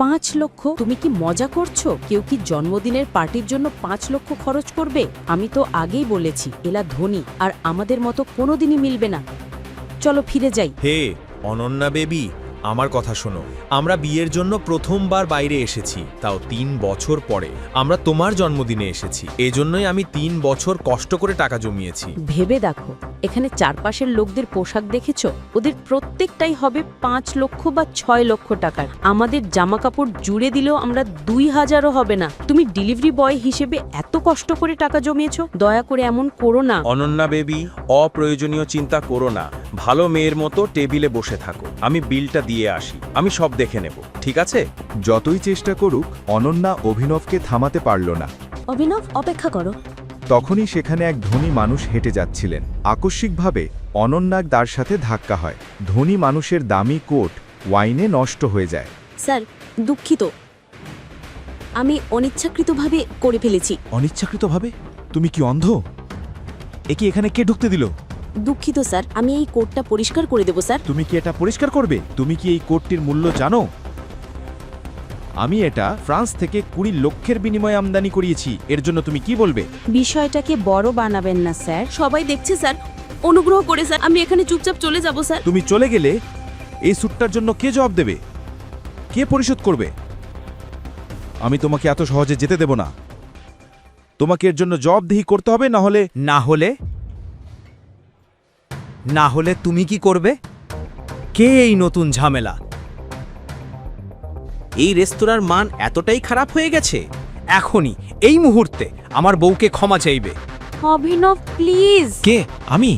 5 লক্ষ? তুমি কি মজা করছো? কেউ কি জন্মদিনের পার্টির জন্য 5 লক্ষ খরচ করবে? আমি তো আগেই বলেছি এলা ধনী, আর আমাদের মতো কোনোদিনই মিলবে না। চলো ফিরে যাই। হে অনন্যা বেবি, আমার কথা শোনো। আমরা বিয়ের জন্য প্রথমবার বাইরে এসেছি, তাও 3 বছর পরে। আমরা তোমার জন্মদিনে এসেছি, এজন্যই আমি 3 বছর কষ্ট করে টাকা জমিয়েছি। ভেবে দেখো, এখানে চারপাশের লোকদের পোশাক দেখেছো? ওদের প্রত্যেকটাই হবে 5 লক্ষ বা 6 লক্ষ টাকার। আমাদের জামা কাপড় জুড়ে দিলেও আমরা 2000ও হবে না। তুমি ডেলিভারি বয় হিসেবে এত কষ্ট করে টাকা জমিয়েছো, দয়া করে এমন করো না। অনন্যা বেবি, অপ্রয়োজনীয় চিন্তা করো না। ভালো মেয়ের মতো টেবিলে বসে থাকো, আমি বিলটা দিয়ে আসি। আমি সব দেখে নেব, ঠিক আছে? যতই চেষ্টা করুক অনন্যা অভিনবকে থামাতে পারল না। অভিনব, অপেক্ষা করো। তখনই সেখানে এক ধনী মানুষ হেঁটে যাচ্ছিলেন। আকস্মিকভাবে অনন্যার তার সাথে ধাক্কা হয়। ধনী মানুষের দামি কোট ওয়াইনে নষ্ট হয়ে যায়। স্যার, দুঃখিত, আমি অনিচ্ছাকৃতভাবে করে ফেলেছি। অনিচ্ছাকৃতভাবে? তুমি কি অন্ধ? একে এখানে কে ঢুকতে দিল? দুঃখিত স্যার, আমি এই কোটটা পরিষ্কার করে দেব স্যার। তুমি কি এটা পরিষ্কার করবে? তুমি কি এই কোটটির মূল্য জানো? আমি এটা ফ্রান্স থেকে 20 লক্ষের বিনিময়ে আমদানি করিয়েছি। এর জন্য তুমি কি বলবে? বিষয়টাকে বড় বানাবেন না স্যার, সবাই দেখছে স্যার। অনুগ্রহ করে স্যার, আমি এখানে চুপচাপ চলে যাব স্যার। তুমি চলে গেলে এই স্যুটটার জন্য কে জবাব দেবে? কে পরিশোধ করবে? আমি তোমাকে এত সহজে যেতে দেব না। তোমাকে এর জন্য জবাবদিহি করতে হবে, না হলে তুমি কি করবে? কে এই নতুন ঝামেলা? এই রেস্তোরাঁর মান এতটাই খারাপ হয়ে গেছে, এখনই এই মুহূর্তে আমার বউকে ক্ষমা চাইবে। অভিনব প্লিজ। কে? আমি?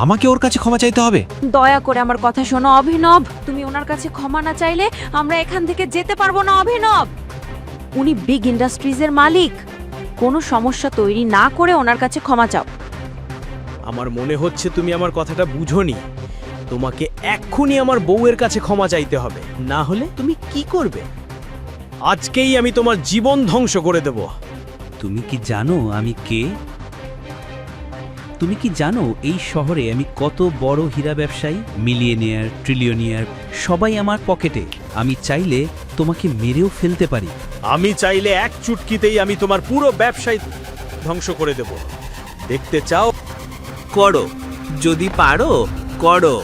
আমাকে ওর কাছে ক্ষমা চাইতে হবে? দয়া করে আমার কথা শোনো অভিনব। তুমি ওনার কাছে ক্ষমা না চাইলে আমরা এখান থেকে যেতে পারবো না অভিনব। উনি বিগ ইন্ডাস্ট্রিজের মালিক। কোনো সমস্যা তৈরি না করে ওনার কাছে ক্ষমা চাও। আমার মনে হচ্ছে তুমি আমার কথাটা বুঝোনি। তোমাকে এক্ষুনি আমার বউয়ের কাছে ক্ষমা চাইতে হবে, না হলে তুমি কি করবে? আজকেই আমি তোমার জীবন ধ্বংস করে দেব। তুমি কি জানো আমি কে? তুমি কি জানো এই শহরে আমি কত বড় হীরা ব্যবসায়ী? মিলিয়নিয়ার, ট্রিলিয়নিয়ার সবাই আমার পকেটে। আমি চাইলে তোমাকে মেরেও ফেলতে পারি। আমি চাইলে এক চুটকিতেই আমি তোমার পুরো ব্যবসায় ধ্বংস করে দেব। দেখতে চাও? করো, যদি পারো করো।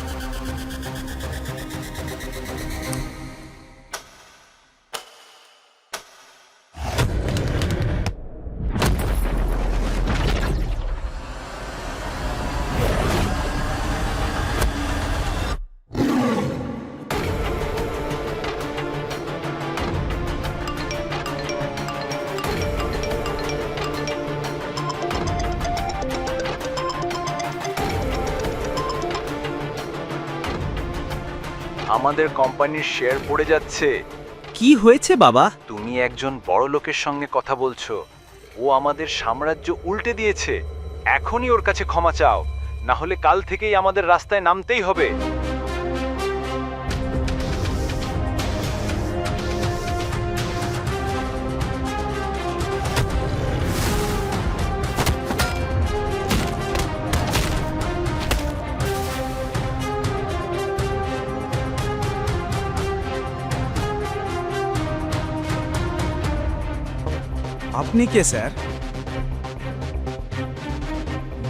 আমাদের কোম্পানির শেয়ার পড়ে যাচ্ছে। কি হয়েছে বাবা? তুমি একজন বড় লোকের সঙ্গে কথা বলছো। ও আমাদের সাম্রাজ্য উল্টে দিয়েছে। এখনই ওর কাছে ক্ষমা চাও, না হলে কাল থেকেই আমাদের রাস্তায় নামতেই হবে। আপনি কে স্যার?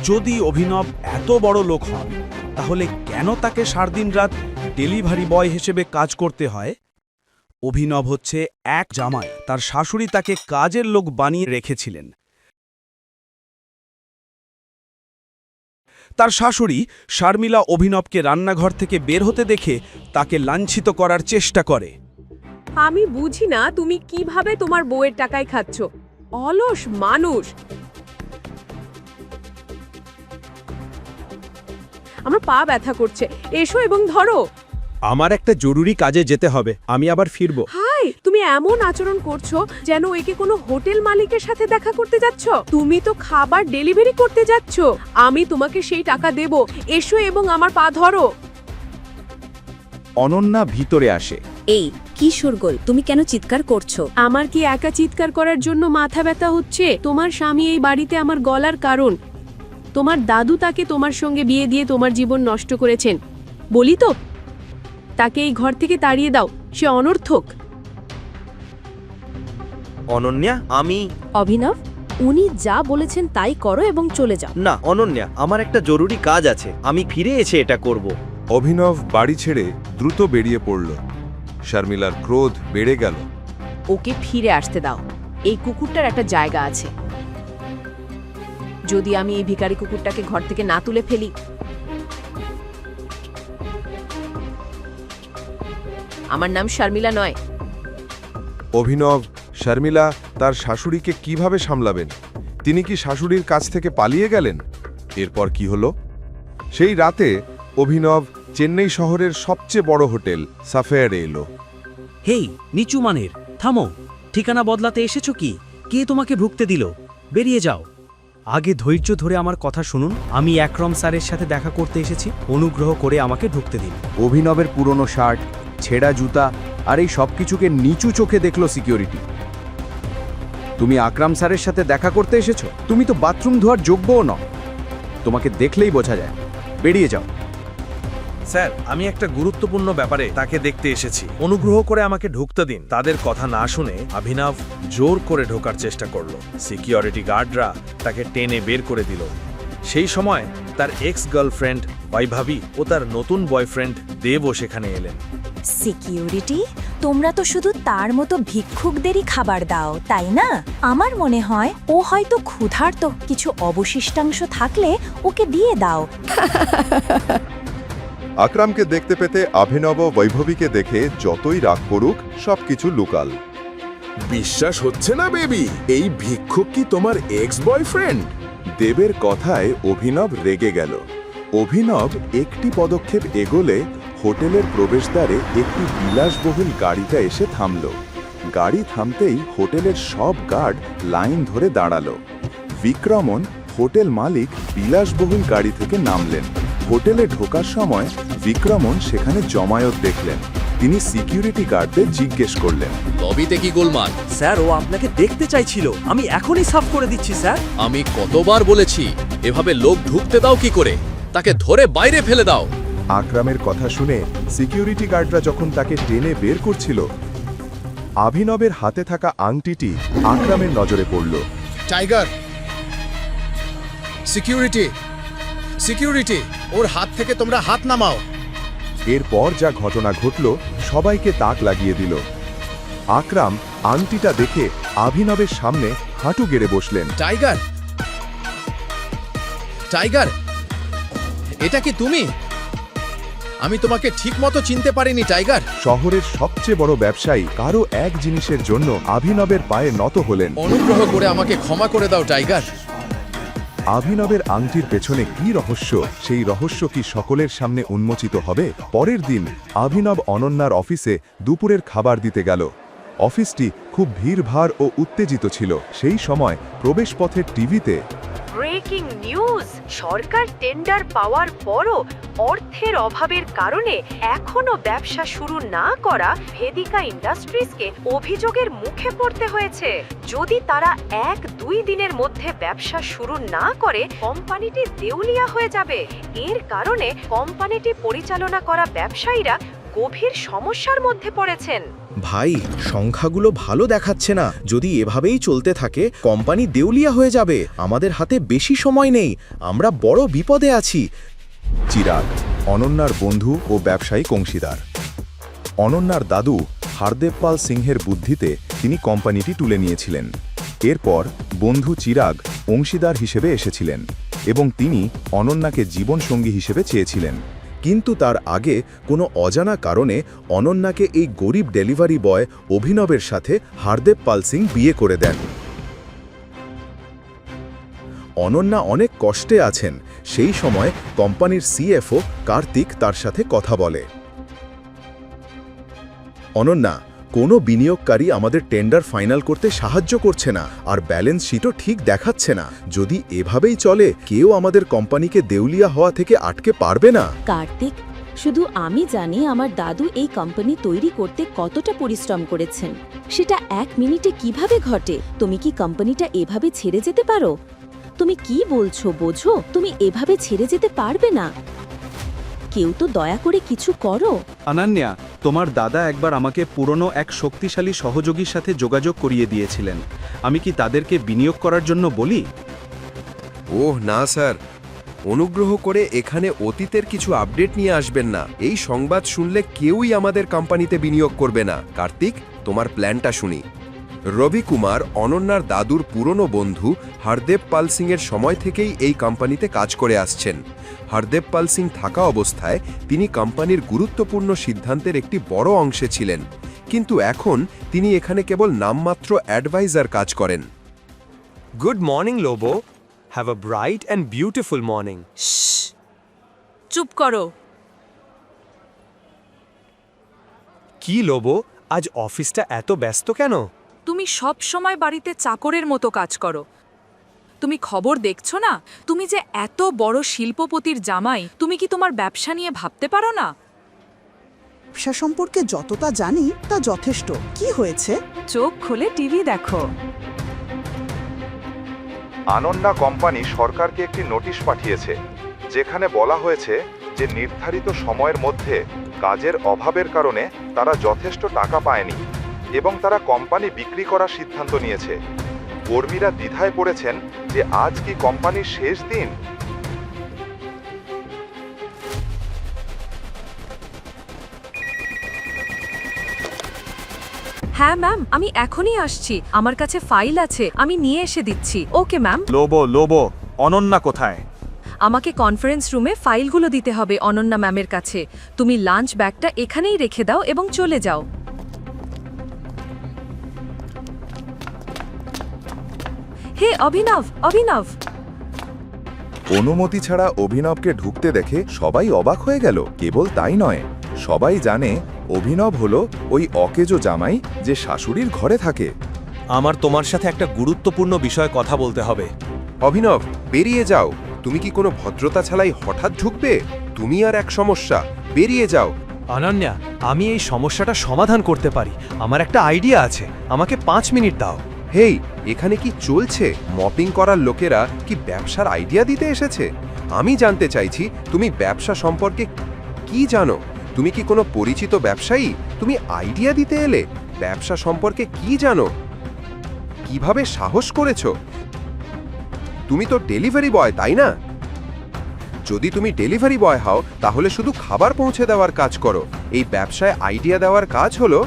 যদি অভিনব এত বড় লোক হন, তাহলে কেন তাকে সারাদিন রাত ডেলিভারি বয় হিসেবে কাজ করতে হয়? অভিনব হচ্ছে এক জামাই। তার শাশুড়ি তাকে কাজের লোক বানিয়ে রেখেছিলেন। তার শাশুড়ি শারমিলা অভিনবকে রান্নাঘর থেকে বের হতে দেখে তাকে লাঞ্ছিত করার চেষ্টা করে। আমি বুঝি না তুমি কিভাবে তোমার বউয়ের টাকায় খাচ্ছ। অলস মানুষ। আমার পা ব্যথা করছে, এসো এবং ধরো। আমার একটা জরুরি কাজে যেতে হবে, আমি আবার ফিরবো। হাই, তুমি এমন আচরণ করছো যেন একে কোনো হোটেল মালিকের সাথে দেখা করতে যাচ্ছ। তুমি তো খাবার ডেলিভারি করতে যাচ্ছ। আমি তোমাকে সেই টাকা দেব। এসো এবং আমার পা ধরো। অনন্যা ভিতরে আসে। এই কি শোরগোল? তুমি কেন চিৎকার করছো? আমার কি একা চিৎকার করার জন্য মাথা ব্যথা হচ্ছে? তোমার স্বামী এই বাড়িতে আমার গলার কারণ। তোমার দাদু তাকে তোমার সঙ্গে বিয়ে দিয়ে তোমার জীবন নষ্ট করেছেন। বলি তো, তাকে এই ঘর থেকে তাড়িয়ে দাও। সে অনর্থক। অনন্যা, আমি অভিনব, উনি যা বলেছেন তাই করো এবং চলে যাও। না অনন্যা, আমার একটা জরুরি কাজ আছে, আমি ফিরে এসে এটা করব। অভিনব বাড়ি ছেড়ে দ্রুত বেরিয়ে পড়ল। শর্মিলার ক্রোধ বেড়ে গেল। ওকে ফিরে আসতে দাও। এই কুকুরটার একটা জায়গা আছে। যদি আমি এই ভিখারি কুকুরটাকে ঘর থেকে না তুলে ফেলি, আমার নাম শর্মিলা নয়। অভিনব শর্মিলা তার শাশুড়িকে কিভাবে সামলাবেন? তিনি কি শাশুড়ির কাছ থেকে পালিয়ে গেলেন? এরপর কি হলো? সেই রাতে অভিনব চেন্নাই শহরের সবচেয়ে বড় হোটেল সাফেয়ারে এলো। হেই নিচু মানের, থামো। ঠিকানা বদলাতে এসেছো কি? কে তোমাকে ঢুকতে দিল? বেরিয়ে যাও। আগে ধৈর্য ধরে আমার কথা শুনুন। আমি একরম স্যারের সাথে দেখা করতে এসেছি, অনুগ্রহ করে আমাকে ঢুকতে দিন। অভিনবের পুরনো শার্ট, ছেঁড়া জুতা আর এই সব কিছুকে নিচু চোখে দেখলো সিকিউরিটি। তুমি আকরাম স্যারের সাথে দেখা করতে এসেছো? তুমি তো বাথরুম ধোয়ার যোগ্যও নও। তোমাকে দেখলেই বোঝা যায়। বেরিয়ে যাও। স্যার, আমি একটা গুরুত্বপূর্ণ ব্যাপারে তাকে দেখতে এসেছি, অনুগ্রহ করে আমাকে ঢুকতে দিন। তাদের কথা না শুনে অভিনব জোর করে ঢোকার চেষ্টা করলো। সিকিউরিটি গার্ডরা তাকে টেনে বের করে দিল। সেই সময় তার এক্স গার্লফ্রেন্ড বৈভবী ও তার নতুন বয়ফ্রেন্ড দেবও সেখানে এলেন। সিকিউরিটি, তোমরা তো শুধু তার মতো ভিক্ষুকদেরই খাবার দাও, তাই না? আমার মনে হয় ও হয়তো ক্ষুধার্ত, কিছু অবশিষ্টাংশ থাকলে ওকে দিয়ে দাও। আকরামকে দেখতে পেতে অভিনব বৈভবীকে দেখে যতই রাগ করুক সবকিছু লুকাল। বিশ্বাস হচ্ছে না বেবি, এই ভিক্ষুক কি তোমার এক্স বয়ফ্রেন্ড? দেবের কথায় অভিনব রেগে গেল। অভিনব একটি পদক্ষেপ এগোলে হোটেলের প্রবেশদ্বারে একটি বিলাসবহুল গাড়িটা এসে থামল। গাড়ি থামতেই হোটেলের সব গার্ড লাইন ধরে দাঁড়ালো। বিক্রমন হোটেল মালিক বিলাসবহুল গাড়ি থেকে নামলেন। হোটেলে ঢোকার সময় বিক্রমন সেখানে জমায়েত দেখলেন। তিনি সিকিউরিটি গার্ডদের জিজ্ঞেস করলেন, লবিতে কি গোলমাল? স্যার, ও আপনাকে দেখতে চাইছিল, আমি এখনই সাফ করে দিচ্ছি স্যার। আমি কতবার বলেছি এভাবে লোক ঢুকতে দাও কি করে? তাকে ধরে বাইরে ফেলে দাও। আকরামের কথা শুনে সিকিউরিটি গার্ডরা যখন তাকে টেনে বের করছিল, অভিনবের হাতে থাকা আংটিটি আকরামের নজরে পড়ল। টাইগার, সিকিউরিটি, সিকিউরিটি, ওর হাত থেকে তোমরা হাত নামাও। এরপর যা ঘটনা ঘটল সবাইকে তাক লাগিয়ে দিল। আকরাম আংটিটা দেখে অভিনবের সামনে হাঁটু গেড়ে বসলেন। টাইগার, টাইগার, এটা কি তুমি? আমি তোমাকে ঠিকমতো চিনতে পারিনি টাইগার। শহরের সবচেয়ে বড় ব্যবসায়ী কারো এক জিনিসের জন্য অভিনবের পায়ে নত হলেন। অনুগ্রহ করে আমাকে ক্ষমা করে দাও টাইগার। অভিনবের আংটির পেছনে কি রহস্য, সেই রহস্য কি সকলের সামনে উন্মোচিত হবে? পরের দিন অভিনব অনন্যার অফিসে দুপুরের খাবার দিতে গেল। অফিসটি খুব ভিড়ভাড় ও উত্তেজিত ছিল। সেই সময় প্রবেশপথের টিভিতে ব্রেকিং নিউজ! সরকার টেন্ডার পাওয়ার পরও অর্থের অভাবের কারণে এখনো ব্যবসা শুরু না করা ভেদিকা ইন্ডাস্ট্রিজকে অভিযোগের মুখে পড়তে হয়েছে। যদি তারা 1-2 দিনের মধ্যে ব্যবসা শুরু না করে কোম্পানিটি দেউলিয়া হয়ে যাবে। এর কারণে কোম্পানিটি পরিচালনা করা ব্যবসায়ীরা গভীর সমস্যার মধ্যে পড়েছেন। ভাই, সংখ্যাগুলো ভালো দেখাচ্ছে না। যদি এভাবেই চলতে থাকে কোম্পানি দেউলিয়া হয়ে যাবে। আমাদের হাতে বেশি সময় নেই, আমরা বড় বিপদে আছি। চিরাগ, অনন্যার বন্ধু ও ব্যবসায়িক অংশীদার। অনন্যার দাদু হারদেব পাল সিংহের বুদ্ধিতে তিনি কোম্পানিটি তুলে নিয়েছিলেন। এরপর বন্ধু চিরাগ অংশীদার হিসেবে এসেছিলেন এবং তিনি অনন্যাকে জীবনসঙ্গী হিসেবে চেয়েছিলেন। কিন্তু তার আগে কোনো অজানা কারণে অনন্যাকে এই গরিব ডেলিভারি বয় অভিনবের সাথে হারদেব পাল সিং বিয়ে করে দেন। অনন্যা অনেক কষ্টে আছেন। সেই সময় কোম্পানির সিএফও কার্তিক তার সাথে কথা বলে। অনন্যা, কোনো বিনিয়োগকারী আমাদের টেন্ডার ফাইনাল করতে সাহায্য করছে না, আর ব্যালেন্স শিটও ঠিক দেখাচ্ছে না। যদি এভাবেই চলে কেউ আমাদের কোম্পানিকে দেউলিয়া হওয়া থেকে আটকে পারবে না। কার্তিক, শুধু আমি জানি আমার দাদু এই কোম্পানি তৈরি করতে কতটা পরিশ্রম করেছেন। সেটা 1 মিনিটে কিভাবে ঘটে? তুমি কি কোম্পানিটা এভাবে ছেড়ে যেতে পারো? তুমি কি বলছো বোঝো? তুমি এভাবে ছেড়ে যেতে পারবে না। কেউ তো দয়া করে কিছু করো। অনন্যা, তোমার দাদা একবার আমাকে পুরনো এক শক্তিশালী সহযোগীর সাথে যোগাযোগ করিয়ে দিয়েছিলেন। আমি কি তাদেরকে বিনিয়োগ করার জন্য বলি? ওহ না স্যার, অনুগ্রহ করে এখানে অতীতের কিছু আপডেট নিয়ে আসবেন না। এই সংবাদ শুনলে কেউই আমাদের কোম্পানিতে বিনিয়োগ করবে না। কার্তিক, তোমার প্ল্যানটা শুনি। রবি কুমার অনন্যার দাদুর পুরনো বন্ধু হরদেব পাল সিংয়ের সময় থেকেই এই কোম্পানিতে কাজ করে আসছেন। হরদেব পাল সিং থাকা অবস্থায় তিনি কোম্পানির গুরুত্বপূর্ণ সিদ্ধান্তের একটি বড় অংশে ছিলেন, কিন্তু এখন তিনি এখানে কেবল নামমাত্র অ্যাডভাইজার কাজ করেন। Good morning লোবো, have a bright and beautiful morning. চুপ করো। কি লোবো, আজ অফিসটা এত ব্যস্ত কেন? তুমি সব সময় বাড়িতে চাকরের মতো কাজ করো। তুমি খবর দেখছো না? তুমি যে এত বড় শিল্পপতির জামাই, তুমি কি তোমার ব্যবসা নিয়ে ভাবতে পারো না? ব্যবসা সম্পর্কে যতটা জানি তা যথেষ্ট। কি হয়েছে? চোখ খুলে টিভি দেখো। আনন্না কোম্পানি সরকারকে একটি নোটিশ পাঠিয়েছে, যেখানে বলা হয়েছে যে নির্ধারিত সময়ের মধ্যে কাজের অভাবের কারণে তারা যথেষ্ট টাকা পায়নি এবং তারা কোম্পানি বিক্রি করার সিদ্ধান্ত নিয়েছে। কর্মীরা দ্বিধায় পড়েছেন যে আজ কি কোম্পানির শেষ দিন। হ্যাঁ ম্যাম, আমি এখনই আসছি। আমার কাছে ফাইল আছে, আমি নিয়ে এসে দিচ্ছি। Okay ma'am. লোবো, অনন্যা কোথায়? আমাকে কনফারেন্স রুমে ফাইলগুলো দিতে হবে অনন্যা ম্যামের কাছে। তুমি লাঞ্চ ব্যাগটা এখানেই রেখে দাও এবং চলে যাও। হে অভিনব। অনুমতি ছাড়া অভিনবকে ঢুকতে দেখে সবাই অবাক হয়ে গেল। কেবল তাই নয়, সবাই জানে অভিনব হলো ওই অকেজো জামাই যে শাশুড়ির ঘরে থাকে। আমার তোমার সাথে একটা গুরুত্বপূর্ণ বিষয়ে কথা বলতে হবে। অভিনব, বেরিয়ে যাও। তুমি কি কোনো ভদ্রতা ছাড়াই হঠাৎ ঢুকবে? তুমি আর এক সমস্যা, বেরিয়ে যাও। অনন্যা, আমি এই সমস্যাটা সমাধান করতে পারি। আমার একটা আইডিয়া আছে, আমাকে 5 মিনিট দাও। হেই, এখানে কি চলছে? মপিং করার লোকেরা কি ব্যবসার আইডিয়া দিতে এসেছে? আমি জানতে চাইছি তুমি ব্যবসা সম্পর্কে কি জানো? তুমি কি কোনো পরিচিত ব্যবসায়ী? তুমি আইডিয়া দিতে এলে? ব্যবসা সম্পর্কে কি জানো? কিভাবে সাহস করেছো? তুমি তো ডেলিভারি বয়, তাই না? যদি তুমি ডেলিভারি বয় হও তাহলে শুধু খাবার পৌঁছে দেওয়ার কাজ করো। এই ব্যবসায় আইডিয়া দেওয়ার কাজ হলো।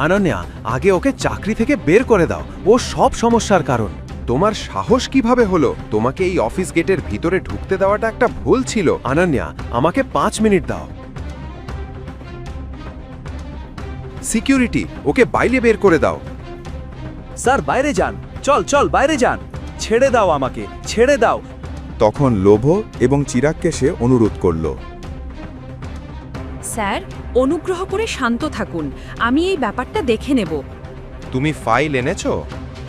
অনন্যা, আগে ওকে চাকরি থেকে বের করে দাও। ও সব সমস্যার কারণ। তোমার সাহস কিভাবে হলো? তোমাকে এই অফিস গেটের ভিতরে ঢুকতে দেওয়াটা একটা ভুল ছিল। অনন্যা, আমাকে 5 মিনিট দাও। সিকিউরিটি, ওকে বাইরে বের করে দাও। স্যার বাইরে যান, চল বাইরে যান, ছেড়ে দাও আমাকে, ছেড়ে দাও। তখন লোভ এবং চিরাগকে সে অনুরোধ করল। স্যার, অনুগ্রহ করে শান্ত থাকুন। আমি এই ব্যাপারটা দেখে নেব। তুমি ফাইল এনেছো?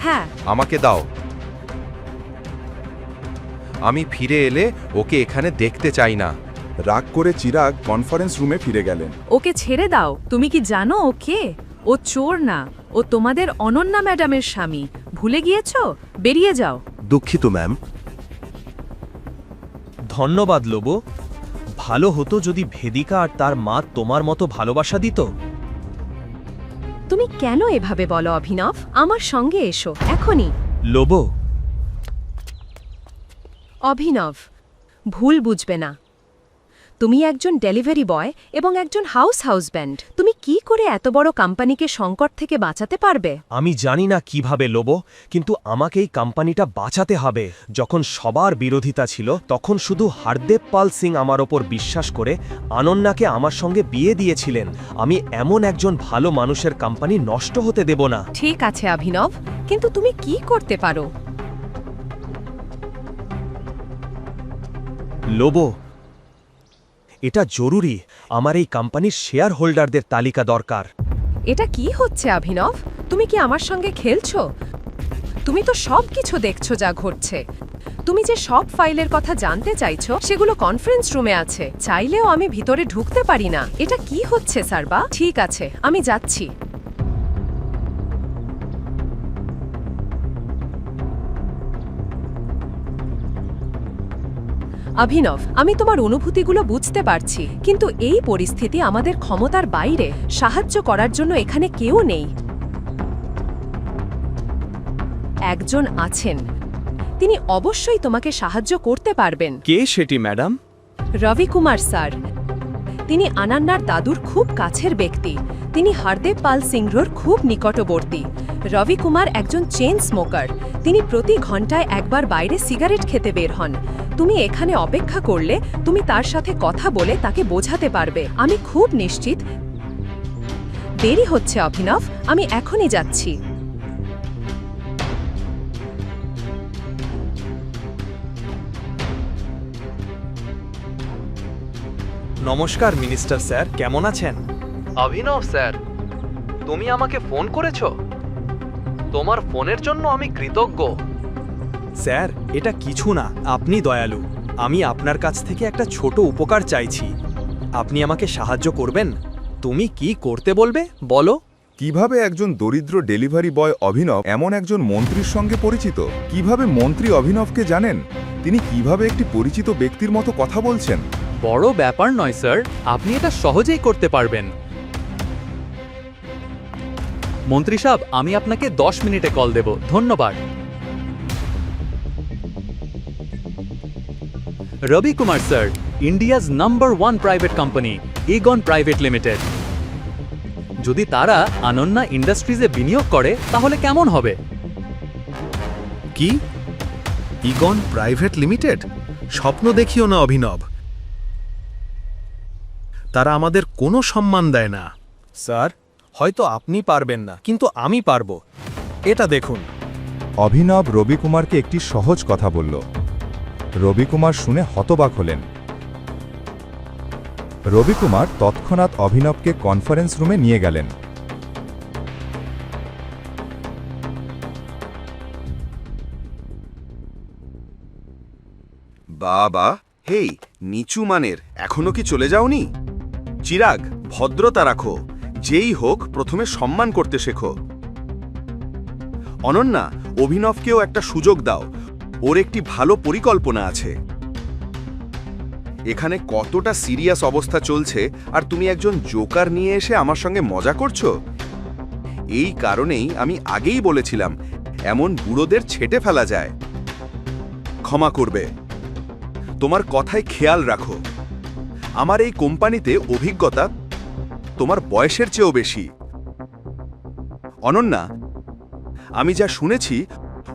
হ্যাঁ। আমাকে দাও। আমি ফিরে এলে ওকে এখানে দেখতে চাই না। রাগ করে চিরাগ কনফারেন্স রুমে ফিরে গেলেন। ওকে ছেড়ে দাও। তুমি কি জানো ও কে? ও চোর না, ও তোমাদের অনন্যা ম্যাডামের স্বামী। ভুলে গিয়েছো? বেরিয়ে যাও। দুঃখিত ম্যাম। ধন্যবাদ লোবো। ভালো হতো যদি ভেদিকা আর তার মা তোমার মতো ভালোবাসা দিত। তুমি কেন এভাবে বলো অভিনব? আমার সঙ্গে এসো এখনই। লোবো। অভিনব, ভুল বুঝবে না। তুমি একজন ডেলিভারি বয় এবং একজন হাউসব্যান্ড। তুমি কি করে এত বড় কোম্পানিকে সংকট থেকে বাঁচাতে পারবে? আমি জানি না কিভাবে লোবো, কিন্তু আমাকে এই কোম্পানিটা বাঁচাতে হবে। যখন সবার বিরোধিতা ছিল, তখন শুধু হরদেব পাল সিং আমার ওপর বিশ্বাস করে অনন্যাকে আমার সঙ্গে বিয়ে দিয়েছিলেন। আমি এমন একজন ভালো মানুষের কোম্পানি নষ্ট হতে দেব না। ঠিক আছে অভিনব, কিন্তু তুমি কি করতে পারো? লোবো, এটা জরুরি। আমার এই কোম্পানির শেয়ার হোল্ডারদের তালিকা দরকার। এটা কি হচ্ছে অভিনব? তুমি কি আমার সঙ্গে খেলছো? তুমি তো সব কিছু দেখছো যা ঘটছে। তুমি যে সব ফাইলের কথা জানতে চাইছো সেগুলো কনফারেন্স রুমে আছে। চাইলেও আমি ভিতরে ঢুকতে পারি না। এটা কি হচ্ছে সারবা? ঠিক আছে, আমি যাচ্ছি। অভিনব, আমি তোমার অনুভূতিগুলো বুঝতে পারছি, কিন্তু এই পরিস্থিতি আমাদের ক্ষমতার বাইরে। সাহায্য করার জন্য এখানে কেউ নেই। একজন আছেন, তিনি অবশ্যই তোমাকে সাহায্য করতে পারবেন। কে সেটি ম্যাডাম? রবি কুমার স্যার। তিনি আনান্নার দাদুর খুব কাছের ব্যক্তি। তিনি হরদেব পাল সিংহর খুব নিকটবর্তী। রবি কুমার একজন চেইন স্মোকার। তিনি প্রতি ঘন্টায় একবার বাইরে সিগারেট খেতে বের হন। তুমি এখানে অপেক্ষা করলে তুমি তার সাথে কথা বলে তাকে বোঝাতে পারবে। আমি খুব নিশ্চিত। দেরি হচ্ছে অভিনব, আমি এখনই যাচ্ছি। নমস্কার মিনিস্টার স্যার, কেমন আছেন? অভিনব স্যার, তুমি আমাকে ফোন করেছো? তোমার ফোনের জন্য আমি কৃতজ্ঞ। স্যার, এটা কিছু না, আপনি দয়ালু। আমি আপনার কাছ থেকে একটা ছোট উপকার চাইছি। আপনি আমাকে সাহায্য করবেন? তুমি কি করতে বলবে বলো। কিভাবে একজন দরিদ্র ডেলিভারি বয় অভিনব এমন একজন মন্ত্রীর সঙ্গে পরিচিত? কিভাবে মন্ত্রী অভিনবকে জানেন? তিনি কিভাবে একটি পরিচিত ব্যক্তির মতো কথা বলছেন? বড় ব্যাপার নয় স্যার, আপনি এটা সহজেই করতে পারবেন। মন্ত্রী সাহেব, আমি আপনাকে 10 মিনিটে কল দেব। ধন্যবাদ। Ravi Kumar sir, India's number 1 private company ইগন প্রাইভেট লিমিটেড। যদি তারা আনন্না ইন্ডাস্ট্রিজে বিনিয়োগ করে তাহলে কেমন হবে? কি? IGNOU private limited? স্বপ্ন দেখিও না অভিনব। তারা আমাদের কোনো সম্মান দেয় না। স্যার, হয়তো আপনি পারবেন না, কিন্তু আমি পারব। এটা দেখুন। অভিনব রবি কুমারকে একটি সহজ কথা বলল। রবি কুমার শুনে হতবাক হলেন। রবি কুমার তৎক্ষণাৎ অভিনবকে কনফারেন্স রুমে নিয়ে গেলেন। বাবা, হেই, নিচু মানের, এখনো কি চলে যাওনি? চিরাগ, ভদ্রতা রাখো। যেই হোক, প্রথমে সম্মান করতে শেখো। অনন্যা, অভিনবকেও একটা সুযোগ দাও। ওর একটি ভালো পরিকল্পনা আছে। এখানে কতটা সিরিয়াস অবস্থা চলছে, আর তুমি একজন জোকার নিয়ে এসে আমার সঙ্গে মজা করছো? এই কারণেই আমি আগেই বলেছিলাম, এমন বুড়োদের ছেঁটে ফেলা যায়। ক্ষমা করবে। তোমার কথায় খেয়াল রাখো। আমার এই কোম্পানিতে অভিজ্ঞতা তোমার বয়সের চেয়েও বেশি। অনন্যা, আমি যা শুনেছি,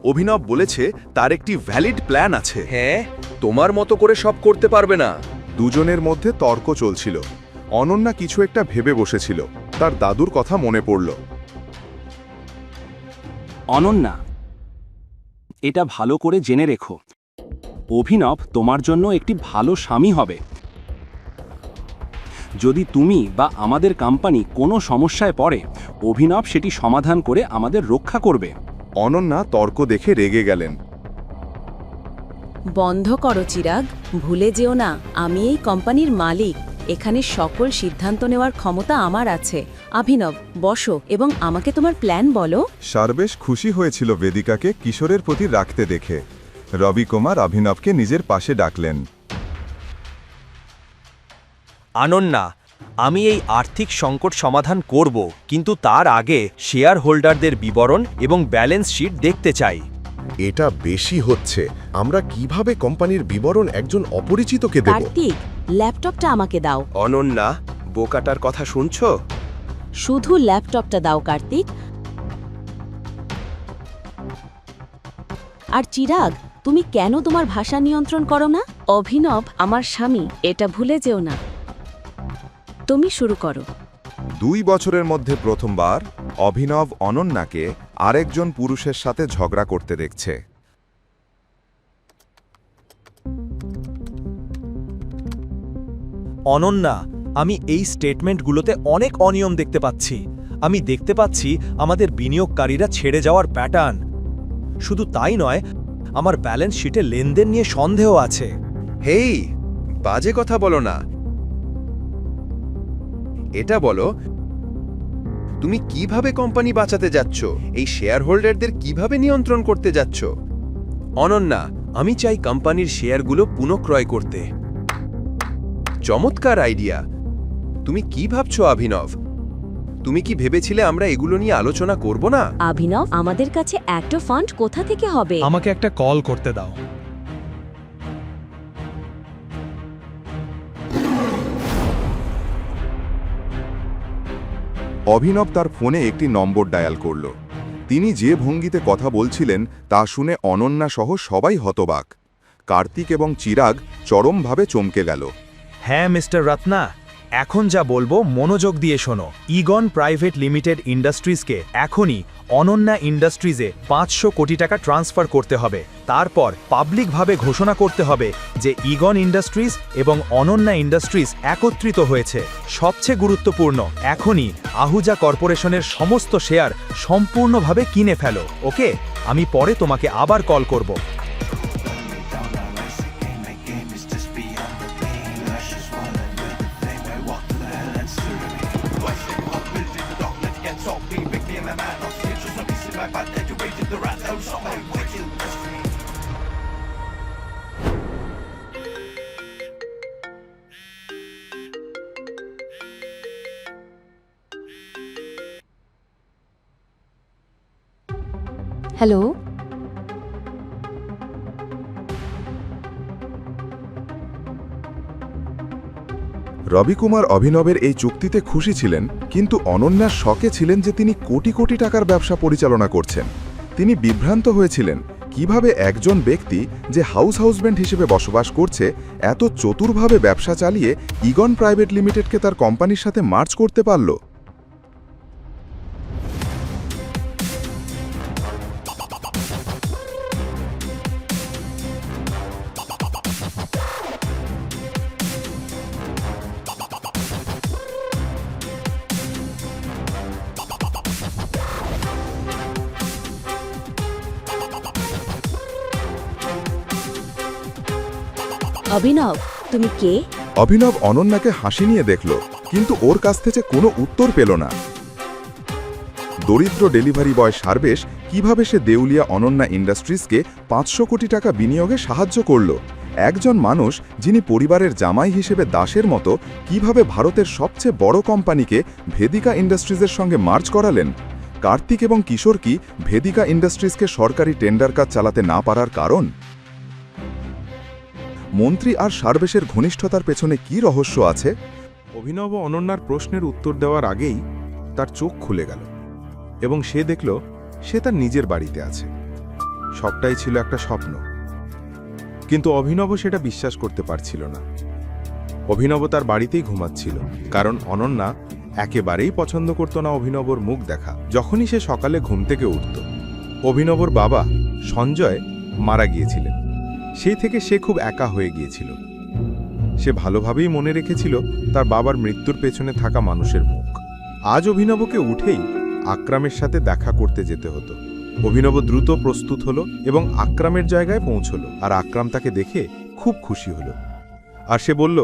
অভিনব বলেছে তার একটি ভ্যালিড প্ল্যান আছে। হ্যাঁ, তোমার মতো করে সব করতে পারবে না। দুজনের মধ্যে তর্ক চলছিল। অনন্যা কিছু একটা ভেবে বসেছিল। তার দাদুর কথা মনে পড়ল। অনন্যা, এটা ভালো করে জেনে রেখো, অভিনব তোমার জন্য একটি ভালো স্বামী হবে। যদি তুমি বা আমাদের কোম্পানি কোনো সমস্যায় পড়ে, অভিনব সেটি সমাধান করে আমাদের রক্ষা করবে। অনন্যা তর্ক দেখে রেগে গেলেন। বন্ধ করো চিরাগ, ভুলে যেও না আমি এই কোম্পানির মালিক। এখানে সকল সিদ্ধান্ত নেওয়ার ক্ষমতা আমার আছে। অভিনব, বসো এবং আমাকে তোমার প্ল্যান বলো। সারবেশ খুশি হয়েছিল বেদিকাকে কিশোরের প্রতি রাখতে দেখে। রবি কুমার অভিনবকে নিজের পাশে ডাকলেন। আনন্যা, আমি এই আর্থিক সংকট সমাধান করব, কিন্তু তার আগে শেয়ার হোল্ডারদের বিবরণ এবং ব্যালেন্স শিট দেখতে চাই। এটা বেশি হচ্ছে। আমরা কিভাবে কোম্পানির বিবরণ একজন অপরিচিতকে দেব? কার্তিক, ল্যাপটপটা আমাকে দাও। অনন্যা, বোকাটার কথা শুনছো? শুধু ল্যাপটপটা দাও কার্তিক। আর চিরাগ, তুমি কেন তোমার ভাষা নিয়ন্ত্রণ করো না? অভিনব আমার স্বামী, এটা ভুলে যেও না। তুমি শুরু করো। 2 বছরের মধ্যে প্রথমবার অভিনব অনন্যাকে আরেকজন পুরুষের সাথে ঝগড়া করতে দেখছে। অনন্যা, আমি এই স্টেটমেন্টগুলোতে অনেক অনিয়ম দেখতে পাচ্ছি। আমি দেখতে পাচ্ছি আমাদের বিনিয়োগকারীরা ছেড়ে যাওয়ার প্যাটার্ন। শুধু তাই নয়, আমার ব্যালেন্স শিটে লেনদেন নিয়ে সন্দেহ আছে। হেই, বাজে কথা বলো না। এটা বলো, তুমি কিভাবে কোম্পানি বাঁচাতে যাচ্ছ? এই শেয়ার হোল্ডারদের কিভাবে নিয়ন্ত্রণ করতে যাচ্ছ? অনন্যা, আমি চাই কোম্পানির শেয়ারগুলো পুনঃক্রয় করতে। চমৎকার আইডিয়া। তুমি কি ভাবছো অভিনব? তুমি কি ভেবেছিলে আমরা এগুলো নিয়ে আলোচনা করব না? অভিনব, আমাদের কাছে একটা ফান্ড কোথা থেকে হবে? আমাকে একটা কল করতে দাও। অভিনব তার ফোনে একটি নম্বর ডায়াল করল। তিনি যে ভঙ্গিতে কথা বলছিলেন তা শুনে অনন্যা সহ সবাই হতবাক। কার্তিক এবং চিরাগ চরমভাবে চমকে গেল। হ্যাঁ মিস্টার রত্না, এখন যা বলবো মনোযোগ দিয়ে শোনো। ইগন প্রাইভেট লিমিটেড ইন্ডাস্ট্রিজকে এখনই অনন্যা ইন্ডাস্ট্রিজে 500 কোটি টাকা ট্রান্সফার করতে হবে। তারপর পাবলিকভাবে ঘোষণা করতে হবে যে ইগন ইন্ডাস্ট্রিজ এবং অনন্যা ইন্ডাস্ট্রিজ একত্রিত হয়েছে। সবচেয়ে গুরুত্বপূর্ণ, এখনই আহুজা কর্পোরেশনের সমস্ত শেয়ার সম্পূর্ণভাবে কিনে ফেলো। ওকে, আমি পরে তোমাকে আবার কল করব। হ্যালো, রবিকুমার অভিনবের এই চুক্তিতে খুশি ছিলেন, কিন্তু অনন্যার শকে ছিলেন যে তিনি কোটি কোটি টাকার ব্যবসা পরিচালনা করছেন। তিনি বিভ্রান্ত হয়েছিলেন কিভাবে একজন ব্যক্তি যে হাউসব্যান্ড হিসেবে বসবাস করছে এত চতুরভাবে ব্যবসা চালিয়ে ইগন প্রাইভেট লিমিটেডকে তার কোম্পানির সাথে মার্জ করতে পারল। অভিনব, তুমি কে? অভিনব অনন্যাকে হাসি নিয়ে দেখল, কিন্তু ওর কাছ থেকে কোনো উত্তর পেল না। দরিদ্র ডেলিভারি বয় সার্বেশ কিভাবে সে দেউলিয়া অনন্যা ইন্ডাস্ট্রিজকে 500 কোটি টাকা বিনিয়োগে সাহায্য করল। একজন মানুষ যিনি পরিবারের জামাই হিসেবে দাসের মতো কিভাবে ভারতের সবচেয়ে বড় কোম্পানিকে ভেদিকা ইন্ডাস্ট্রিজের সঙ্গে মার্জ করালেন। কার্তিক এবং কিশোর কি ভেদিকা ইন্ডাস্ট্রিজকে সরকারি টেন্ডার কাজ চালাতে না পারার কারণ? মন্ত্রী আর সার্বেশের ঘনিষ্ঠতার পেছনে কি রহস্য আছে? অভিনব অনন্যার প্রশ্নের উত্তর দেওয়ার আগেই তার চোখ খুলে গেল এবং সে দেখল সে তার নিজের বাড়িতে আছে। সবটাই ছিল একটা স্বপ্ন, কিন্তু অভিনব সেটা বিশ্বাস করতে পারছিল না। অভিনব তার বাড়িতেই ঘুমাচ্ছিল, কারণ অনন্যা একেবারেই পছন্দ করত না অভিনবর মুখ দেখা। যখনই সে সকালে ঘুম থেকে উঠত, অভিনবর বাবা সঞ্জয় মারা গিয়েছিলেন। সেই থেকে সে খুব একা হয়ে গিয়েছিল। সে ভালোভাবেই মনে রেখেছিল তার বাবার মৃত্যুর পেছনে থাকা মানুষের মুখ। আজ অভিনবকে উঠেই আকরামের সাথে দেখা করতে যেতে হতো। অভিনব দ্রুত প্রস্তুত হলো এবং আকরামের জায়গায় পৌঁছল। আর আকরাম তাকে দেখে খুব খুশি হলো। আর সে বলল,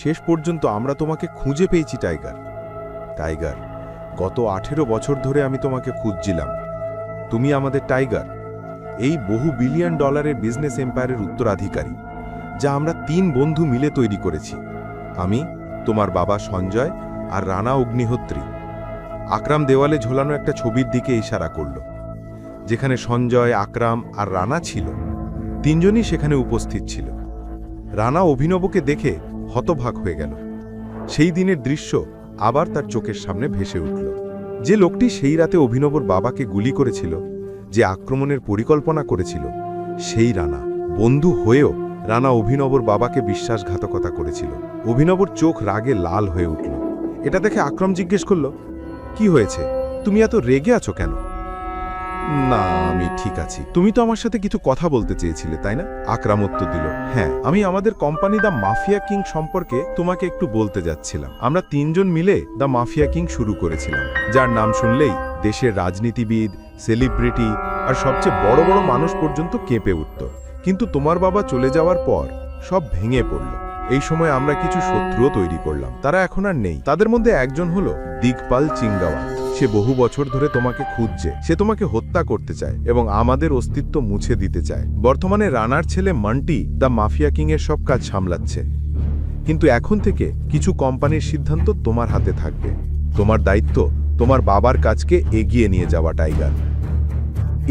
শেষ পর্যন্ত আমরা তোমাকে খুঁজে পেয়েছি টাইগার। টাইগার, গত 18 বছর ধরে আমি তোমাকে খুঁজছিলাম। তুমি আমাদের টাইগার, এই বহু বিলিয়ন ডলারের বিজনেস এম্পায়ারের উত্তরাধিকারী, যা আমরা 3 বন্ধু মিলে তৈরি করেছি। আমি, তোমার বাবা সঞ্জয় আর রানা অগ্নিহোত্রী। আকরাম দেওয়ালে ঝোলানো একটা ছবির দিকে ইশারা করল, যেখানে সঞ্জয়, আকরাম আর রানা ছিল। 3 জনই সেখানে উপস্থিত ছিল। রানা অভিনবকে দেখে হতবাক হয়ে গেল। সেই দিনের দৃশ্য আবার তার চোখের সামনে ভেসে উঠল। যে লোকটি সেই রাতে অভিনবর বাবাকে গুলি করেছিল, যে আক্রমণের পরিকল্পনা করেছিল, সেই রানা। বন্ধু হয়েও রানা অভিনবর বাবাকে বিশ্বাসঘাতকতা করেছিল। অভিনবর চোখ রাগে লাল হয়ে উঠল। এটা দেখে আকরাম জিজ্ঞেস করল, কি হয়েছে? তুমি এত রেগে আছো কেন? না, আমি ঠিক আছি। তুমি তো আমার সাথে কিছু কথা বলতে চেয়েছিলে, তাই না? আকরাম উত্তর দিল, হ্যাঁ, আমি আমাদের কোম্পানি দ্য মাফিয়া কিং সম্পর্কে তোমাকে একটু বলতে যাচ্ছিলাম। আমরা 3 জন মিলে দ্য মাফিয়া কিং শুরু করেছিলাম, যার নাম শুনলেই দেশের রাজনীতিবিদ, সেলিব্রিটি আর সবচেয়ে বড় বড় মানুষ পর্যন্ত কেঁপে উঠত। কিন্তু তোমার বাবা চলে যাওয়ার পর সব ভেঙে পড়ল। এই সময় আমরা কিছু শত্রুও তৈরি করলাম। তারা এখন আর নেই। তাদের মধ্যে একজন হলো দিগপাল চিঙ্গাওয়া। সে বহু বছর ধরে তোমাকে খুঁজছে, সে তোমাকে হত্যা করতে চায় এবং আমাদের অস্তিত্ব মুছে দিতে চায়। বর্তমানে রানার ছেলে মান্টি দ্য মাফিয়া কিংয়ের সব কাজ সামলাচ্ছে, কিন্তু এখন থেকে কিছু কোম্পানির সিদ্ধান্ত তোমার হাতে থাকবে। তোমার দায়িত্ব তোমার বাবার কাজকে এগিয়ে নিয়ে যাওয়া, টাইগার।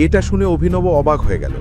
এটা শুনে অভিনব অবাক হয়ে গেল।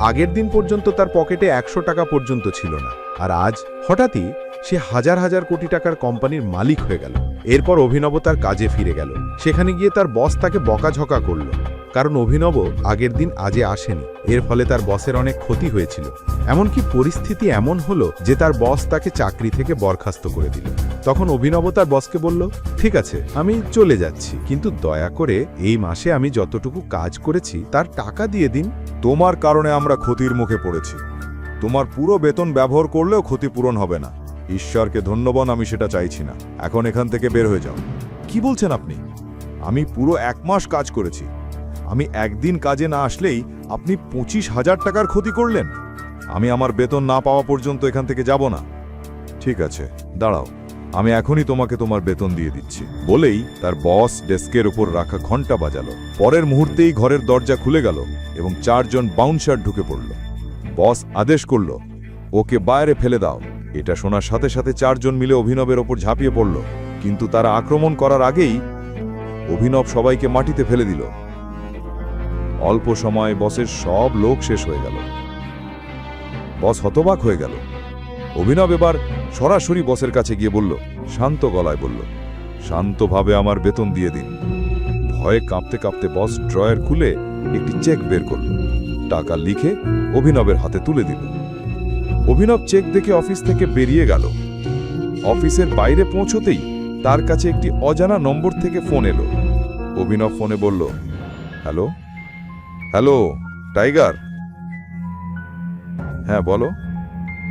আগের দিন পর্যন্ত তার পকেটে 100 টাকা পর্যন্ত ছিল না, আর আজ হঠাৎই সে হাজার হাজার কোটি টাকার কোম্পানির মালিক হয়ে গেল। এরপর অভিনব তার কাজে ফিরে গেল। সেখানে গিয়ে তার বস তাকে বকাঝকা করল, কারণ অভিনব আগের দিন আজে আসেনি। এর ফলে তার বসের অনেক ক্ষতি হয়েছিল। এমনকি পরিস্থিতি এমন হলো যে তার বস তাকে চাকরি থেকে বরখাস্ত করে দিল। তখন অভিনব তার বসকে বলল, ঠিক আছে, আমি চলে যাচ্ছি, কিন্তু দয়া করে এই মাসে আমি যতটুকু কাজ করেছি তার টাকা দিয়ে দিন। তোমার কারণে আমরা ক্ষতির মুখে পড়েছি। তোমার পুরো বেতন ব্যবহার করলেও ক্ষতিপূরণ হবে না। ঈশ্বরকে ধন্যবাদ, আমি সেটা চাইছি না। এখন এখান থেকে বের হয়ে যাও। কি বলছেন আপনি? আমি পুরো 1 মাস কাজ করেছি। আমি একদিন কাজে না আসলেই আপনি 25,000 টাকার ক্ষতি করলেন। আমি আমার বেতন না পাওয়া পর্যন্ত এখান থেকে যাব না। ঠিক আছে, দাঁড়াও, আমি এখনই তোমাকে তোমার বেতন দিয়ে দিচ্ছি। বলেই তার বস ডেস্কের উপর রাখা ঘন্টা বাজালো। পরের মুহূর্তেই ঘরের দরজা খুলে গেল এবং 4 জন বাউন্সার ঢুকে পড়ল। বস আদেশ করল, ওকে বাইরে ফেলে দাও। এটা শোনার সাথে সাথে 4 জন মিলে অভিনবের ওপর ঝাঁপিয়ে পড়ল, কিন্তু তারা আক্রমণ করার আগেই অভিনব সবাইকে মাটিতে ফেলে দিল। অল্প সময় বসের সব লোক শেষ হয়ে গেল। বস হতবাক হয়ে গেল। অভিনব এবার সরাসরি বসের কাছে গিয়ে বলল, শান্ত গলায় বলল, শান্তভাবে আমার বেতন দিয়ে দিন। ভয়ে কাঁপতে কাঁপতে বস ড্রয়ার খুলে একটি চেক বের করল। টাকা লিখে অভিনবের হাতে তুলে দিল। অভিনব চেক দেখে অফিস থেকে বেরিয়ে গেল। অফিসের বাইরে পৌঁছতেই তার কাছে একটি অজানা নম্বর থেকে ফোন এলো। অভিনব ফোনে বলল, হ্যালো হ্যালো টাইগার। হ্যাঁ বলো।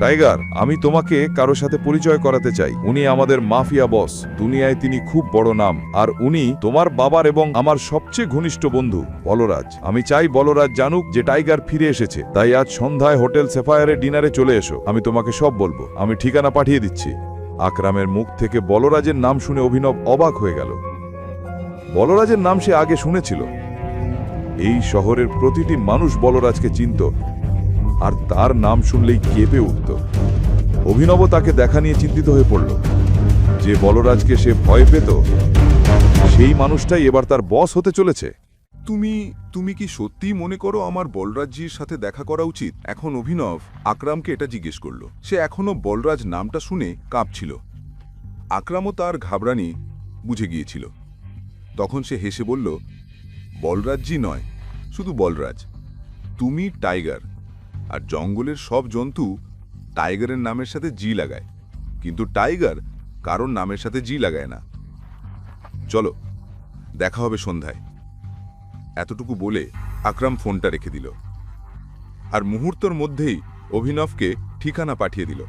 টাইগার, আমি তোমাকে কারো সাথে পরিচয় করাতে চাই। উনি আমাদের মাফিয়া বস। দুনিয়ায় তিনি খুব বড় নাম, আর উনি তোমার বাবার এবং আমার সবচেয়ে ঘনিষ্ঠ বন্ধু বলরাজ। আমি চাই বলরাজ জানুক যে টাইগার ফিরে এসেছে। তাই আজ সন্ধ্যায় হোটেল সেফায়ারে ডিনারে চলে এসো। আমি তোমাকে সব বলবো। আমি ঠিকানা পাঠিয়ে দিচ্ছি। আকরামের মুখ থেকে বলরাজের নাম শুনে অভিনব অবাক হয়ে গেল। বলরাজের নাম সে আগে শুনেছিল। এই শহরের প্রতিটি মানুষ বলরাজকে চিনত, আর তার নাম শুনলেই কেঁপে উঠত। অভিনব তাকে দেখা নিয়ে চিন্তিত হয়ে পড়ল। যে বলরাজকে সে ভয় পেত, সেই মানুষটাই এবার তার বস হতে চলেছে। তুমি কি সত্যিই মনে করো আমার বলরাজজির সাথে দেখা করা উচিত? এখন অভিনব আকরামকে এটা জিজ্ঞেস করল। সে এখনো বলরাজ নামটা শুনে কাঁপছিল। আকরামও তার ঘাবড়ানি বুঝে গিয়েছিল। তখন সে হেসে বলল, বলরাজজি নয়, শুধু বলরাজ। তুমি টাইগার, আর জঙ্গলের সব জন্তু টাইগারের নামের সাথে জি লাগায়, কিন্তু টাইগার কারোর নামের সাথে জি লাগায় না। চলো, দেখা হবে সন্ধ্যায়। এতটুকু বলে আকরাম ফোনটা রেখে দিল, আর মুহূর্তের মধ্যেই অভিনবকে ঠিকানা পাঠিয়ে দিল।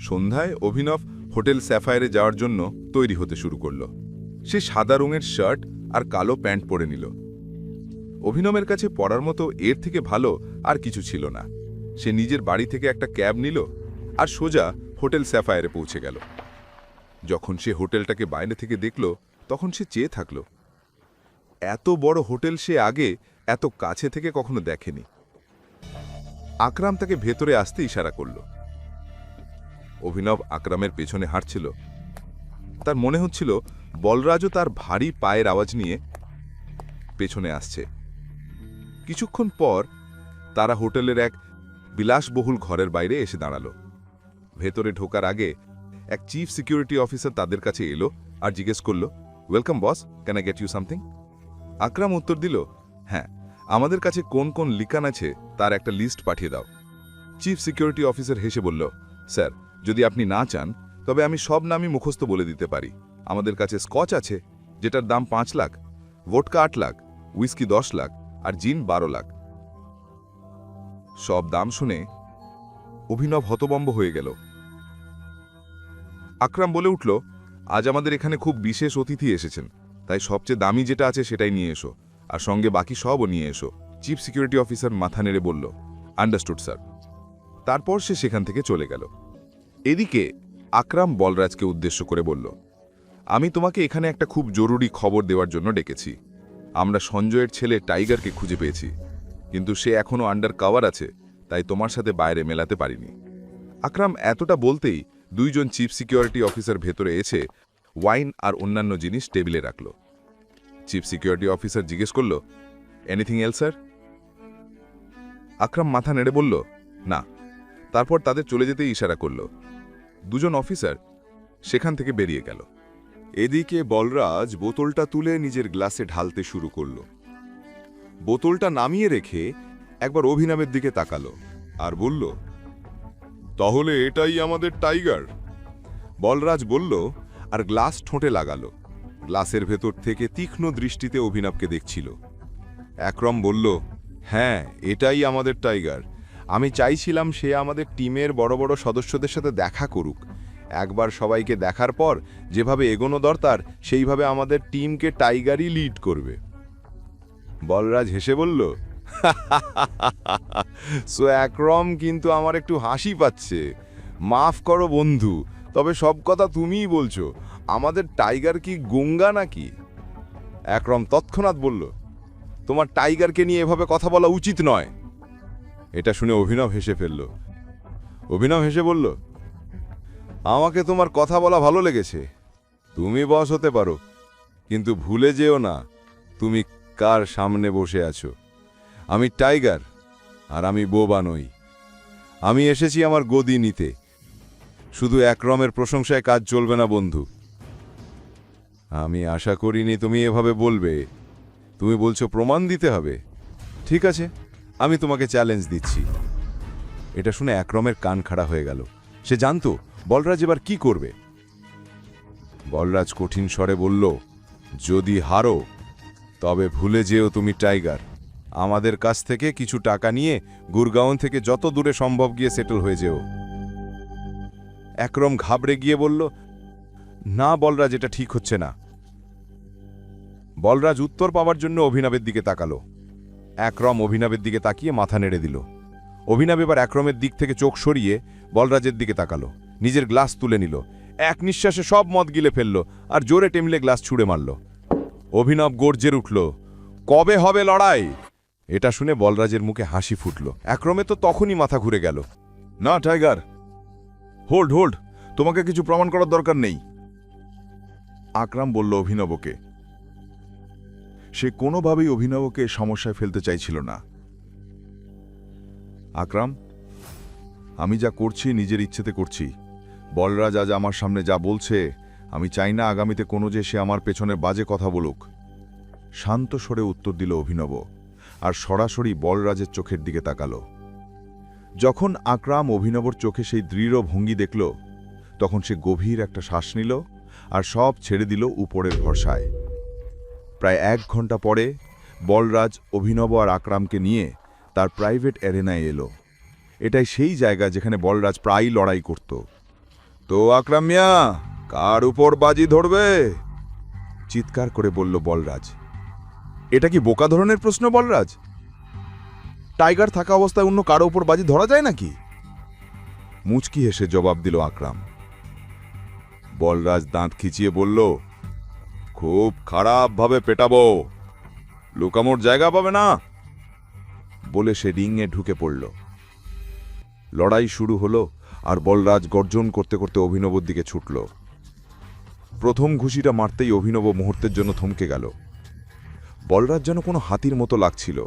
সন্ধ্যায় অভিনব হোটেল স্যাফায়ারে যাওয়ার জন্য তৈরি হতে শুরু করল। সে সাদা রঙের শার্ট আর কালো প্যান্ট পরে নিল। অভিনবের কাছে পড়ার মতো এর থেকে ভালো আর কিছু ছিল না। সে নিজের বাড়ি থেকে একটা ক্যাব নিল আর সোজা হোটেল স্যাফায়ারে পৌঁছে গেল। যখন সে হোটেলটাকে বাইরে থেকে দেখল, তখন সে চেয়ে থাকল। এত বড় হোটেল সে আগে এত কাছে থেকে কখনো দেখেনি। আকরাম তাকে ভেতরে আসতে ইশারা করল। অভিনব আকরামের পেছনে হাঁটছিল। তার মনে হচ্ছিল বলরাজও তার ভারী পায়ের আওয়াজ নিয়ে পেছনে আসছে। কিছুক্ষণ পর তারা হোটেলের এক বিলাসবহুল ঘরের বাইরে এসে দাঁড়ালো। ভেতরে ঢোকার আগে এক চিফ সিকিউরিটি অফিসার তাদের কাছে এলো আর জিজ্ঞেস করল, welcome boss, can I get you something? Akram উত্তর দিল, হ্যাঁ, আমাদের কাছে কোন কোন লিকান আছে তার একটা লিস্ট পাঠিয়ে দাও। চিফ সিকিউরিটি অফিসার হেসে বলল, স্যার, যদি আপনি না চান তবে আমি সব নামই মুখস্থ বলে দিতে পারি। আমাদের কাছে স্কচ আছে, যেটার দাম 5 লাখ, ভোটকা 8 লাখ, উইস্কি 10 লাখ, আর জিন 12 লাখ। সব দাম শুনে অভিনব হতবম্ব হয়ে গেল। আকরাম বলে উঠল, আজ আমাদের এখানে খুব বিশেষ অতিথি এসেছেন, তাই সবচেয়ে দামি যেটা আছে সেটাই নিয়ে এসো, আর সঙ্গে বাকি সবও নিয়ে এসো। চিফ সিকিউরিটি অফিসার মাথা নেড়ে বলল, আন্ডারস্টুড স্যার। তারপর সে সেখান থেকে চলে গেল। এদিকে আকরাম বলরাজকে উদ্দেশ্য করে বলল, আমি তোমাকে এখানে একটা খুব জরুরি খবর দেওয়ার জন্য ডেকেছি। আমরা সঞ্জয়ের ছেলে টাইগারকে খুঁজে পেয়েছি, কিন্তু সে এখনও আন্ডার কভার আছে, তাই তোমার সাথে বাইরে মেলাতে পারিনি। আকরাম এতটা বলতেই দুইজন চিফ সিকিউরিটি অফিসার ভেতরে এসে ওয়াইন আর অন্যান্য জিনিস টেবিলে রাখল। চিফ সিকিউরিটি অফিসার জিজ্ঞেস করল, এনিথিং এলস স্যার? আকরাম মাথা নেড়ে বলল, না। তারপর তাদের চলে যেতে ইশারা করল। দুজন অফিসার সেখান থেকে বেরিয়ে গেল। এদিকে বলরাজ বোতলটা তুলে নিজের গ্লাসে ঢালতে শুরু করল। বোতলটা নামিয়ে রেখে একবার অভিনবের দিকে তাকালো আর বলল, তাহলে এটাই আমাদের টাইগার? বলরাজ বলল আর গ্লাস ঠোঁটে লাগালো। গ্লাসের ভেতর থেকে তীক্ষ্ণ দৃষ্টিতে অভিনবকে দেখছিল। একরম বলল, হ্যাঁ, এটাই আমাদের টাইগার। আমি চাইছিলাম সে আমাদের টিমের বড় বড় সদস্যদের সাথে দেখা করুক। একবার সবাইকে দেখার পর যেভাবে এগোনো দরকার সেইভাবে আমাদের টিমকে টাইগারই লিড করবে। বলরাজ হেসে বলল, সো একরম, কিন্তু আমার একটু হাসি পাচ্ছে। মাফ করো বন্ধু, তবে সব কথা তুমিই বলছো। আমাদের টাইগার কি গঙ্গা নাকি? একরম তৎক্ষণাৎ বলল, তোমার টাইগারকে নিয়ে এভাবে কথা বলা উচিত নয়। এটা শুনে অভিনব হেসে ফেলল। অভিনব হেসে বলল, আমাকে তোমার কথা বলা ভালো লেগেছে। তুমি বস হতে পারো, কিন্তু ভুলে যেও না তুমি কার সামনে বসে আছো। আমি টাইগার, আর আমি বোবা নই। আমি এসেছি আমার গদি নিতে। শুধু একরমের প্রশংসায় কাজ চলবে না বন্ধু। আমি আশা করিনি তুমি এভাবে বলবে। তুমি বলছো প্রমাণ দিতে হবে। ঠিক আছে, আমি তোমাকে চ্যালেঞ্জ দিচ্ছি। এটা শুনে একরমের কান খাড়া হয়ে গেল। সে জানতো বলরাজ এবার কি করবে। বলরাজ কঠিন স্বরে বলল, যদি হারো তবে ভুলে যেও তুমি টাইগার। আমাদের কাছ থেকে কিছু টাকা নিয়ে গুরগাঁও থেকে যত দূরে সম্ভব গিয়ে সেটেল হয়ে যেও। একরম ঘাবড়ে গিয়ে বলল, না বলরাজ, এটা ঠিক হচ্ছে না। বলরাজ উত্তর পাওয়ার জন্য অভিনবের দিকে তাকালো। একরম অভিনবের দিকে তাকিয়ে মাথা নেড়ে দিল। অভিনব এবার একরমের দিক থেকে চোখ সরিয়ে বলরাজের দিকে তাকালো। নিজের গ্লাস তুলে নিল, এক নিঃশ্বাসে সব মদ গিলে ফেলল আর জোরে টেমলে গ্লাস ছুঁড়ে মারল। অভিনব গর্জে উঠল, কবে হবে লড়াই? এটা শুনে বলরাজের মুখে হাসি ফুটল। একরমে তো তখনই মাথা ঘুরে গেল। না টাইগার, হোল্ড হোল্ড, তোমাকে কিছু প্রমাণ করার দরকার নেই। আকরাম বলল অভিনবকে। সে কোনোভাবেই অভিনবকে সমস্যায় ফেলতে চাইছিল না। আকরাম, আমি যা করছি নিজের ইচ্ছেতে করছি। বলরাজ আজ আমার সামনে যা বলছে, আমি চাই না আগামীতে কোনো যে সে আমার পেছনে বাজে কথা বলুক। শান্ত স্বরে উত্তর দিল অভিনব আর সরাসরি বলরাজের চোখের দিকে তাকালো। যখন আকরাম অভিনবর চোখে সেই দৃঢ় ভঙ্গি দেখল, তখন সে গভীর একটা শ্বাস নিল আর সব ছেড়ে দিল উপরের ভরসায়। প্রায় 1 ঘন্টা পরে বলরাজ অভিনব আর আকরামকে নিয়ে তার প্রাইভেট অ্যারেনায় এলো। এটাই সেই জায়গা যেখানে বলরাজ প্রায়ই লড়াই করত। তো আকরাম মিয়া, কার উপর বাজি ধরবে? চিৎকার করে বলল বলরাজ। এটা কি বোকা ধরনের প্রশ্ন বলরাজ? টাইগার থাকা অবস্থায় অন্য কারো উপর বাজি ধরা যায় নাকি? মুচকি হেসে জবাব দিল আকরাম। বলরাজ দাঁত খিচিয়ে বলল, খুব খারাপভাবে পেটাবো, লুকামোর জায়গা পাবে না। বলে সে রিংয়ে ঢুকে পড়ল। লড়াই শুরু হলো আর বলরাজ গর্জন করতে করতে অভিনবর দিকে ছুটল। প্রথম ঘুষিটা মারতেই অভিনব মুহূর্তের জন্য থমকে গেল। বলরাজ যেন কোনো হাতির মতো লাগছিল।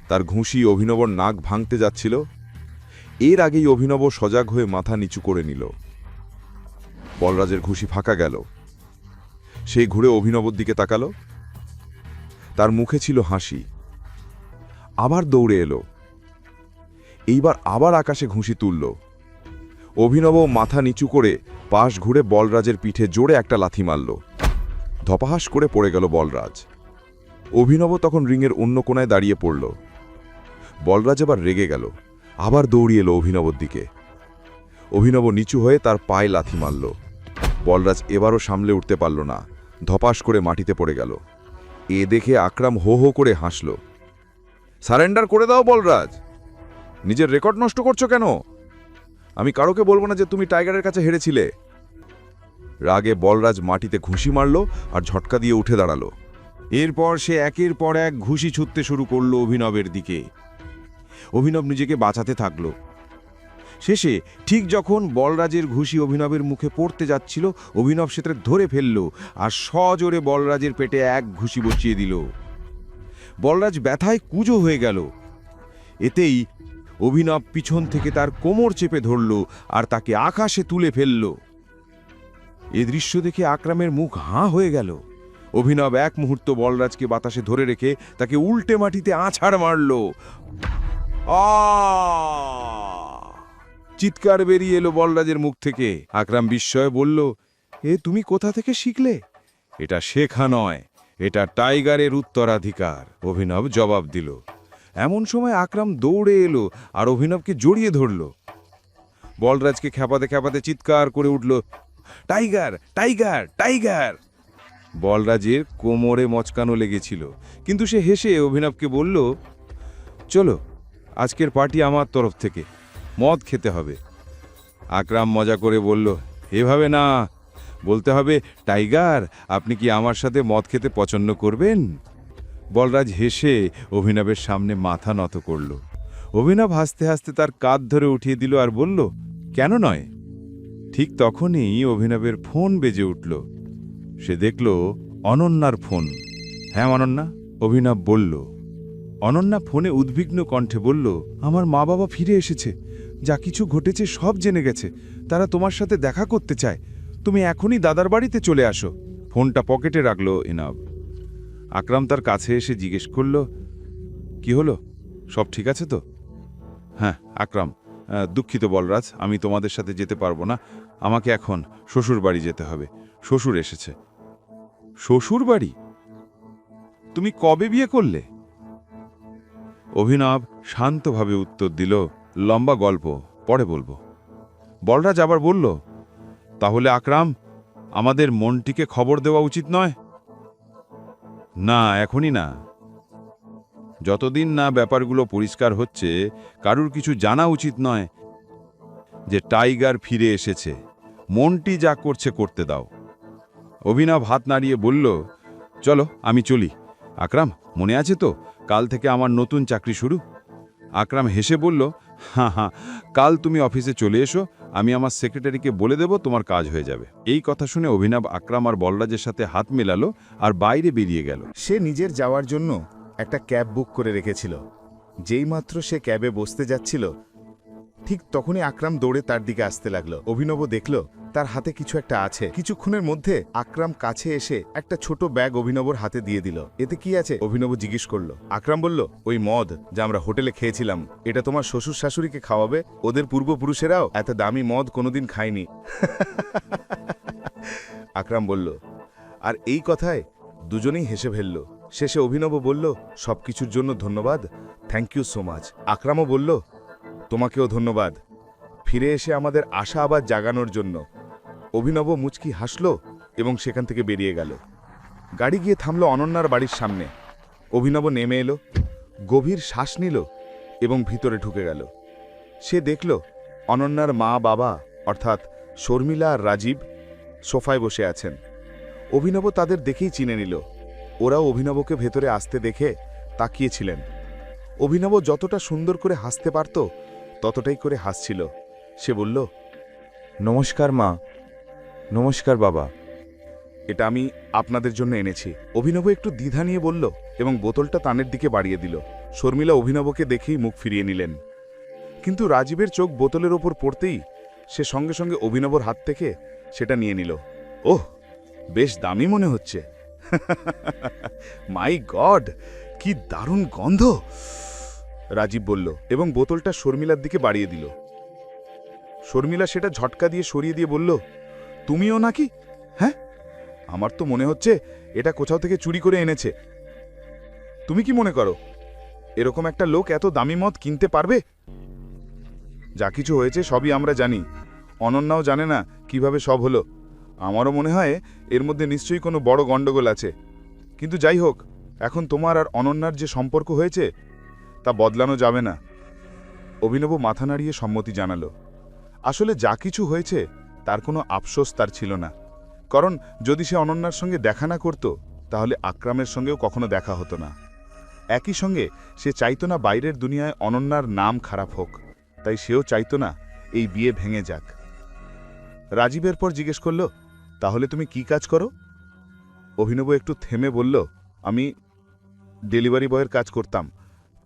তার ঘুষি অভিনবর নাক ভাঙতে যাচ্ছিল। এর আগেই অভিনব সজাগ হয়ে মাথা নিচু করে নিল। বলরাজের ঘুষি ফাঁকা গেল। সেই ঘুরে অভিনবর দিকে তাকালো। তার মুখে ছিল হাসি। আবার দৌড়ে এলো। এইবার আবার আকাশে ঘুষি তুলল। অভিনব মাথা নিচু করে পাশ ঘুরে বলরাজের পিঠে জোরে একটা লাথি মারল। ধপাহাস করে পড়ে গেল বলরাজ। অভিনব তখন রিংয়ের অন্য কোণায় দাঁড়িয়ে পড়ল। বলরাজ এবার রেগে গেল, আবার দৌড়িয়ে এলো অভিনবর দিকে। অভিনব নিচু হয়ে তার পায়ে লাথি মারল। বলরাজ এবারও সামলে উঠতে পারল না, ধপাস করে মাটিতে পড়ে গেল। এ দেখে আকরাম হো হো করে হাসল। সারেন্ডার করে দাও বলরাজ, নিজের রেকর্ড নষ্ট করছো কেন? আমি কারোকে বলবো না যে তুমি টাইগারের কাছে হেরেছিলে। রাগে বলরাজ মাটিতে ঘুষি মারল আর ঝটকা দিয়ে উঠে দাঁড়ালো। এরপর সে একের পর এক ঘুষি ছুঁড়তে শুরু করলো অভিনবের দিকে। অভিনব নিজেকে বাঁচাতে থাকল। শেষে ঠিক যখন বলরাজের ঘুষি অভিনবের মুখে পড়তে যাচ্ছিল, অভিনব সেটা ধরে ফেলল আর সজোরে বলরাজের পেটে এক ঘুষি বসিয়ে দিল। বলরাজ ব্যথায় কুঁজো হয়ে গেল। এতেই অভিনব পিছন থেকে তার কোমর চেপে ধরল আর তাকে আকাশে তুলে ফেলল। এ দৃশ্য দেখে আকরামের মুখ হাঁ হয়ে গেল। অভিনব এক মুহূর্ত বলরাজকে বাতাসে ধরে রেখে তাকে উল্টে মাটিতে আছাড় মারল। চিৎকার বেরিয়ে এলো বলরাজের মুখ থেকে। আকরাম বিস্ময়ে বলল, এ তুমি কোথা থেকে শিখলে? এটা শেখা নয়, এটা টাইগারের উত্তরাধিকার, অভিনব জবাব দিল। এমন সময় আকরাম দৌড়ে এলো আর অভিনবকে জড়িয়ে ধরল। বলরাজকে খেপাতে খেপাতে চিৎকার করে উঠল, টাইগার টাইগার টাইগার। বলরাজের কোমরে মচকানো লেগেছিল, কিন্তু সে হেসে অভিনবকে বলল, চলো আজকের পার্টি আমার তরফ থেকে, মদ খেতে হবে। আকরাম মজা করে বলল, এভাবে না, বলতে হবে, টাইগার আপনি কি আমার সাথে মদ খেতে পছন্দ করবেন? বলরাজ হেসে অভিনবের সামনে মাথা নত করল। অভিনব হাসতে হাসতে তার কাঁধ ধরে উঠিয়ে দিল আর বলল, কেন নয়? ঠিক তখনই অভিনবের ফোন বেজে উঠল। সে দেখল অনন্যার ফোন। হ্যাঁ অনন্যা, অভিনব বলল। অনন্যা ফোনে উদ্বিগ্ন কণ্ঠে বলল, আমার মা বাবা ফিরে এসেছে, যা কিছু ঘটেছে সব জেনে গেছে, তারা তোমার সাথে দেখা করতে চায়, তুমি এখনই দাদার বাড়িতে চলে আসো। ফোনটা পকেটে রাখল ইনাব। আকরাম তার কাছে এসে জিজ্ঞেস করল, কি হলো, সব ঠিক আছে তো? হ্যাঁ আকরাম, দুঃখিত বলরাজ, আমি তোমাদের সাথে যেতে পারবো না, আমাকে এখন শ্বশুর বাড়ি যেতে হবে, শ্বশুর এসেছে। শ্বশুর বাড়ি? তুমি কবে বিয়ে করলে? অভিনব শান্তভাবে উত্তর দিল, লম্বা গল্প, পরে বলবো। বলরাজ আবার বলল, তাহলে আকরাম আমাদের মনটিকে খবর দেওয়া উচিত নয়? না, এখনই না। যতদিন না ব্যাপারগুলো পরিষ্কার হচ্ছে, কারুর কিছু জানা উচিত নয় যে টাইগার ফিরে এসেছে। মনটি যা করছে করতে দাও। অভিনব হাত নাড়িয়ে বলল, চলো আমি চলি। আকরাম, মনে আছে তো কাল থেকে আমার নতুন চাকরি শুরু? আকরাম হেসে বলল, হ্যাঁ হ্যাঁ, কাল তুমি অফিসে চলে এসো, আমি আমার সেক্রেটারিকে বলে দেব, তোমার কাজ হয়ে যাবে। এই কথা শুনে অভিনব আকরাম আর বলরাজের সাথে হাত মেলালো আর বাইরে বেরিয়ে গেল। সে নিজের যাওয়ার জন্য একটা ক্যাব বুক করে রেখেছিল। যেইমাত্র সে ক্যাবে বসতে যাচ্ছিল, ঠিক তখনই আকরাম দৌড়ে তার দিকে আসতে লাগলো। অভিনব দেখল তার হাতে কিছু একটা আছে। কিছুক্ষণের মধ্যে আকরাম কাছে এসে একটা ছোট ব্যাগ অভিনবর হাতে দিয়ে দিল। এতে কি আছে? অভিনব জিজ্ঞেস করলো। আকরাম বলল, ওই মদ যা আমরা হোটেলে খেয়েছিলাম, এটা তোমার শ্বশুর শাশুড়িকে খাওয়াবে। ওদের পূর্বপুরুষেরাও এত দামি মদ কোনোদিন খায়নি। আকরাম বলল। আর এই কথায় দুজনেই হেসে ফেলল। শেষে অভিনব বলল, সবকিছুর জন্য ধন্যবাদ, থ্যাংক ইউ সো মাচ। আকরামও বলল, তোমাকেও ধন্যবাদ, ফিরে এসে আমাদের আশা আবার জাগানোর জন্য। অভিনব মুচকি হাসল এবং সেখান থেকে বেরিয়ে গেল। গাড়ি গিয়ে থামল অনন্যার বাড়ির সামনে। অভিনব নেমে এলো, গভীর শ্বাস নিল এবং ভিতরে ঢুকে গেল। সে দেখল অনন্যার মা বাবা অর্থাৎ শর্মিলা আর রাজীব সোফায় বসে আছেন। অভিনব তাদের দেখেই চিনে নিল। ওরাও অভিনবকে ভেতরে আসতে দেখে তাকিয়েছিলেন। অভিনব যতটা সুন্দর করে হাসতে পারত ততটাই করে হাসছিল। সে বলল, নমস্কার মা। নমস্কার বাবা। এটা আমি আপনাদের জন্য এনেছি। অভিনব একটু দ্বিধা নিয়ে বলল এবং বোতলটা তানের দিকে বাড়িয়ে দিল। শর্মিলা অভিনবকে দেখেই মুখ ফিরিয়ে নিলেন, কিন্তু রাজীবের চোখ বোতলের ওপর পড়তেই সে সঙ্গে সঙ্গে অভিনবর হাত থেকে সেটা নিয়ে নিল। ওহ, বেশ দামি মনে হচ্ছে। মাই গড, কি দারুণ গন্ধ, রাজীব বলল এবং বোতলটা শর্মিলার দিকে বাড়িয়ে দিল। শর্মিলা সেটা ঝটকা দিয়ে সরিয়ে দিয়ে বলল, তুমিও নাকি? হ্যাঁ, আমার তো মনে হচ্ছে এটা কোথাও থেকে চুরি করে এনেছে। তুমি কি মনে করো এরকম একটা লোক এত দামি মদ কিনতে পারবে? যা কিছু হয়েছে সবই আমরা জানি, অনন্যাও জানে না কিভাবে সব হলো। আমারও মনে হয় এর মধ্যে নিশ্চয়ই কোনো বড় গণ্ডগোল আছে। কিন্তু যাই হোক, এখন তোমার আর অনন্যার যে সম্পর্ক হয়েছে তা বদলানো যাবে না। অভিনব মাথা নাড়িয়ে সম্মতি জানালো। আসলে যা কিছু হয়েছে তার কোনো আফসোস তার ছিল না। কারণ যদি সে অনন্যার সঙ্গে দেখা না করত তাহলে আকরামের সঙ্গেও কখনো দেখা হতো না। একই সঙ্গে সে চাইতো না বাইরের দুনিয়ায় অনন্যার নাম খারাপ হোক, তাই সেও চাইতো না এই বিয়ে ভেঙে যাক। রাজীবের পর জিজ্ঞেস করল, তাহলে তুমি কি কাজ করো? অভিনব একটু থেমে বলল, আমি ডেলিভারি বয়ের কাজ করতাম,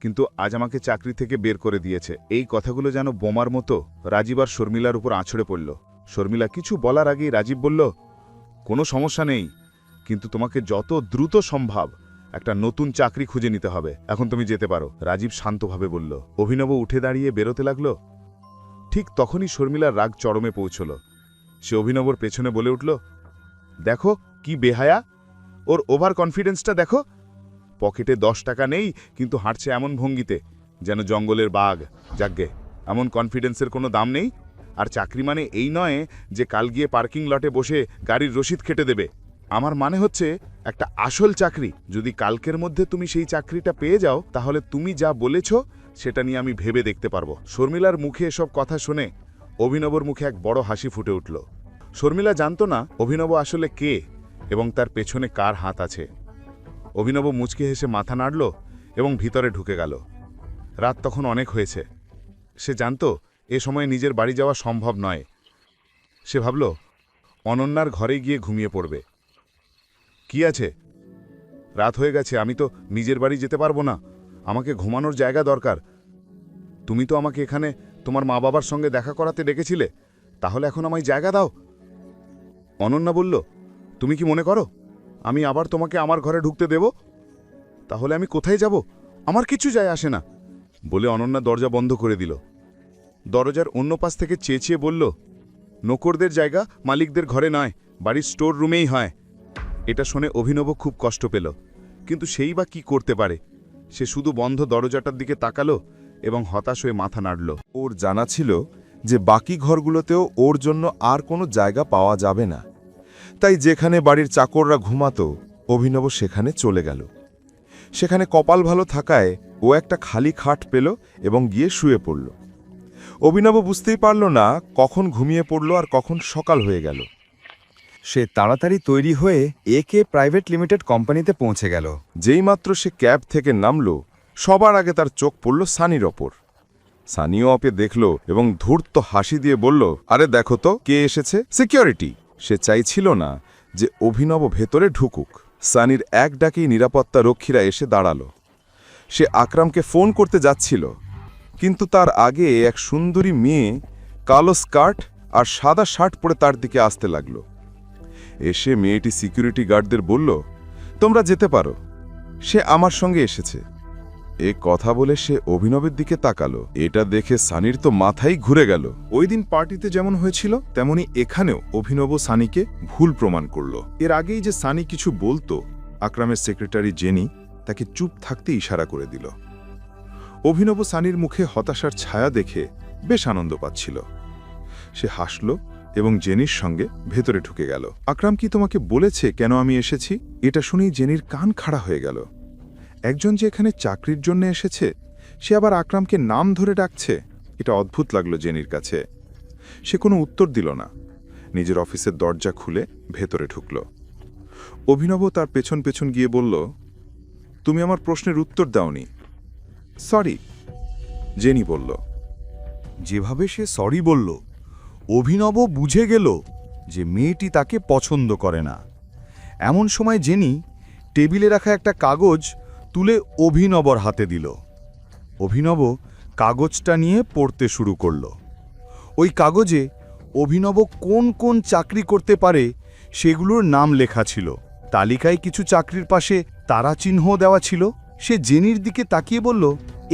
কিন্তু আজ আমাকে চাকরি থেকে বের করে দিয়েছে। এই কথাগুলো যেন বোমার মতো রাজীব আর শর্মিলার উপর আছড়ে পড়ল। শর্মিলা কিছু বলার আগেই রাজীব বলল, কোনো সমস্যা নেই, কিন্তু তোমাকে যত দ্রুত সম্ভব একটা নতুন চাকরি খুঁজে নিতে হবে। এখন তুমি যেতে পারো। রাজীব শান্তভাবে বলল। অভিনব উঠে দাঁড়িয়ে বেরোতে লাগল। ঠিক তখনই শর্মিলার রাগ চরমে পৌঁছল। সে অভিনবর পেছনে বলে উঠল, দেখো কি বেহায়া, ওর ওভার কনফিডেন্সটা দেখো। পকেটে 10 টাকা নেই, কিন্তু হাঁটছে এমন ভঙ্গিতে যেন জঙ্গলের বাঘ। যাগ্গে, এমন কনফিডেন্সের কোনো দাম নেই। আর চাকরি মানে এই নয় যে কাল গিয়ে পার্কিং লটে বসে গাড়ির রসিদ কেটে দেবে। আমার মানে হচ্ছে একটা আসল চাকরি। যদি কালকের মধ্যে তুমি সেই চাকরিটা পেয়ে যাও, তাহলে তুমি যা বলেছ সেটা নিয়ে আমি ভেবে দেখতে পারবো। শর্মিলার মুখে এসব কথা শুনে অভিনবর মুখে এক বড় হাসি ফুটে উঠল। শর্মিলা জানত না অভিনব আসলে কে এবং তার পেছনে কার হাত আছে। অভিনব মুচকে হেসে মাথা নাড়ল এবং ভিতরে ঢুকে গেল। রাত তখন অনেক হয়েছে। সে জানত এ সময়ে নিজের বাড়ি যাওয়া সম্ভব নয়। সে ভাবল অনন্যার ঘরে গিয়ে ঘুমিয়ে পড়বে। কি আছে, রাত হয়ে গেছে, আমি তো নিজের বাড়ি যেতে পারবো না, আমাকে ঘুমানোর জায়গা দরকার। তুমি তো আমাকে এখানে তোমার মা বাবার সঙ্গে দেখা করাতে ডেকেছিলে, তাহলে এখন আমায় জায়গা দাও। অনন্যা বলল, তুমি কি মনে করো আমি আবার তোমাকে আমার ঘরে ঢুকতে দেব? তাহলে আমি কোথায় যাব? আমার কিছু যায় আসে না, বলে অনন্যা দরজা বন্ধ করে দিল। দরজার অন্য পাশ থেকে চেঁচিয়ে বলল, নকরদের জায়গা মালিকদের ঘরে নয়, বাড়ির স্টোর রুমেই হয়। এটা শুনে অভিনব খুব কষ্ট পেল, কিন্তু সেই বা কি করতে পারে। সে শুধু বন্ধ দরজাটার দিকে তাকালো এবং হতাশ হয়ে মাথা নাড়ল। ওর জানা ছিল যে বাকি ঘরগুলোতেও ওর জন্য আর কোনো জায়গা পাওয়া যাবে না, তাই যেখানে বাড়ির চাকররা ঘুমাতো অভিনব সেখানে চলে গেল। সেখানে কপাল ভালো থাকায় ও একটা খালি খাট পেল এবং গিয়ে শুয়ে পড়ল। অভিনব বুঝতেই পারল না কখন ঘুমিয়ে পড়ল আর কখন সকাল হয়ে গেল। সে তাড়াতাড়ি তৈরি হয়ে একে প্রাইভেট লিমিটেড কোম্পানিতে পৌঁছে গেল। যেইমাত্র সে ক্যাব থেকে নামল, সবার আগে তার চোখ পড়ল সানির ওপর। সানিও ওকে দেখল এবং ধূর্ত হাসি দিয়ে বলল, আরে দেখো তো কে এসেছে। সিকিউরিটি। সে চাইছিল না যে অভিনব ভেতরে ঢুকুক। সানির এক ডাকেই নিরাপত্তা রক্ষীরা এসে দাঁড়ালো। সে আকরামকে ফোন করতে যাচ্ছিল, কিন্তু তার আগে এক সুন্দরী মেয়ে কালো স্কার্ট আর সাদা শার্ট পরে তার দিকে আসতে লাগল। এসে মেয়েটি সিকিউরিটি গার্ডদের বলল, তোমরা যেতে পারো, সে আমার সঙ্গে এসেছে। এ কথা বলে সে অভিনবের দিকে তাকালো। এটা দেখে সানির তো মাথাই ঘুরে গেল। ওই দিন পার্টিতে যেমন হয়েছিল তেমনি এখানেও অভিনব সানিকে ভুল প্রমাণ করল। এর আগেই যে সানি কিছু বলতো, আকরামের সেক্রেটারি জেনি তাকে চুপ থাকতে ইশারা করে দিল। অভিনব সানির মুখে হতাশার ছায়া দেখে বেশ আনন্দ পাচ্ছিল। সে হাসল এবং জেনির সঙ্গে ভেতরে ঢুকে গেল। আকরাম কি তোমাকে বলেছে কেন আমি এসেছি? এটা শুনেই জেনির কান খাড়া হয়ে গেল। একজন যে এখানে চাকরির জন্য এসেছে, সে আবার আকরামকে নাম ধরে ডাকছে। এটা অদ্ভুত লাগলো জেনির কাছে। সে কোনো উত্তর দিল না। নিজের অফিসের দরজা খুলে ভেতরে ঢুকল। অভিনব তার পেছন পেছন গিয়ে বলল, তুমি আমার প্রশ্নের উত্তর দাওনি। সরি, জেনি বলল। যেভাবে সে সরি বলল, অভিনব বুঝে গেল যে মেয়েটি তাকে পছন্দ করে না। এমন সময় জেনি টেবিলে রাখা একটা কাগজ তুলে অভিনবর হাতে দিল। অভিনব কাগজটা নিয়ে পড়তে শুরু করল। ওই কাগজে অভিনব কোন কোন চাকরি করতে পারে সেগুলোর নাম লেখা ছিল। তালিকায় কিছু চাকরির পাশে তারা চিহ্ন দেওয়া ছিল। সে জেনির দিকে তাকিয়ে বলল,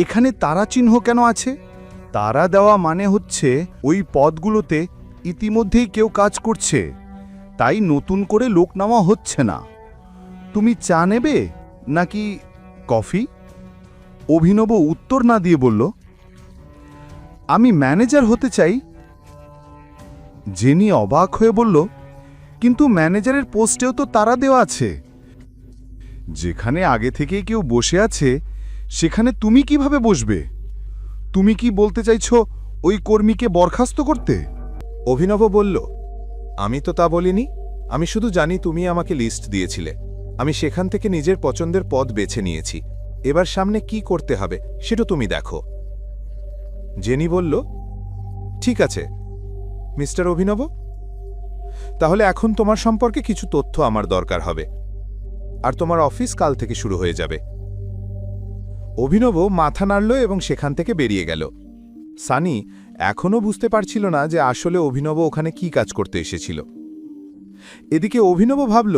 এখানে তারা চিহ্ন কেন আছে? তারা দেওয়া মানে হচ্ছে ওই পদগুলোতে ইতিমধ্যেই কেউ কাজ করছে, তাই নতুন করে লোক নেওয়া হচ্ছে না। তুমি চা নেবে নাকি কফি? অভিনব উত্তর না দিয়ে বলল, আমি ম্যানেজার হতে চাই। জেনি অবাক হয়ে বলল, কিন্তু ম্যানেজারের পোস্টেও তো তারা দেওয়া আছে। যেখানে আগে থেকেই কেউ বসে আছে সেখানে তুমি কিভাবে বসবে? তুমি কি বলতে চাইছো ওই কর্মীকে বরখাস্ত করতে? অভিনব বলল, আমি তো তা বলিনি। আমি শুধু জানি তুমি আমাকে লিস্ট দিয়েছিলে, আমি সেখান থেকে নিজের পছন্দের পদ বেছে নিয়েছি। এবার সামনে কি করতে হবে সেটা তুমি দেখো। জেনি বলল, ঠিক আছে মিস্টার অভিনব, তাহলে এখন তোমার সম্পর্কে কিছু তথ্য আমার দরকার হবে, আর তোমার অফিস কাল থেকে শুরু হয়ে যাবে। অভিনব মাথা নাড়ল এবং সেখান থেকে বেরিয়ে গেল। সানি এখনও বুঝতে পারছিল না যে আসলে অভিনব ওখানে কি কাজ করতে এসেছিল। এদিকে অভিনব ভাবল,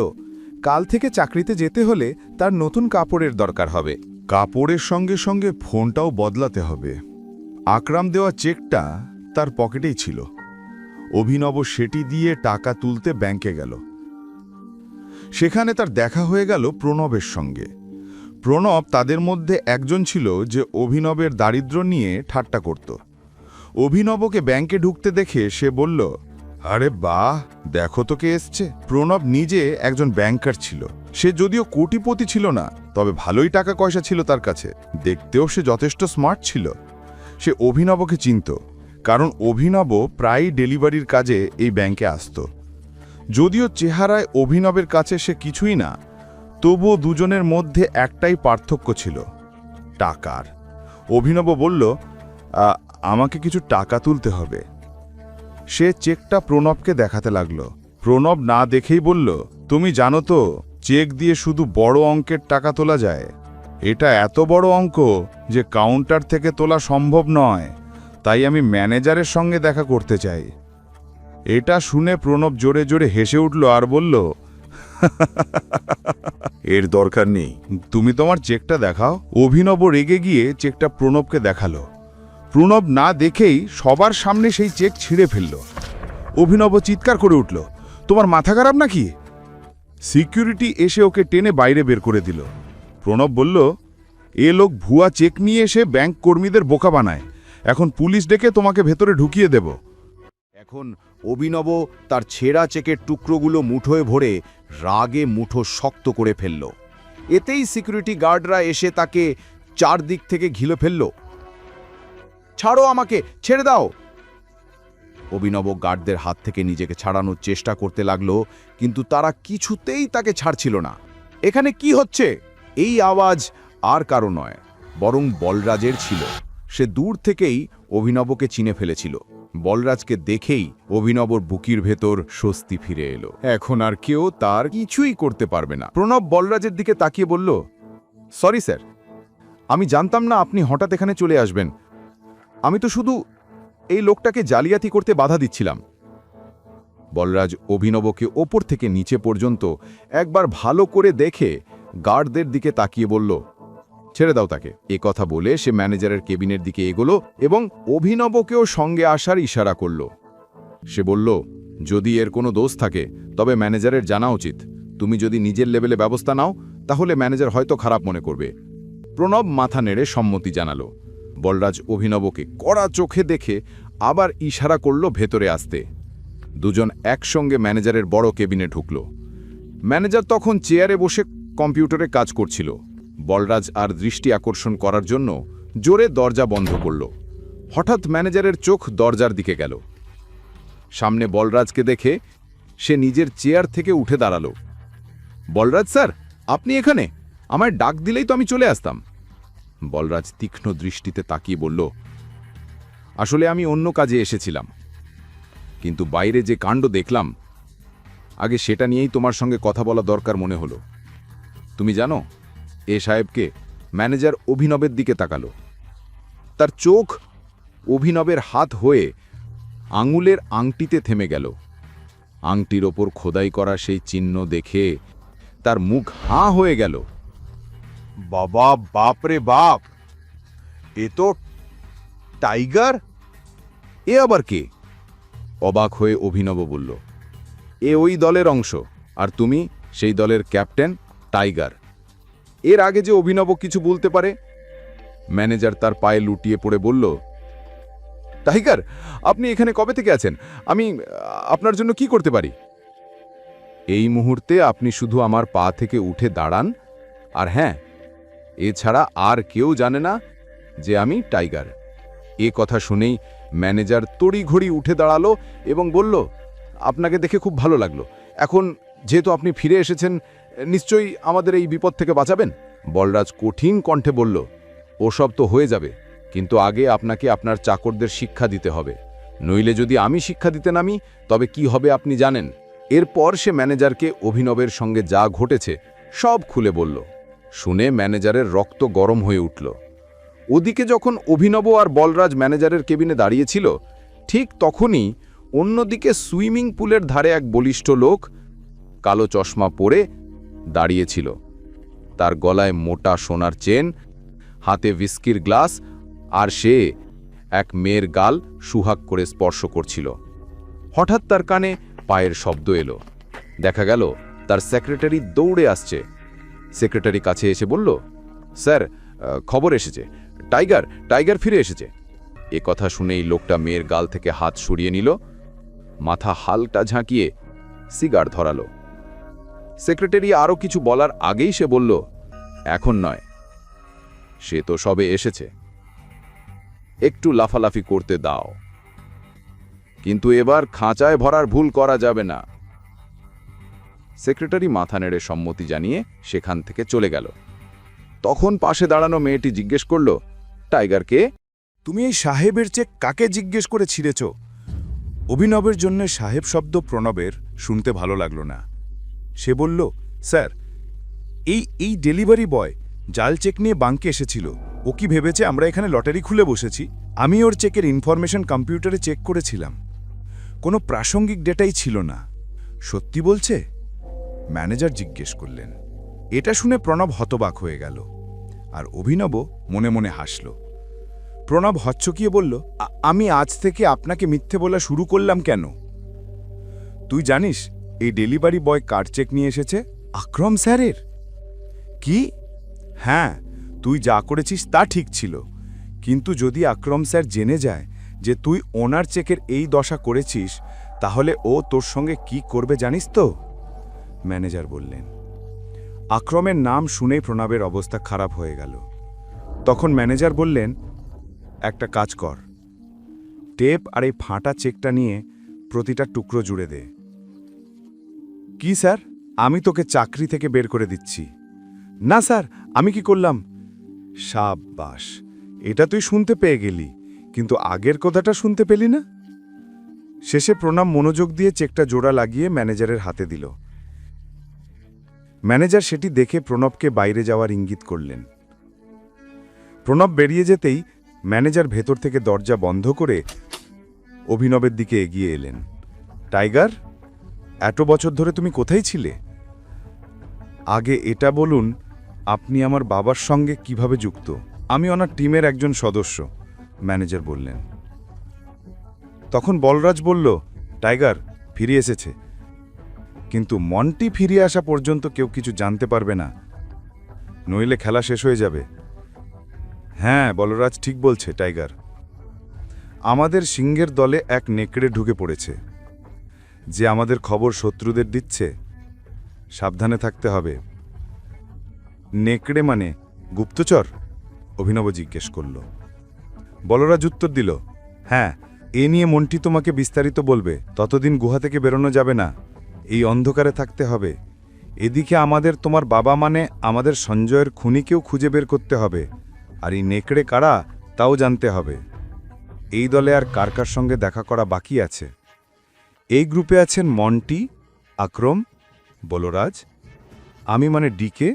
কাল থেকে চাকরিতে যেতে হলে তার নতুন কাপড়ের দরকার হবে। কাপড়ের সঙ্গে সঙ্গে ফোনটাও বদলাতে হবে। আকরাম দেওয়া চেকটা তার পকেটেই ছিল। অভিনব সেটি দিয়ে টাকা তুলতে ব্যাংকে গেল। সেখানে তার দেখা হয়ে গেল প্রণবের সঙ্গে। প্রণব তাদের মধ্যে একজন ছিল যে অভিনবের দারিদ্র্য নিয়ে ঠাট্টা করত। অভিনবকে ব্যাংকে ঢুকতে দেখে সে বলল, আরে বাহ, দেখো তো কে এসছে। প্রণব নিজে একজন ব্যাংকার ছিল। সে যদিও কোটিপতি ছিল না, তবে ভালোই টাকা পয়সা ছিল তার কাছে। দেখতেও সে যথেষ্ট স্মার্ট ছিল। সে অভিনবকে চিনত, কারণ অভিনব প্রায়ই ডেলিভারির কাজে এই ব্যাংকে আসত। যদিও চেহারায় অভিনবের কাছে সে কিছুই না, তবুও দুজনের মধ্যে একটাই পার্থক্য ছিল, টাকার। অভিনব বলল, আমাকে কিছু টাকা তুলতে হবে। সে চেকটা প্রণবকে দেখাতে লাগল। প্রণব না দেখেই বলল, তুমি জানো তো চেক দিয়ে শুধু বড় অঙ্কের টাকা তোলা যায়। এটা এত বড় অঙ্ক যে কাউন্টার থেকে তোলা সম্ভব নয়, তাই আমি ম্যানেজারের সঙ্গে দেখা করতে চাই। এটা শুনে প্রণব জোরে জোরে হেসে উঠল আর বলল, এর দরকার নেই, তুমি তোমার চেকটা দেখাও। অভিনব রেগে গিয়ে চেকটা প্রণবকে দেখালো। প্রণব না দেখেই সবার সামনে সেই চেক ছিঁড়ে ফেলল। অভিনব চিৎকার করে উঠল, তোমার মাথা খারাপ নাকি? সিকিউরিটি এসে ওকে টেনে বাইরে বের করে দিল। প্রণব বলল, এ লোক ভুয়া চেক নিয়ে এসে ব্যাংক কর্মীদের বোকা বানায়। এখন পুলিশ ডেকে তোমাকে ভেতরে ঢুকিয়ে দেব। এখন অভিনব তার ছেঁড়া চেকের টুকরোগুলো মুঠোয় ভরে রাগে মুঠো শক্ত করে ফেলল। এতেই সিকিউরিটি গার্ডরা এসে তাকে চারদিক থেকে ঘিরে ফেলল। ছাড়ো আমাকে, ছেড়ে দাও। অভিনব গার্ডদের হাত থেকে নিজেকে ছাড়ানোর চেষ্টা করতে লাগলো, কিন্তু তারা কিছুতেই তাকে ছাড়ছিল না। এখানে কি হচ্ছে? এই আওয়াজ আর কারো নয়, বরং বলরাজের ছিল। সে দূর থেকেই অভিনবকে চিনে ফেলেছিল। বলরাজকে দেখেই অভিনবর বুকির ভেতর স্বস্তি ফিরে এলো। এখন আর কেউ তার কিছুই করতে পারবে না। প্রণব বলরাজের দিকে তাকিয়ে বলল, সরি স্যার, আমি জানতাম না আপনি হঠাৎ এখানে চলে আসবেন। আমি তো শুধু এই লোকটাকে জালিয়াতি করতে বাধা দিচ্ছিলাম। বলরাজ অভিনবকে ওপর থেকে নিচে পর্যন্ত একবার ভালো করে দেখে গার্ডদের দিকে তাকিয়ে বলল, ছেড়ে দাও তাকে। এ কথা বলে সে ম্যানেজারের কেবিনের দিকে এগোলো এবং অভিনবকেও সঙ্গে আসার ইশারা করল। সে বলল, যদি এর কোনো দোষ থাকে তবে ম্যানেজারের জানা উচিত। তুমি যদি নিজের লেভেলে ব্যবস্থা নাও তাহলে ম্যানেজার হয়তো খারাপ মনে করবে। প্রণব মাথা নেড়ে সম্মতি জানালো। বলরাজ অভিনবকে কড়া চোখে দেখে আবার ইশারা করল ভেতরে আসতে। দুজন একসঙ্গে ম্যানেজারের বড় কেবিনে ঢুকল। ম্যানেজার তখন চেয়ারে বসে কম্পিউটারে কাজ করছিল। বলরাজ আর দৃষ্টি আকর্ষণ করার জন্য জোরে দরজা বন্ধ করল। হঠাৎ ম্যানেজারের চোখ দরজার দিকে গেল। সামনে বলরাজকে দেখে সে নিজের চেয়ার থেকে উঠে দাঁড়ালো। বলরাজ স্যার, আপনি এখানে? আমায় ডাক দিলেই তো আমি চলে আসতাম। বলরাজ তীক্ষ্ণ দৃষ্টিতে তাকিয়ে বলল, আসলে আমি অন্য কাজে এসেছিলাম, কিন্তু বাইরে যে কাণ্ড দেখলাম, আগে সেটা নিয়েই তোমার সঙ্গে কথা বলা দরকার মনে হলো। তুমি জানো, এ সাহেবকে? ম্যানেজার অভিনবের দিকে তাকালো। তার চোখ অভিনবের হাত হয়ে আঙুলের আংটিতে থেমে গেল। আংটির ওপর খোদাই করা সেই চিহ্ন দেখে তার মুখ হাঁ হয়ে গেল। বাবা, বাপ রে বাপ, এ তো টাইগার। এ আবার কে? অবাক হয়ে অভিনব বলল, এ ওই দলের অংশ, আর তুমি সেই দলের ক্যাপ্টেন টাইগার। এর আগে যে অভিনব কিছু বলতে পারে? ম্যানেজার তার পায়ে লুটিয়ে পড়ে বলল, টাইগার, আপনি এখানে কবে থেকে আছেন? আমি আপনার জন্য কি করতে পারি? এই মুহূর্তে আপনি শুধু আমার পা থেকে উঠে দাঁড়ান, আর হ্যাঁ, এছাড়া আর কেউ জানে না যে আমি টাইগার। এ কথা শুনেই ম্যানেজার তড়িঘড়ি উঠে দাঁড়ালো এবং বলল, আপনাকে দেখে খুব ভালো লাগলো। এখন যেহেতু আপনি ফিরে এসেছেন, নিশ্চয়ই আমাদের এই বিপদ থেকে বাঁচাবেন। বলরাজ কঠিন কণ্ঠে বলল, ওসব তো হয়ে যাবে, কিন্তু আগে আপনাকে আপনার চাকরদের শিক্ষা দিতে হবে, নইলে যদি আমি শিক্ষা দিতে নামি তবে কি হবে আপনি জানেন। এরপর সে ম্যানেজারকে অভিনবের সঙ্গে যা ঘটেছে সব খুলে বলল। শুনে ম্যানেজারের রক্ত গরম হয়ে উঠল। ওদিকে যখন অভিনব আর বলরাজ ম্যানেজারের কেবিনে দাঁড়িয়েছিল, ঠিক তখনই অন্যদিকে সুইমিং পুলের ধারে এক বলিষ্ঠ লোক কালো চশমা পরে দাঁড়িয়েছিল। তার গলায় মোটা সোনার চেন, হাতে হুইস্কির গ্লাস, আর সে এক মেয়ের গাল সুহাগ করে স্পর্শ করছিল। হঠাৎ তার কানে পায়ের শব্দ এলো। দেখা গেল তার সেক্রেটারি দৌড়ে আসছে। সেক্রেটারি কাছে এসে বলল, স্যার, খবর এসেছে, টাইগার ফিরে এসেছে। এ কথা শুনেই লোকটা মেয়ের গাল থেকে হাত সরিয়ে নিল, মাথা হালকা ঝাঁকিয়ে সিগার ধরালো। সেক্রেটারি আরও কিছু বলার আগেই সে বলল, এখন নয়, সে তো সবে এসেছে, একটু লাফালাফি করতে দাও, কিন্তু এবার খাঁচায় ভরার ভুল করা যাবে না। সেক্রেটারি মাথা নেড়ে সম্মতি জানিয়ে সেখান থেকে চলে গেল। তখন পাশে দাঁড়ানো মেয়েটি জিজ্ঞেস করল, টাইগারকে? তুমি এই সাহেবের চেক কাকে জিজ্ঞেস করে ছিঁড়েছ? অভিনবের জন্য সাহেব শব্দ প্রণবের শুনতে ভালো লাগলো না। সে বলল, স্যার, এই ডেলিভারি বয় জাল চেক নিয়ে বাঙ্কে এসেছিল। ও কি ভেবেছে আমরা এখানে লটারি খুলে বসেছি? আমি ওর চেকের ইনফরমেশন কম্পিউটারে চেক করেছিলাম, কোনো প্রাসঙ্গিক ডেটাই ছিল না। সত্যি বলছে? ম্যানেজার জিজ্ঞেস করলেন। এটা শুনে প্রণব হতবাক হয়ে গেল, আর অভিনব মনে মনে হাসল। প্রণব হচ্চকিয়ে বলল, আমি আজ থেকে আপনাকে মিথ্যে বলা শুরু করলাম কেন? তুই জানিস এই ডেলিভারি বয় কার চেক নিয়ে এসেছে? আকরম স্যারের। কি? হ্যাঁ, তুই যা করেছিস তা ঠিক ছিল, কিন্তু যদি আকরম স্যার জেনে যায় যে তুই ওনার চেকের এই দশা করেছিস, তাহলে ও তোর সঙ্গে কি করবে জানিস তো? ম্যানেজার বললেন। আকরমের নাম শুনেই প্রণবের অবস্থা খারাপ হয়ে গেল। তখন ম্যানেজার বললেন, একটা কাজ কর, টেপ আর এই ফাঁটা চেকটা নিয়ে প্রতিটা টুকরো জুড়ে দে। কি স্যার, আমি তোকে চাকরি থেকে বের করে দিচ্ছি। না স্যার, আমি কি করলাম? সাব্বাস, এটা তুই শুনতে পেয়ে গেলি, কিন্তু আগের কথাটা শুনতে পেলি না। শেষে প্রণব মনোযোগ দিয়ে চেকটা জোড়া লাগিয়ে ম্যানেজারের হাতে দিল। ম্যানেজার সেটি দেখে প্রণবকে বাইরে যাওয়ার ইঙ্গিত করলেন। প্রণব বেরিয়ে যেতেই ম্যানেজার ভেতর থেকে দরজা বন্ধ করে অভিনবের দিকে এগিয়ে এলেন। টাইগার, এত বছর ধরে তুমি কোথায় ছিলে? আগে এটা বলুন, আপনি আমার বাবার সঙ্গে কিভাবে যুক্ত? আমি ওনার টিমের একজন সদস্য, ম্যানেজার বললেন। তখন বলরাজ বলল, টাইগার ফিরে এসেছে, কিন্তু মন্টি ফিরে আসা পর্যন্ত কেউ কিছু জানতে পারবে না, নইলে খেলা শেষ হয়ে যাবে। হ্যাঁ, বলরাজ ঠিক বলছে টাইগার। আমাদের সিংহের দলে এক নেকড়ে ঢুকে পড়েছে, যে আমাদের খবর শত্রুদের দিচ্ছে। সাবধানে থাকতে হবে। নেকড়ে মানে গুপ্তচর? অভিনব জিজ্ঞেস করল। বলরাজ উত্তর দিল, হ্যাঁ, এ নিয়ে মন্টি তোমাকে বিস্তারিত বলবে। ততদিন গুহা থেকে বেরোনো যাবে না, এই অন্ধকারে থাকতে হবে। এদিকে আমাদের তোমার বাবা মানে আমাদের সঞ্জয়ের খুনিকেও খুঁজে বের করতে হবে, আর এই নেকড়ে কারা তাও জানতে হবে। এই দলে আর কার কার সঙ্গে দেখা করা বাকি আছে? এই গ্রুপে আছেন মন্টি, আকরম, বলরাজ, আমি মানে ডিকে,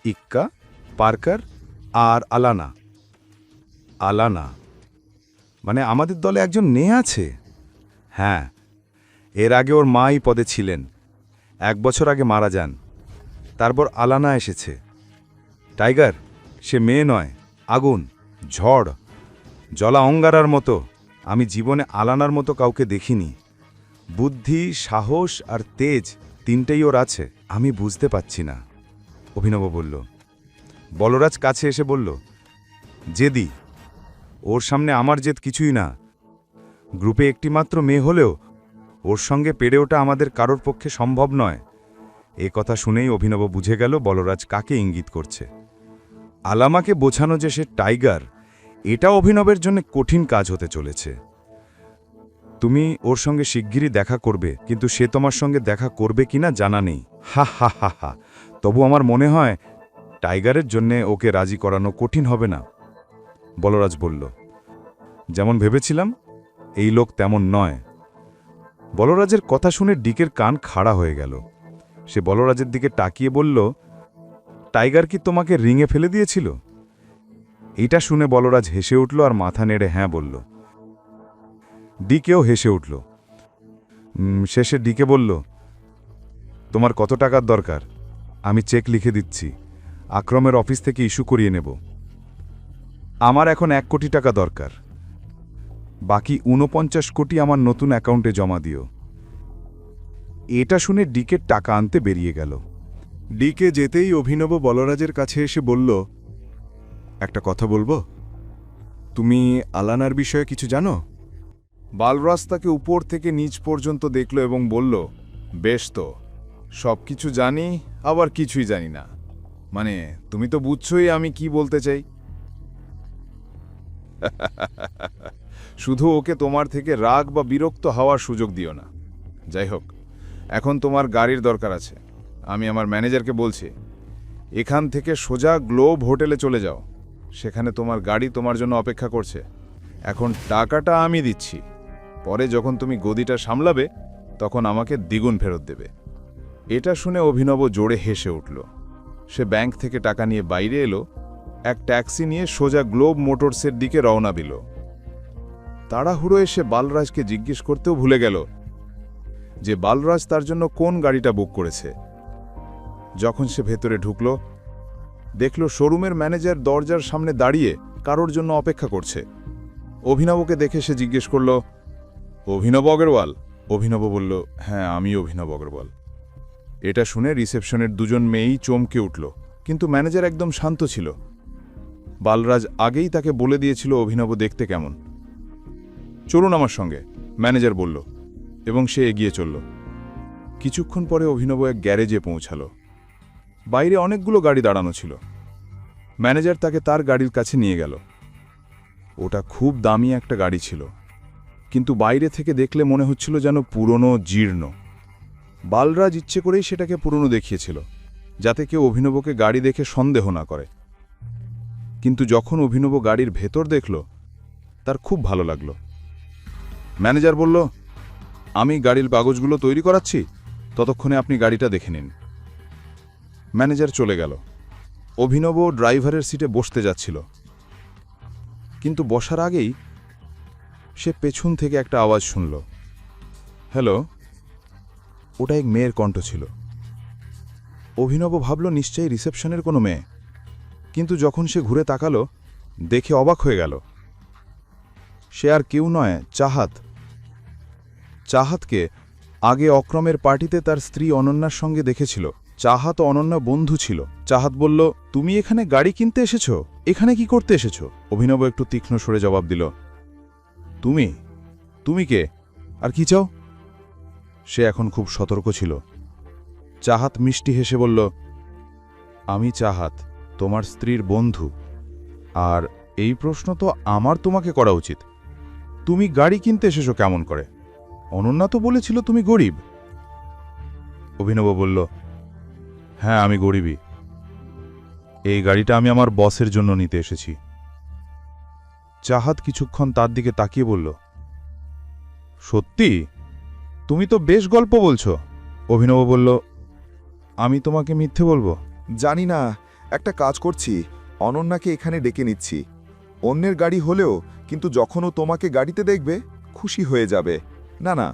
ইক্কা, পার্কার আর আলানা। আলানা মানে আমাদের দলে একজন মেয়ে আছে? হ্যাঁ, এর আগে ওর মা এই পদে ছিলেন, 1 বছর আগে মারা যান। তারপর আলানা এসেছে। টাইগার, সে মেয়ে নয়, আগুন, ঝড়, জলা অঙ্গারার মতো। আমি জীবনে আলানার মতো কাউকে দেখিনি। বুদ্ধি, সাহস আর তেজ তিনটেই ওর আছে। আমি বুঝতে পারছি না, অভিনব বলল। বলরাজ কাছে এসে বলল, জেদি, ওর সামনে আমার জেদ কিছুই না। গ্রুপে একটি মাত্র মেয়ে হলেও ওর সঙ্গে পেরে ওঠা আমাদের কারোর পক্ষে সম্ভব নয়। এ কথা শুনেই অভিনব বুঝে গেল বলরাজ কাকে ইঙ্গিত করছে। আলামাকে বোঝানো যে সে টাইগার, এটা অভিনবের জন্য কঠিন কাজ হতে চলেছে। তুমি ওর সঙ্গে শিগগিরই দেখা করবে, কিন্তু সে তোমার সঙ্গে দেখা করবে কিনা জানা নেই। হা হা হা হা। তবু আমার মনে হয় টাইগারের জন্যে ওকে রাজি করানো কঠিন হবে না। বলরাজ বলল, যেমন ভেবেছিলাম এই লোক তেমন নয়। বলরাজের কথা শুনে ডিকের কান খাড়া হয়ে গেল। সে বলরাজের দিকে তাকিয়ে বলল, টাইগার কি তোমাকে রিঙে ফেলে দিয়েছিল? এইটা শুনে বলরাজ হেসে উঠল আর মাথা নেড়ে হ্যাঁ বলল। ডিকেও হেসে উঠল। শেষে ডিকে বলল, তোমার কত টাকার দরকার? আমি চেক লিখে দিচ্ছি, আক্রমের অফিস থেকে ইস্যু করিয়ে নেব। আমার এখন 1 কোটি টাকা দরকার, বাকি 49 কোটি আমার নতুন অ্যাকাউন্টে জমা দিও। এটা শুনে ডিকের টাকা আনতে বেরিয়ে গেল। ডিকে যেতেই অভিনব বলরাজের কাছে এসে বলল, একটা কথা বলবো? তুমি আলানার বিষয়ে কিছু জানো? বালরাজ তাকে উপর থেকে নিচ পর্যন্ত দেখল এবং বলল, বেশ তো, সব কিছু জানি, আবার কিছুই জানি না। মানে তুমি তো বুঝছোই আমি কি বলতে চাই। শুধু ওকে তোমার থেকে রাগ বা বিরক্ত হওয়ার সুযোগ দিও না। যাই হোক, এখন তোমার গাড়ির দরকার আছে। আমি আমার ম্যানেজারকে বলছি, এখান থেকে সোজা গ্লোব হোটেলে চলে যাও। সেখানে তোমার গাড়ি তোমার জন্য অপেক্ষা করছে। এখন টাকাটা আমি দিচ্ছি, পরে যখন তুমি গদিটা সামলাবে তখন আমাকে দ্বিগুণ ফেরত দেবে। এটা শুনে অভিনব জোরে হেসে উঠল। সে ব্যাংক থেকে টাকা নিয়ে বাইরে এলো, এক ট্যাক্সি নিয়ে সোজা গ্লোব মোটরসের দিকে রওনা দিল। তাড়াহুড়ো এসে বালরাজকে জিজ্ঞেস করতেও ভুলে গেল যে বালরাজ তার জন্য কোন গাড়িটা বুক করেছে। যখন সে ভেতরে ঢুকল, দেখল শোরুমের ম্যানেজার দরজার সামনে দাঁড়িয়ে কারোর জন্য অপেক্ষা করছে। অভিনবকে দেখে সে জিজ্ঞেস করল, অভিনব অগ্রওয়াল? অভিনব বলল, হ্যাঁ, আমি অভিনব অগ্রওয়াল। এটা শুনে রিসেপশনের দুজন মেয়েই চমকে উঠল, কিন্তু ম্যানেজার একদম শান্ত ছিল। বালরাজ আগেই তাকে বলে দিয়েছিল অভিনব দেখতে কেমন। চলুন আমার সঙ্গে, ম্যানেজার বলল, এবং সে এগিয়ে চলল। কিছুক্ষণ পরে অভিনব এক গ্যারেজে পৌঁছাল। বাইরে অনেকগুলো গাড়ি দাঁড়ানো ছিল। ম্যানেজার তাকে তার গাড়ির কাছে নিয়ে গেল। ওটা খুব দামি একটা গাড়ি ছিল, কিন্তু বাইরে থেকে দেখলে মনে হচ্ছিল যেন পুরনো, জীর্ণ। বালরাজ ইচ্ছে করেই সেটাকে পুরনো দেখিয়েছিল, যাতে কেউ অভিনবকে গাড়ি দেখে সন্দেহ না করে। কিন্তু যখন অভিনব গাড়ির ভেতর দেখল, তার খুব ভালো লাগল। ম্যানেজার বলল, আমি গাড়ির কাগজগুলো তৈরি করাচ্ছি, ততক্ষণে আপনি গাড়িটা দেখে নিন। ম্যানেজার চলে গেল। অভিনব ড্রাইভারের সিটে বসতে যাচ্ছিল, কিন্তু বসার আগেই সে পেছন থেকে একটা আওয়াজ শুনল। হ্যালো। ওটা এক মেয়ের কণ্ঠ ছিল। অভিনব ভাবল নিশ্চয়ই রিসেপশনের কোনো মেয়ে, কিন্তু যখন সে ঘুরে তাকালো, দেখে অবাক হয়ে গেল। সে আর কেউ নয়, চাহাত। চাহাতকে আগে অক্রমের পার্টিতে তার স্ত্রী অনন্যার সঙ্গে দেখেছিল। চাহাত ও অনন্যা বন্ধু ছিল। চাহাত বলল, তুমি এখানে গাড়ি কিনতে এসেছো? এখানে কি করতে এসেছো? অভিনব একটু তীক্ষ্ণ স্বরে জবাব দিল, তুমি তুমি কে, আর কি চাও? সে এখন খুব সতর্ক ছিল। চাহাত মিষ্টি হেসে বলল, আমি চাহাত, তোমার স্ত্রীর বন্ধু। আর এই প্রশ্ন তো আমার তোমাকে করা উচিত। তুমি গাড়ি কিনতে এসেছো কেমন করে? অনন্যা তো বলেছিল তুমি গরিব। অভিনব বলল, হ্যাঁ, আমি গরিবই। এই গাড়িটা আমি আমার বসের জন্য নিতে এসেছি। চাহাত কিছুক্ষণ তার দিকে তাকিয়ে বলল, সত্যি? তুমি তো বেশ গল্প বলছো। অভিনব বলল, আমি তোমাকে মিথ্যে বলবো? জানি না, একটা কাজ করছি, অনন্যাকে এখানে ডেকে নিচ্ছি। অন্যের গাড়ি হলেও কিন্তু যখন ও তোমাকে গাড়িতে দেখবে খুশি হয়ে যাবে। না না,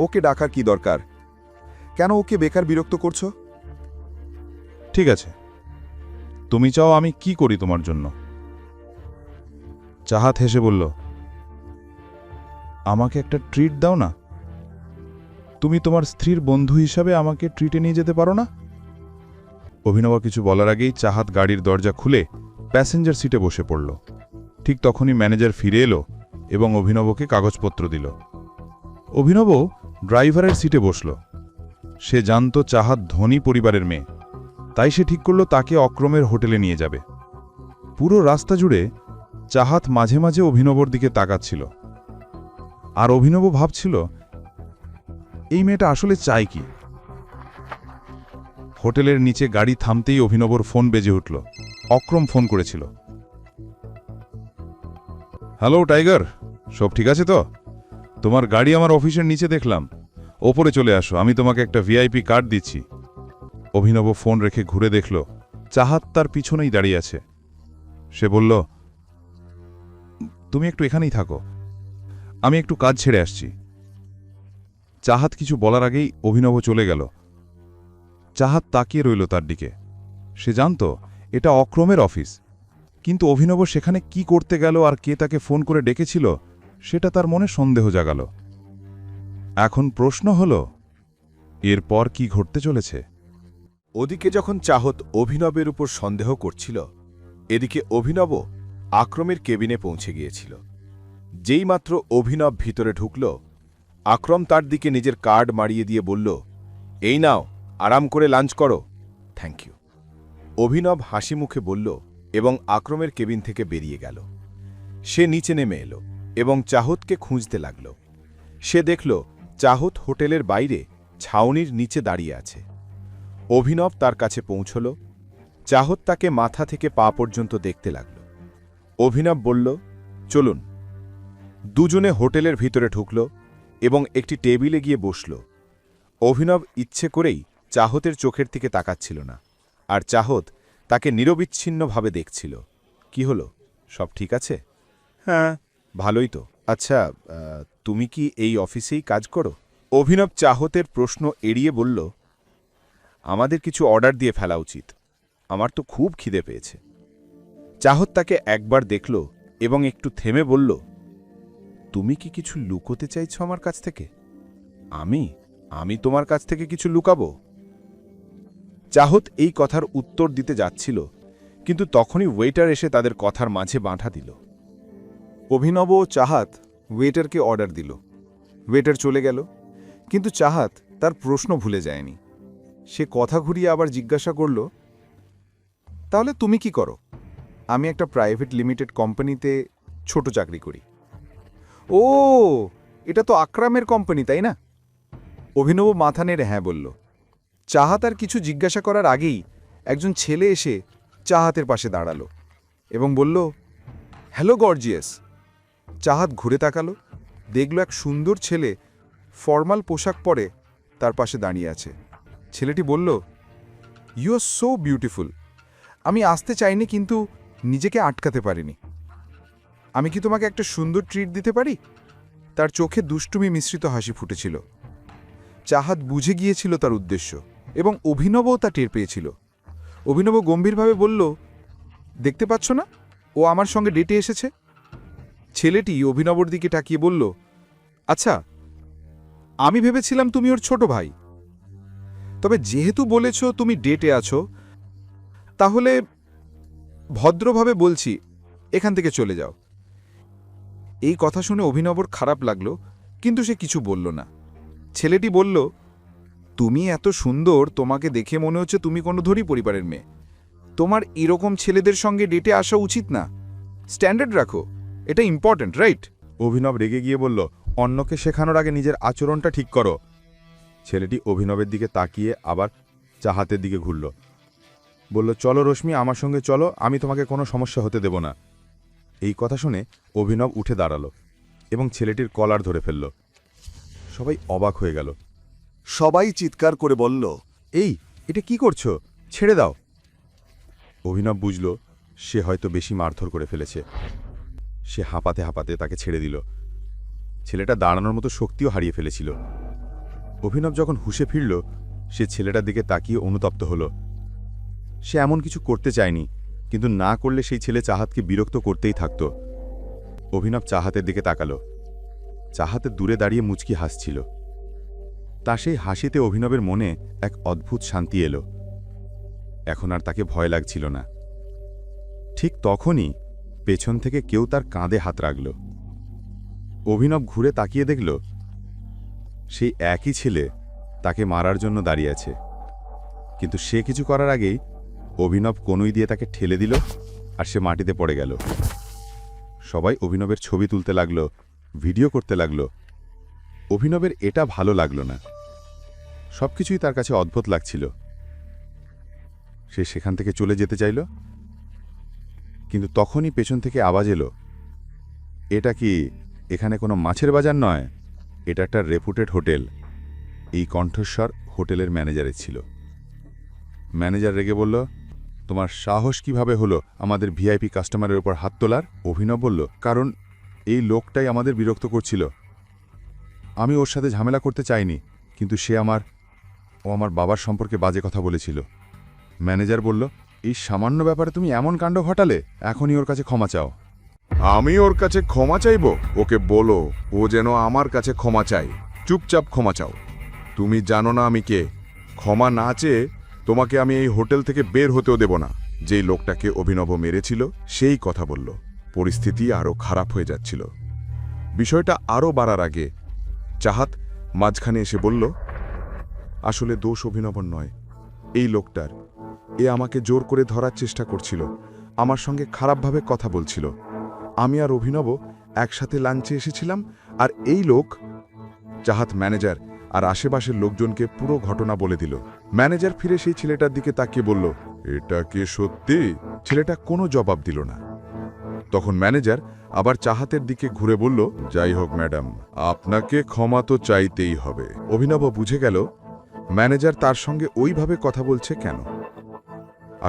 ওকে ডাকার কি দরকার? কেন ওকে বেকার বিরক্ত করছো? ঠিক আছে, তুমি চাও আমি কি করি তোমার জন্য? চাহাত হেসে বলল, আমাকে একটা ট্রিট দাও না। তুমি তোমার স্ত্রীর বন্ধু হিসাবে আমাকে ট্রিটে নিয়ে যেতে পারো না? অভিনব কিছু বলার আগেই চাহাত গাড়ির দরজা খুলে প্যাসেঞ্জার সিটে বসে পড়ল। ঠিক তখনই ম্যানেজার ফিরে এলো এবং অভিনবকে কাগজপত্র দিল। অভিনব ড্রাইভারের সিটে বসল। সে জানত চাহাত ধনী পরিবারের মেয়ে, তাই সে ঠিক করল তাকে অক্রমের হোটেলে নিয়ে যাবে। পুরো রাস্তা জুড়ে চাহাত মাঝে মাঝে অভিনবর দিকে তাকাচ্ছিল। আর অভিনব ভাবছিল এই মেয়েটা আসলে চায় কি। হোটেলের নিচে গাড়ি থামতেই অভিনবর ফোন বেজে উঠল। অক্রম ফোন করেছিল। হ্যালো টাইগার, সব ঠিক আছে তো? তোমার গাড়ি আমার অফিসের নিচে দেখলাম। ওপরে চলে আসো, আমি তোমাকে একটা ভিআইপি কার্ড দিচ্ছি। অভিনব ফোন রেখে ঘুরে দেখল চাহাত তার পিছনেই দাঁড়িয়ে আছে। সে বলল, তুমি একটু এখানেই থাকো, আমি একটু কাজ ছেড়ে আসছি। চাহাত কিছু বলার আগেই অভিনব চলে গেল। চাহাত তাকিয়ে রইল তার দিকে। সে জানত এটা অক্রমের অফিস, কিন্তু অভিনব সেখানে কি করতে গেল আর কে তাকে ফোন করে ডেকেছিল সেটা তার মনে সন্দেহ জাগাল। এখন প্রশ্ন হল, এরপর কি ঘটতে চলেছে? ওদিকে যখন চাহত অভিনবের উপর সন্দেহ করছিল, এদিকে অভিনব আক্রমের কেবিনে পৌঁছে গিয়েছিল। যেইমাত্র অভিনব ভিতরে ঢুকল, আক্রম তার দিকে নিজের কার্ড মারিয়ে দিয়ে বলল, এই নাও, আরাম করে লাঞ্চ করো। Thank you. অভিনব হাসি মুখে বলল এবং আক্রমের কেবিন থেকে বেরিয়ে গেল। সে নিচে নেমে এলো এবং চাহতকে খুঁজতে লাগল। সে দেখল চাহত হোটেলের বাইরে ছাউনির নিচে দাঁড়িয়ে আছে। অভিনব তার কাছে পৌঁছল। চাহত তাকে মাথা থেকে পা পর্যন্ত দেখতে লাগল। অভিনব বলল, চলুন। দুজনে হোটেলের ভিতরে ঢুকল এবং একটি টেবিলে গিয়ে বসল। অভিনব ইচ্ছে করেই চাহতের চোখের দিকে তাকাচ্ছিল না, আর চাহত তাকে নিরবিচ্ছিন্নভাবে দেখছিল। কি হলো, সব ঠিক আছে? হ্যাঁ, ভালোই তো। আচ্ছা, তুমি কি এই অফিসেই কাজ করো? অভিনব চাহতের প্রশ্ন এড়িয়ে বলল, আমাদের কিছু অর্ডার দিয়ে ফেলা উচিত, আমার তো খুব খিদে পেয়েছে। চাহত তাকে একবার দেখল এবং একটু থেমে বলল, তুমি কি কিছু লুকোতে চাইছ আমার কাছ থেকে? আমি তোমার কাছ থেকে কিছু লুকাবো? চাহত এই কথার উত্তর দিতে যাচ্ছিল, কিন্তু তখনই ওয়েটার এসে তাদের কথার মাঝে বাঁধা দিল। অভিনব ও চাহাত ওয়েটারকে অর্ডার দিল। ওয়েটার চলে গেল, কিন্তু চাহাত তার প্রশ্ন ভুলে যায়নি। সে কথা ঘুরিয়ে আবার জিজ্ঞাসা করল, তাহলে তুমি কি করো? আমি একটা প্রাইভেট লিমিটেড কোম্পানিতে ছোট চাকরি করি। ও, এটা তো আকরামের কোম্পানি, তাই না? অভিনব মাথা নেড়ে হ্যাঁ বলল। চাহাত আর কিছু জিজ্ঞাসা করার আগেই একজন ছেলে এসে চাহাতের পাশে দাঁড়ালো এবং বলল, হ্যালো গর্জিয়াস। চাহাত ঘুরে তাকালো, দেখল এক সুন্দর ছেলে ফর্মাল পোশাক পরে তার পাশে দাঁড়িয়ে আছে। ছেলেটি বলল, ইউ আর সো বিউটিফুল। আমি আসতে চাইনি, কিন্তু নিজেকে আটকাতে পারিনি। আমি কি তোমাকে একটা সুন্দর ট্রিট দিতে পারি? তার চোখে দুষ্টুমি মিশ্রিত হাসি ফুটেছিল। চাহাত বুঝে গিয়েছিল তার উদ্দেশ্য, এবং অভিনবও তা টের পেয়েছিল। অভিনব গম্ভীরভাবে বলল, দেখতে পাচ্ছ না, ও আমার সঙ্গে ডেটে এসেছে। ছেলেটি অভিনবর দিকে তাকিয়ে বলল, আচ্ছা, আমি ভেবেছিলাম তুমি ওর ছোট ভাই। তবে যেহেতু বলেছ তুমি ডেটে আছো, তাহলে ভদ্রভাবে বলছি, এখান থেকে চলে যাও। এই কথা শুনে অভিনবর খারাপ লাগলো, কিন্তু সে কিছু বলল না। ছেলেটি বলল, তুমি এত সুন্দর, তোমাকে দেখে মনে হচ্ছে তুমি কোনো ধনী পরিবারের মেয়ে। তোমার এরকম ছেলেদের সঙ্গে ডেটে আসা উচিত না। স্ট্যান্ডার্ড রাখো, এটা ইম্পর্ট্যান্ট, রাইট? অভিনব রেগে গিয়ে বলল, অন্যকে শেখানোর আগে নিজের আচরণটা ঠিক করো। ছেলেটি অভিনবের দিকে তাকিয়ে আবার চাহাতের দিকে ঘুরল। বলল, চলো রশ্মি, আমার সঙ্গে চলো, আমি তোমাকে কোনো সমস্যা হতে দেব না। এই কথা শুনে অভিনব উঠে দাঁড়ালো এবং ছেলেটির কলার ধরে ফেলল। সবাই অবাক হয়ে গেল। সবাই চিৎকার করে বলল, এই, এটা কি করছো? ছেড়ে দাও। অভিনব বুঝল সে হয়তো বেশি মারধর করে ফেলেছে। সে হাঁপাতে হাঁপাতে তাকে ছেড়ে দিল। ছেলেটা দাঁড়ানোর মতো শক্তিও হারিয়ে ফেলেছিল। অভিনব যখন হুঁশে ফিরল, সে ছেলেটার দিকে তাকিয়ে অনুতপ্ত হল। সে এমন কিছু করতে চায়নি, কিন্তু না করলে সেই ছেলে চাহাতকে বিরক্ত করতেই থাকত। অভিনব চাহাতের দিকে তাকালো। চাহাতে দূরে দাঁড়িয়ে মুচকি হাসছিল। তা সেই হাসিতে অভিনবের মনে এক অদ্ভুত শান্তি এলো। এখন আর তাকে ভয় লাগছিল না। ঠিক তখনই পেছন থেকে কেউ তার কাঁধে হাত রাখল। অভিনব ঘুরে তাকিয়ে দেখল সেই একই ছেলে তাকে মারার জন্য দাঁড়িয়ে আছে। কিন্তু সে কিছু করার আগেই অভিনব কনুই দিয়ে তাকে ঠেলে দিল, আর সে মাটিতে পড়ে গেল। সবাই অভিনবের ছবি তুলতে লাগলো, ভিডিও করতে লাগলো, অভিনবের এটা ভালো লাগলো না। সবকিছুই তার কাছে অদ্ভুত লাগছিল। সে সেখান থেকে চলে যেতে চাইল, কিন্তু তখনই পেছন থেকে আওয়াজ এলো, এটা কি এখানে কোনো মাছের বাজার নয়, এটা একটা রেপুটেড হোটেল। এই কণ্ঠস্বর হোটেলের ম্যানেজারের ছিল। ম্যানেজার রেগে বলল, তোমার সাহস কিভাবে হলো আমাদের ভিআইপি কাস্টমারের উপর হাত তোলার? অভিনব বলল, কারণ এই লোকটাই আমাদের বিরক্ত করছিল। আমি ওর সাথে ঝামেলা করতে চাইনি, কিন্তু ও আমার বাবার সম্পর্কে বাজে কথা বলেছিল। ম্যানেজার বলল, এই সামান্য ব্যাপারে তুমি এমন কাণ্ড ঘটালে, এখনই ওর কাছে ক্ষমা চাও। আমি ওর কাছে ক্ষমা চাইব? ওকে বলো ও যেন আমার কাছে ক্ষমা চাই। চুপচাপ ক্ষমা চাও। তুমি জানো না আমি কে। ক্ষমা না চেয়ে তোমাকে আমি এই হোটেল থেকে বের হতেও দেব না। যেই লোকটাকে অভিনব মেরেছিল সেই কথা বলল। পরিস্থিতি আরও খারাপ হয়ে যাচ্ছিল। বিষয়টা আরও বাড়ার আগে চাহাত মাঝখানে এসে বলল, আসলে দোষ অভিনবর নয়, এই লোকটার। এ আমাকে জোর করে ধরার চেষ্টা করছিল, আমার সঙ্গে খারাপভাবে কথা বলছিল। আমি আর অভিনব একসাথে লাঞ্চে এসেছিলাম, আর এই লোক। চাহাত ম্যানেজার আর আশেপাশের লোকজনকে পুরো ঘটনা বলে দিল। ম্যানেজার ফিরে সেই ছেলেটার দিকে তাকিয়ে বলল, এটা কি সত্যি? ছেলেটা কোনো জবাব দিল না। তখন ম্যানেজার আবার চাহাতের দিকে ঘুরে বলল, যাই হোক ম্যাডাম, আপনাকে ক্ষমা তো চাইতেই হবে। অভিনব বুঝে গেল ম্যানেজার তার সঙ্গে ওইভাবে কথা বলছে কেন।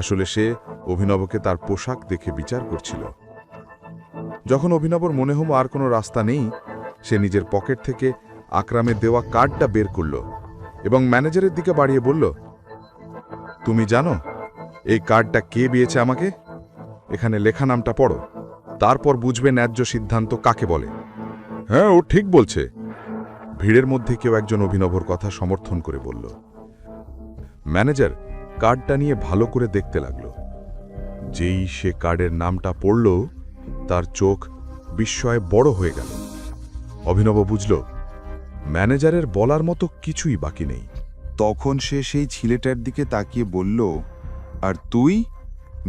আসলে সে অভিনবকে তার পোশাক দেখে বিচার করছিল। যখন অভিনবর মনে হলো আর কোনো রাস্তা নেই, সে নিজের পকেট থেকে আকরামের দেওয়া কার্ডটা বের করল এবং ম্যানেজারের দিকে বাড়িয়ে বলল, তুমি জানো এই কার্ডটা কে দিয়েছে আমাকে? এখানে লেখা নামটা পড়ো, তারপর বুঝবে ন্যায্য সিদ্ধান্ত কাকে বলে। হ্যাঁ, ও ঠিক বলছে। ভিড়ের মধ্যে কেউ একজন অভিনবর কথা সমর্থন করে বলল। ম্যানেজার কার্ডটা নিয়ে ভালো করে দেখতে লাগল। যেই সে কার্ডের নামটা পড়ল, তার চোখ বিস্ময়ে বড় হয়ে গেল। অভিনব বুঝল ম্যানেজারের বলার মতো কিছুই বাকি নেই। তখন সে সেই ছেলেটার দিকে তাকিয়ে বলল, আর তুই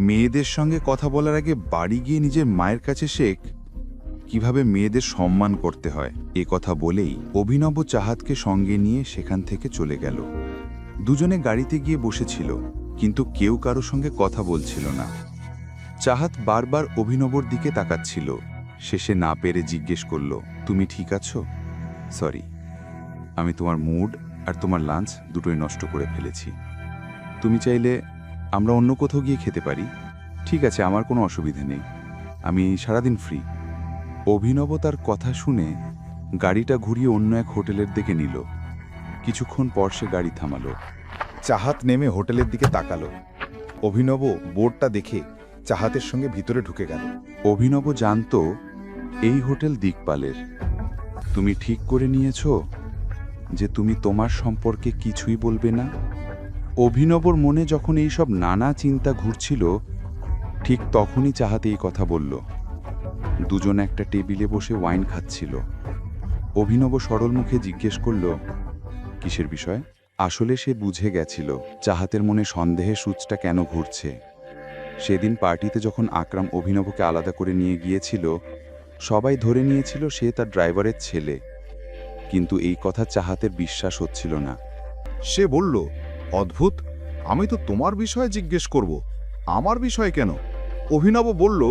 মেয়েদের সঙ্গে কথা বলার আগে বাড়ি গিয়ে নিজের মায়ের কাছে শেখ কিভাবে মেয়েদের সম্মান করতে হয়। এ কথা বলেই অভিনব চাহাতকে সঙ্গে নিয়ে সেখান থেকে চলে গেল। দুজনে গাড়িতে গিয়ে বসেছিল, কিন্তু কেউ কারো সঙ্গে কথা বলছিল না। চাহাত বারবার অভিনবর দিকে তাকাচ্ছিল। শেষে না পেরে জিজ্ঞেস করল, তুমি ঠিক আছো? সরি, আমি তোমার মুড আর তোমার লাঞ্চ দুটোই নষ্ট করে ফেলেছি। তুমি চাইলে আমরা অন্য কোথাও গিয়ে খেতে পারি। ঠিক আছে, আমার কোনো অসুবিধে নেই, আমি সারাদিন ফ্রি। অভিনব তার কথা শুনে গাড়িটা ঘুরিয়ে অন্য এক হোটেলের দিকে নিল। কিছুক্ষণ পর সে গাড়ি থামালো। চাহাত নেমে হোটেলের দিকে তাকালো। অভিনব বোর্ডটা দেখে চাহাতের সঙ্গে ভিতরে ঢুকে গেল। অভিনব জানত এই হোটেল দিকপালের। তুমি ঠিক করে নিয়েছ যে তুমি তোমার সম্পর্কে কিছুই বলবে না? অভিনবর মনে যখন এই সব নানা চিন্তা ঘুরছিল, ঠিক তখনই চাহাতে এই কথা বলল। দুজন একটা টেবিলে বসে ওয়াইন খাচ্ছিল। অভিনব সরল মুখে জিজ্ঞেস করল, কিসের বিষয়? আসলে সে বুঝে গেছিল চাহাতের মনে সন্দেহের সূচটা কেন ঘুরছে। সেদিন পার্টিতে যখন আকরাম অভিনবকে আলাদা করে নিয়ে গিয়েছিল, সবাই ধরে নিয়েছিল সে তার ড্রাইভারের ছেলে, কিন্তু এই কথা চাহাতের বিশ্বাস হচ্ছিল না। সে বলল, অদ্ভুত, আমি তো তোমার বিষয়ে জিজ্ঞেস করব, আমার বিষয়ে কেন? অভিনব বলল,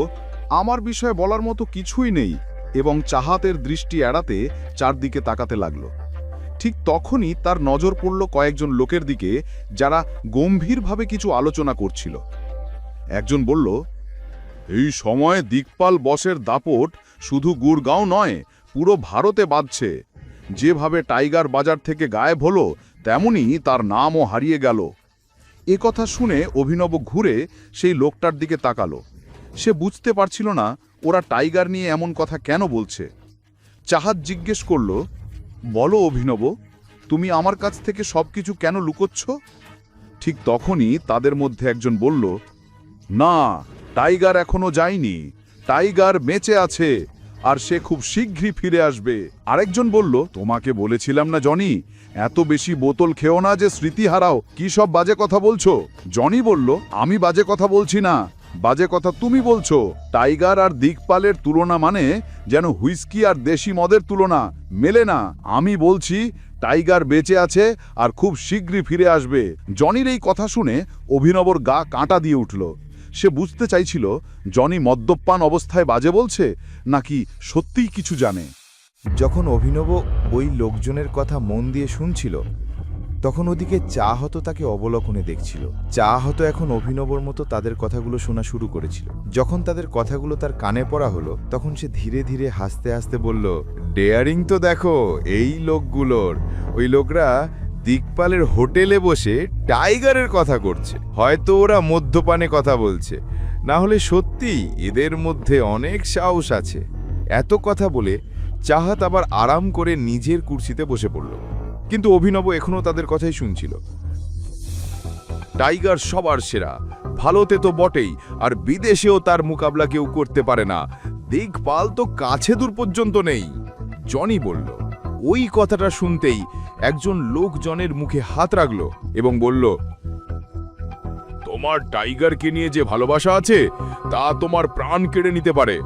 আমার বিষয়ে বলার মতো কিছুই নেই, এবং চাহাতের দৃষ্টি এড়াতে চারদিকে তাকাতে লাগল। ঠিক তখনই তার নজর পড়ল কয়েকজন লোকের দিকে, যারা গম্ভীরভাবে কিছু আলোচনা করছিল। একজন বলল, এই সময় দিকপাল বসের দাপট শুধু গুড়গাঁও নয়, পুরো ভারতে বাজছে। যেভাবে টাইগার বাজার থেকে গায়েব হলো, তেমনি তার নামও হারিয়ে গেল। এ কথা শুনে অভিনব ঘুরে সেই লোকটার দিকে তাকালো। সে বুঝতে পারছিল না ওরা টাইগার নিয়ে এমন কথা কেন বলছে। চাহাত জিজ্ঞেস করল, বলো অভিনব, তুমি আমার কাছ থেকে সবকিছু কেন লুকোচ্ছ? ঠিক তখনই তাদের মধ্যে একজন বলল, না, টাইগার এখনো যায়নি, টাইগার বেঁচে আছে, আর সে খুব শীঘ্রই ফিরে আসবে। আরেকজন বলল, তোমাকে বলেছিলাম না জনি, এত বেশি বোতল খেও না যে স্মৃতি হারাও। কি সব বাজে কথা বলছো? জনি বলল, আমি বাজে কথা বলছি না, বাজে কথা তুমি বলছো। টাইগার আর দিকপালের তুলনা মানে যেন হুইস্কি আর দেশি মদের তুলনা, মেলে না। আমি বলছি টাইগার বেঁচে আছে আর খুব শীঘ্রই ফিরে আসবে। জনির এই কথা শুনে অভিনবর গা কাঁটা দিয়ে উঠল। সে বুঝতে চাইছিল জনি মদ্যপান অবস্থায় বাজে বলছে নাকি সত্যিই কিছু জানে। যখন অভিনব ওই লোকজনের কথা মন দিয়ে শুনছিল, তখন ওদিকে চাহত তাকে অবলোকনে দেখছিল। চাহত এখন অভিনবর মতো তাদের কথাগুলো শোনা শুরু করেছিল। যখন তাদের কথাগুলো তার কানে পড়া হলো, তখন সে ধীরে ধীরে হাসতে হাসতে বলল, ডেয়ারিং তো দেখো এই লোকগুলোর। ওই লোকরা দিকপালের হোটেলে বসে টাইগারের কথা করছে। হয়তো ওরা মদ্যপানে কথা বলছে, না হলে সত্যি এদের মধ্যে অনেক সাহস আছে। এত কথা বলে চাহাত আবার আরাম করে নিজের কুর্সিতে বসে পড়ল। কিন্তু অভিনব এখনও তাদের কথাই শুনছিল। টাইগার সবার সেরা, ভালোতে তো বটেই, আর বিদেশেও তার মোকাবলা কেউ করতে পারে না। দিকপাল তো কাছে দূর পর্যন্ত নেই। জনি বলল। ওই কথাটা শুনতেই একজন লোক জনের মুখে হাত রাখল এবং বলল, তোমার টাইগারকে নিয়ে যে ভালোবাসা আছে তা তোমার প্রাণ কেড়ে নিতে পারে।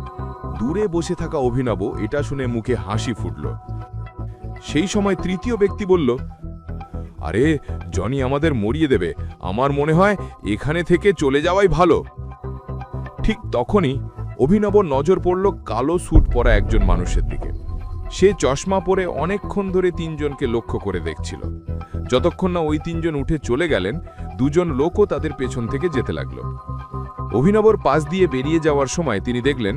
দূরে বসে থাকা অভিনব এটা শুনে মুখে হাসি ফুটল। সেই সময় তৃতীয় ব্যক্তি বলল, আরে জনি আমাদের মরিয়ে দেবে, আমার মনে হয় এখানে থেকে চলে যাওয়াই ভালো। ঠিক তখনই অভিনব নজর পড়ল কালো স্যুট পরা একজন মানুষের দিকে। সে চশমা পরে অনেকক্ষণ ধরে তিনজনকে লক্ষ্য করে দেখছিল। যতক্ষণ না ওই তিনজন উঠে চলে গেলেন, দুজন লোকও তাদের পেছন থেকে যেতে লাগলো। অভিনবর পাশ দিয়ে বেরিয়ে যাওয়ার সময় তিনি দেখলেন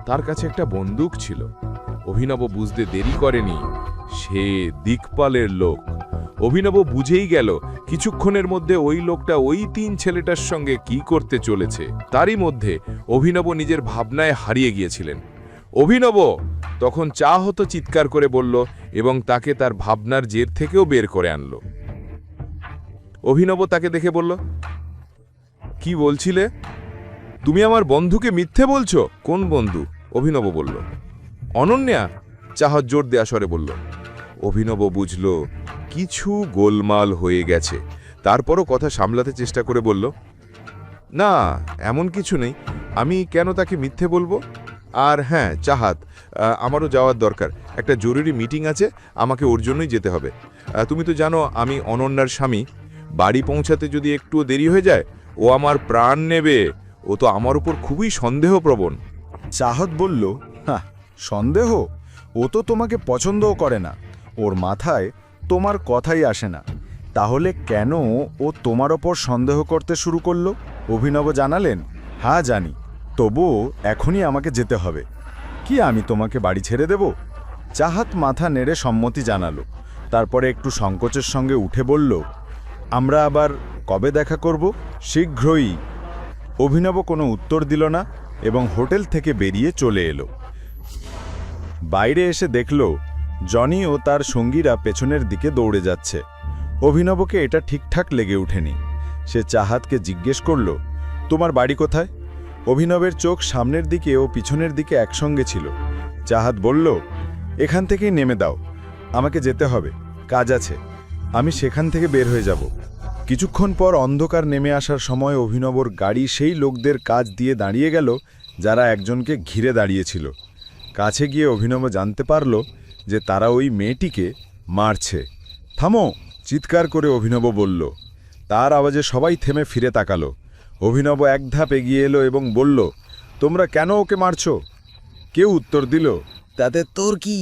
তার কাছে একটা বন্দুক ছিল। অভিনব বুঝতে দেরি করেনি, সে দিকপালের লোক। অভিনব বুঝেই গেল কিছুক্ষণের মধ্যে ওই লোকটা ওই তিন ছেলেটার সঙ্গে কি করতে চলেছে। তারই মধ্যে অভিনব নিজের ভাবনায় হারিয়ে গিয়েছিলেন। অভিনব তখন চাহত চিৎকার করে বলল এবং তাকে তার ভাবনার জের থেকেও বের করে আনল। অভিনব তাকে দেখে বলল, কি বলছিলে? তুমি আমার বন্ধুকে মিথ্যে বলছো? কোন বন্ধু? অভিনব বলল। অনন্যা, চাহত জোর দেয়া স্বরে বলল। অভিনব বুঝল কিছু গোলমাল হয়ে গেছে। তারপরও কথা সামলাতে চেষ্টা করে বলল, না এমন কিছু নেই, আমি কেন তাকে মিথ্যে বলবো? আর হ্যাঁ চাহাত, আমারও যাওয়ার দরকার, একটা জরুরি মিটিং আছে, আমাকে ওর জন্যই যেতে হবে। তুমি তো জানো আমি অনন্যার স্বামী, বাড়ি পৌঁছাতে যদি একটুও দেরি হয়ে যায় ও আমার প্রাণ নেবে। ও তো আমার উপর খুবই সন্দেহপ্রবণ। চাহত বলল, হ্যাঁ সন্দেহ? ও তো তোমাকে পছন্দও করে না, ওর মাথায় তোমার কথাই আসে না। তাহলে কেন ও তোমার ওপর সন্দেহ করতে শুরু করলো? অভিনব জানালেন, হ্যাঁ জানি, তবুও এখনই আমাকে যেতে হবে। কি আমি তোমাকে বাড়ি ছেড়ে দেব? চাহাত মাথা নেড়ে সম্মতি জানালো। তারপরে একটু সংকোচের সঙ্গে উঠে বলল, আমরা আবার কবে দেখা করব? শীঘ্রই। অভিনব কোনো উত্তর দিল না এবং হোটেল থেকে বেরিয়ে চলে এলো। বাইরে এসে দেখল জনি ও তার সঙ্গীরা পেছনের দিকে দৌড়ে যাচ্ছে। অভিনবকে এটা ঠিকঠাক লেগে ওঠেনি। সে চাহাতকে জিজ্ঞেস করল, তোমার বাড়ি কোথায়? অভিনবের চোখ সামনের দিকে ও পিছনের দিকে একসঙ্গে ছিল। চাহাত বলল, এখান থেকেই নেমে দাও, আমাকে যেতে হবে, কাজ আছে, আমি সেখান থেকে বের হয়ে যাব। কিছুক্ষণ পর অন্ধকার নেমে আসার সময় অভিনবর গাড়ি সেই লোকদের কাজ দিয়ে দাঁড়িয়ে গেল যারা একজনকে ঘিরে দাঁড়িয়েছিল। কাছে গিয়ে অভিনব জানতে পারল যে তারা ওই মেয়েটিকে মারছে। থামো, চিৎকার করে অভিনব বলল। তার আওয়াজে সবাই থেমে ফিরে তাকালো। অভিনব এক ধাপ এগিয়ে এলো এবং বলল, তোমরা কেন ওকে মারছ? কেউ উত্তর দিল, তাতে তোর কি?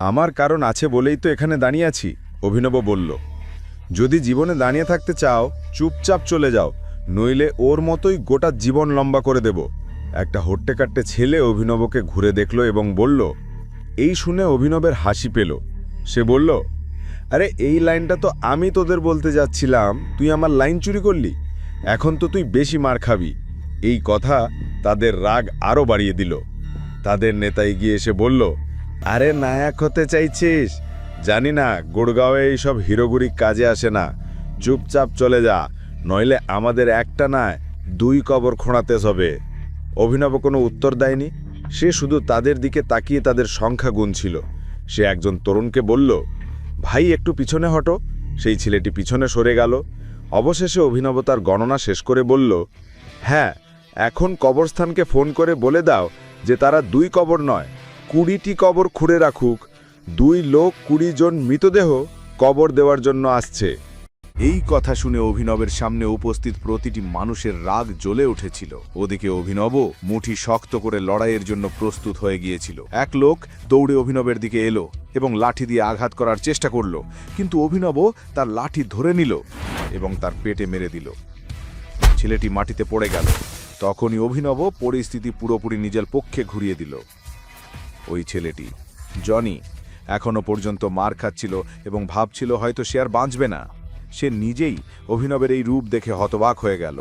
আমার কারণ আছে বলেই তো এখানে দাঁড়িয়ে আছি, অভিনব বলল। যদি জীবনে দাঁড়িয়ে থাকতে চাও চুপচাপ চলে যাও, নইলে ওর মতোই গোটা জীবন লম্বা করে দেব। একটা হট্টে কাট্টে ছেলে অভিনবকে ঘুরে দেখল এবং বলল। এই শুনে অভিনবের হাসি পেল। সে বলল, আরে এই লাইনটা তো আমি তোদের বলতে যাচ্ছিলাম, তুই আমার লাইন চুরি করলি, এখন তো তুই বেশি মার খাবি। এই কথা তাদের রাগ আরও বাড়িয়ে দিল। তাদের নেতা এগিয়ে এসে বলল, আরে নায়ক হতে চাইছিস? জানি না গুড়গাঁওয়ে এইসব হিরোগুড়ি কাজে আসে না, চুপচাপ চলে যা, নইলে আমাদের একটা না দুই কবর খোঁড়াতে হবে। অভিনব কোনো উত্তর দেয়নি, সে শুধু তাদের দিকে তাকিয়ে তাদের সংখ্যা গুনছিল। সে একজন তরুণকে বলল, ভাই একটু পিছনে হটো। সেই ছেলেটি পিছনে সরে গেল। অবশেষে অভিনব তার গণনা শেষ করে বলল, হ্যাঁ এখন কবরস্থানকে ফোন করে বলে দাও যে তারা 2 কবর নয় 20টি কবর খুঁড়ে রাখুক। 2 লোক 20 জন মৃতদেহ কবর দেওয়ার জন্য আসছে। এই কথা শুনে অভিনবের সামনে উপস্থিত প্রতিটি মানুষের রাগ জ্বলে উঠেছিল। ওদিকে অভিনব মুঠি শক্ত করে লড়াইয়ের জন্য প্রস্তুত হয়ে গিয়েছিল। এক লোক দৌড়ে অভিনবের দিকে এলো এবং লাঠি দিয়ে আঘাত করার চেষ্টা করল, কিন্তু অভিনব তার লাঠি ধরে নিল এবং তার পেটে মেরে দিল। ছেলেটি মাটিতে পড়ে গেল। তখনই অভিনব পরিস্থিতি পুরোপুরি নিজের পক্ষে ঘুরিয়ে দিল। ওই ছেলেটি জনি এখনো পর্যন্ত মার খাচ্ছিল এবং ভাবছিল হয়তো সে আর বাঁচবে না। সে নিজেই অভিনবের এই রূপ দেখে হতবাক হয়ে গেল।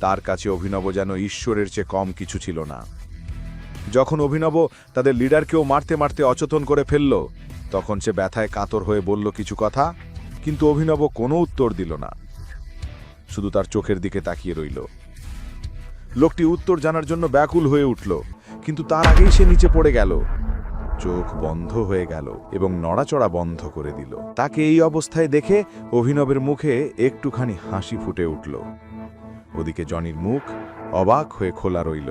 তার কাছে অভিনব যেন ঈশ্বরের চেয়ে কম কিছু ছিল না। যখন অভিনব তাদের লিডারকেও মারতে মারতে অচেতন করে ফেলল, তখন সে ব্যথায় কাতর হয়ে বলল কিছু কথা, কিন্তু অভিনব কোনো উত্তর দিল না, শুধু তার চোখের দিকে তাকিয়ে রইল। লোকটি উত্তর জানার জন্য ব্যাকুল হয়ে উঠল, কিন্তু তার আগেই সে নিচে পড়ে গেল। চোখ বন্ধ হয়ে গেল এবং নড়াচড়া বন্ধ করে দিল। তাকে এই অবস্থায় দেখে অভিনবের মুখে একটুখানি হাসি ফুটে উঠল। ওদিকে জনির মুখ অবাক হয়ে খোলা রইল।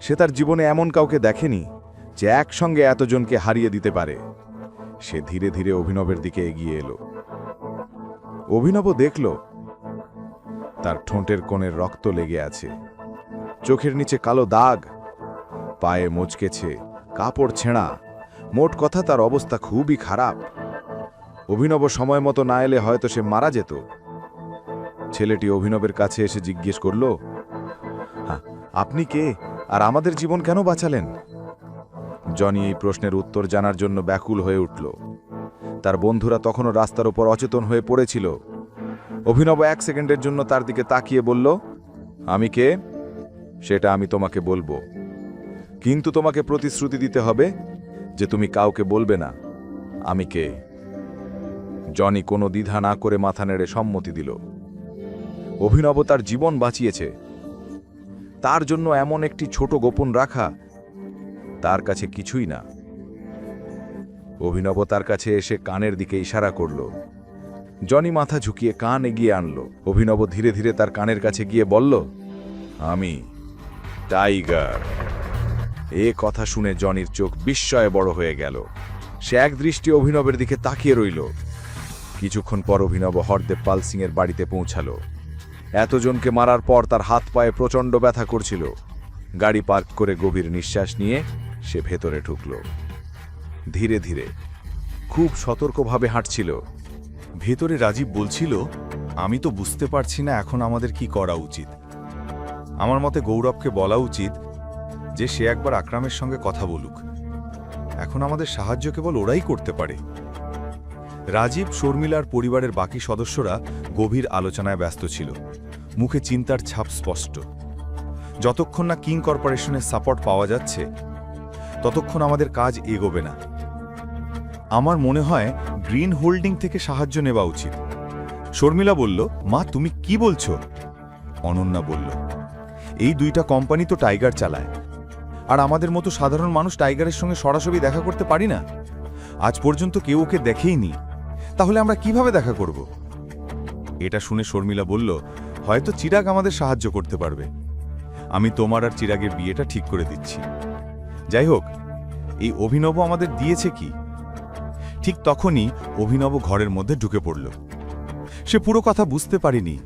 সে তার জীবনে এমন কাউকে দেখেনি যে একসঙ্গে এতজনকে হারিয়ে দিতে পারে। সে ধীরে ধীরে অভিনবের দিকে এগিয়ে এলো। অভিনব দেখল তার ঠোঁটের কোণের রক্ত লেগে আছে, চোখের নিচে কালো দাগ, পায়ে মচকেছে, কাপড় ছেঁড়া। মোট কথা তার অবস্থা খুবই খারাপ। অভিনব সময় মতো না এলে হয়তো সে মারা যেত। ছেলেটি অভিনবের কাছে এসে জিজ্ঞেস করল, হ্যাঁ, আপনি কে আর আমাদের জীবন কেন বাঁচালেন? জনি এই প্রশ্নের উত্তর জানার জন্য ব্যাকুল হয়ে উঠল। তার বন্ধুরা তখনও রাস্তার উপর অচেতন হয়ে পড়েছিল। অভিনব 1 সেকেন্ডের জন্য তার দিকে তাকিয়ে বলল, আমি কে সেটা আমি তোমাকে বলবো, কিন্তু তোমাকে প্রতিশ্রুতি দিতে হবে যে তুমি কাউকে বলবে না আমি কে। জনি কোনো দ্বিধা না করে মাথা নেড়ে সম্মতি দিল। অভিনব তার জীবন বাঁচিয়েছে, তার জন্য এমন একটি ছোট গোপন রাখা তার কাছে কিছুই না। অভিনব তার কাছে এসে কানের দিকে ইশারা করল। জনি মাথা ঝুঁকিয়ে কান এগিয়ে আনল। অভিনব ধীরে ধীরে তার কানের কাছে গিয়ে বলল, আমি টাইগার। এ কথা শুনে জনির চোখ বিস্ময়ে বড় হয়ে গেল। সে এক দৃষ্টি অভিনবের দিকে তাকিয়ে রইল। কিছুক্ষণ পর অভিনব হরদেব পাল সিং এর বাড়িতে পৌঁছালো। এতজনকে মারার পর তার হাত পায়ে প্রচণ্ড ব্যথা করছিল। গাড়ি পার্ক করে গভীর নিঃশ্বাস নিয়ে সে ভেতরে ঢুকল। ধীরে ধীরে খুব সতর্কভাবে হাঁটছিল। ভেতরে রাজীব বলছিল, আমি তো বুঝতে পারছি না এখন আমাদের কি করা উচিত। আমার মতে গৌরবকে বলা উচিত যে সে একবার আকরামের সঙ্গে কথা বলুক। এখন আমাদের সাহায্য কেবল ওরাই করতে পারে। রাজীব, শর্মিলার পরিবারের বাকি সদস্যরা গভীর আলোচনায় ব্যস্ত ছিল। মুখে চিন্তার ছাপ স্পষ্ট। যতক্ষণ না কিং কর্পোরেশনের সাপোর্ট পাওয়া যাচ্ছে ততক্ষণ আমাদের কাজ এগোবে না। আমার মনে হয় গ্রিন হোল্ডিং থেকে সাহায্য নেওয়া উচিত। শর্মিলা বলল, মা তুমি কি বলছো? অনন্যা বলল, এই 2টা কোম্পানি তো টাইগার চালায়, আর আমাদের মতো সাধারণ মানুষ টাইগারের সঙ্গে সরাসরি দেখা করতে পারি না। আজ পর্যন্ত কেউ ওকে দেখেইনি, তাহলে আমরা কিভাবে দেখা করব? এটা শুনে শর্মিলা বলল, হয়তো চিরাগ আমাদের সাহায্য করতে পারবে। আমি তোমার আর চিরাগের বিয়েটা ঠিক করে দিচ্ছি। যাই হোক, এই অভিনব আমাদের দিয়েছে কি? ঠিক তখনই অভিনব ঘরের মধ্যে ঢুকে পড়ল। সে পুরো কথা বুঝতে পারেনি,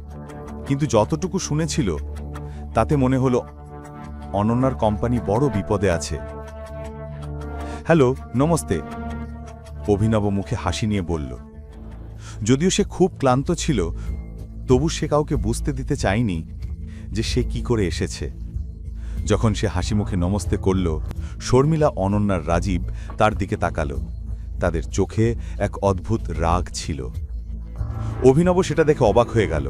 কিন্তু যতটুকু শুনেছিল তাতে মনে হলো অনন্যার কোম্পানি বড় বিপদে আছে। হ্যালো, নমস্তে, অভিনব মুখে হাসি নিয়ে বলল। যদিও সে খুব ক্লান্ত ছিল, তবু সে কাউকে বুঝতে দিতে চায়নি যে সে কি করে এসেছে। যখন সে হাসি মুখে নমস্তে করল, শর্মিলা, অনন্যার রাজীব তার দিকে তাকালো। তাদের চোখে এক অদ্ভুত রাগ ছিল। অভিনব সেটা দেখে অবাক হয়ে গেল।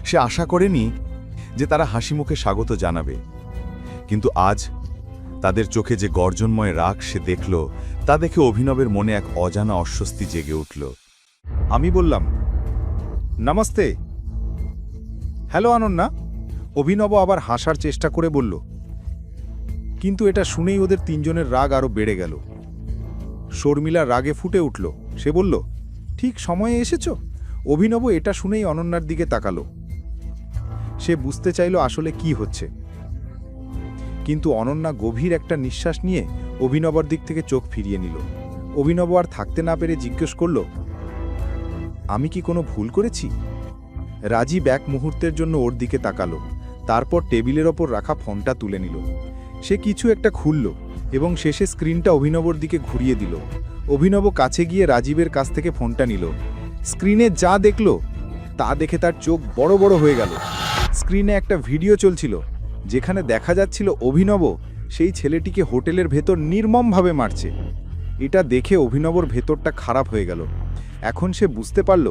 সে আশা করেনি যে তারা হাসি মুখে স্বাগত জানাবে, কিন্তু আজ তাদের চোখে যে গর্জনময় রাগ সে দেখল, তা দেখে অভিনবের মনে এক অজানা অস্বস্তি জেগে উঠল। আমি বললাম, নমস্তে। হ্যালো অনন্যা। অভিনব আবার হাসার চেষ্টা করে বলল, কিন্তু এটা শুনেই ওদের 3 জনের রাগ আরো বেড়ে গেল। শর্মিলা রাগে ফুটে উঠল। সে বলল, ঠিক সময়ে এসেছ। অভিনব এটা শুনেই অনন্যার দিকে তাকালো। সে বুঝতে চাইল আসলে কি হচ্ছে। কিন্তু অনন্যা গভীর একটা নিঃশ্বাস নিয়ে অভিনবর দিক থেকে চোখ ফিরিয়ে নিল। অভিনব আর থাকতে না পেরে জিজ্ঞেস করল, আমি কি কোনো ভুল করেছি? রাজীব এক মুহূর্তের জন্য ওর দিকে তাকালো, তারপর টেবিলের ওপর রাখা ফোনটা তুলে নিল। সে কিছু একটা খুলল এবং শেষে স্ক্রিনটা অভিনবর দিকে ঘুরিয়ে দিল। অভিনব কাছে গিয়ে রাজীবের কাছ থেকে ফোনটা নিল। স্ক্রিনে যা দেখল তা দেখে তার চোখ বড় বড় হয়ে গেল। স্ক্রিনে একটা ভিডিও চলছিল যেখানে দেখা যাচ্ছিল অভিনব সেই ছেলেটিকে হোটেলের ভেতর নির্মমভাবে মারছে। এটা দেখে অভিনবর ভেতরটা খারাপ হয়ে গেল। এখন সে বুঝতে পারল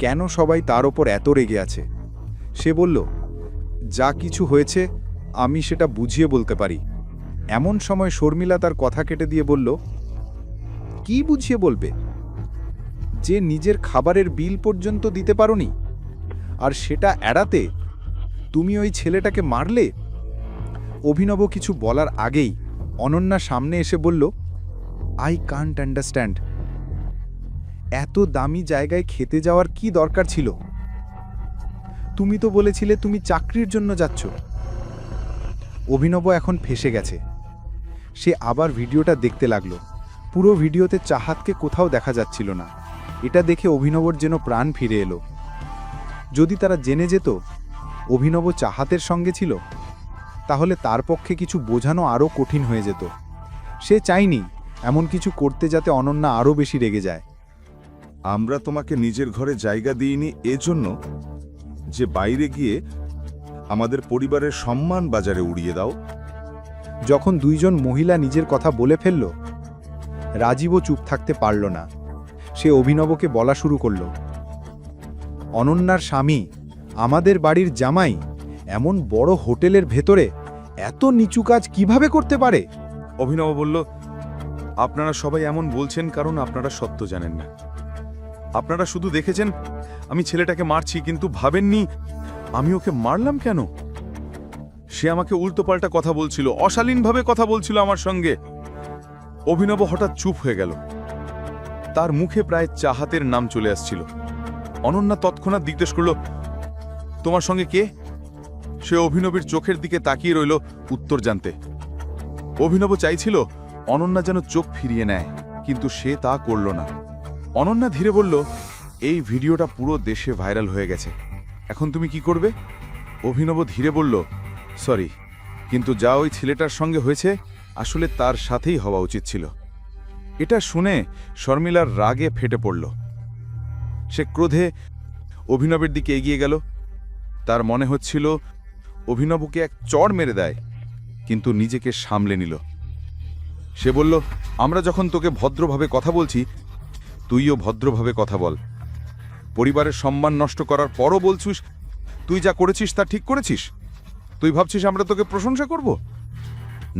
কেন সবাই তার ওপর এত রেগে আছে। সে বলল, যা কিছু হয়েছে আমি সেটা বুঝিয়ে বলতে পারি। এমন সময় শর্মিলা তার কথা কেটে দিয়ে বলল, কি বুঝিয়ে বলবে? যে নিজের খাবারের বিল পর্যন্ত দিতে পারোনি, আর সেটা এড়াতে তুমি ওই ছেলেটাকে মারলে? অভিনব কিছু বলার আগেই অনন্যা সামনে এসে বলল, আই কান্ট আন্ডারস্ট্যান্ড। এত দামি জায়গায় খেতে যাওয়ার কি দরকার ছিল? তুমি তো বলেছিলে তুমি চাকরির জন্য যাচ্ছ। অভিনব এখন ফেঁসে গেছে। সে আবার ভিডিওটা দেখতে লাগলো। পুরো ভিডিওতে চাহাতকে কোথাও দেখা যাচ্ছিল না। এটা দেখে অভিনবর যেন প্রাণ ফিরে এলো। যদি তারা জেনে যেত অভিনব চাহাতের সঙ্গে ছিল, তাহলে তার পক্ষে কিছু বোঝানো আরও কঠিন হয়ে যেত। সে চায়নি এমন কিছু করতে যাতে অনন্যা আরও বেশি রেগে যায়। আমরা তোমাকে নিজের ঘরে জায়গা দিইনি এজন্য যে বাইরে গিয়ে আমাদের পরিবারের সম্মান বাজারে উড়িয়ে দাও। যখন দুইজন মহিলা নিজের কথা বলে ফেলল, রাজীবও চুপ থাকতে পারল না। সে অভিনবকে বলা শুরু করল, অনন্যার স্বামী, আমাদের বাড়ির জামাই, এমন বড় হোটেলের ভেতরে এত নিচু কাজ কিভাবে করতে পারে? অভিনব বলল, আপনারা সবাই এমন বলছেন কারণ আপনারা সত্য জানেন না। আপনারা শুধু দেখেছেন আমি ছেলেটাকে মারছি, কিন্তু ভাবেননি আমি ওকে মারলাম কেন। সে আমাকে উল্টোপাল্টা কথা বলছিল, অশালীনভাবে কথা বলছিল আমার সঙ্গে। অভিনব হঠাৎ চুপ হয়ে গেল। তার মুখে প্রায় চাহাতের নাম চলে আসছিল। অনন্যা তৎক্ষণাৎ জিজ্ঞেস করল, তোমার সঙ্গে কে? সে অভিনবের চোখের দিকে তাকিয়ে রইল উত্তর জানতে। অভিনব চাইছিল অনন্যা যেন চোখ ফিরিয়ে নেয়, কিন্তু সে তা করল না। অনন্যা ধীরে বলল, এই ভিডিওটা পুরো দেশে ভাইরাল হয়ে গেছে, এখন তুমি কি করবে? অভিনব ধীরে বলল, সরি, কিন্তু যা ওই ছেলেটার সঙ্গে হয়েছে আসলে তার সাথেই হওয়া উচিত ছিল। এটা শুনে শর্মিলার রাগে ফেটে পড়ল। সে ক্রোধে অভিনবের দিকে এগিয়ে গেল। তার মনে হচ্ছিল অভিনবকে এক চড় মেরে দেয়, কিন্তু নিজেকে সামলে নিল। সে বলল, আমরা যখন তোকে ভদ্রভাবে কথা বলছি, তুইও ভদ্রভাবে কথা বল। পরিবারের সম্মান নষ্ট করার পরও বলছিস তুই যা করেছিস তা ঠিক করেছিস। তুই ভাবছিস আমরা তোকে প্রশংসা করব?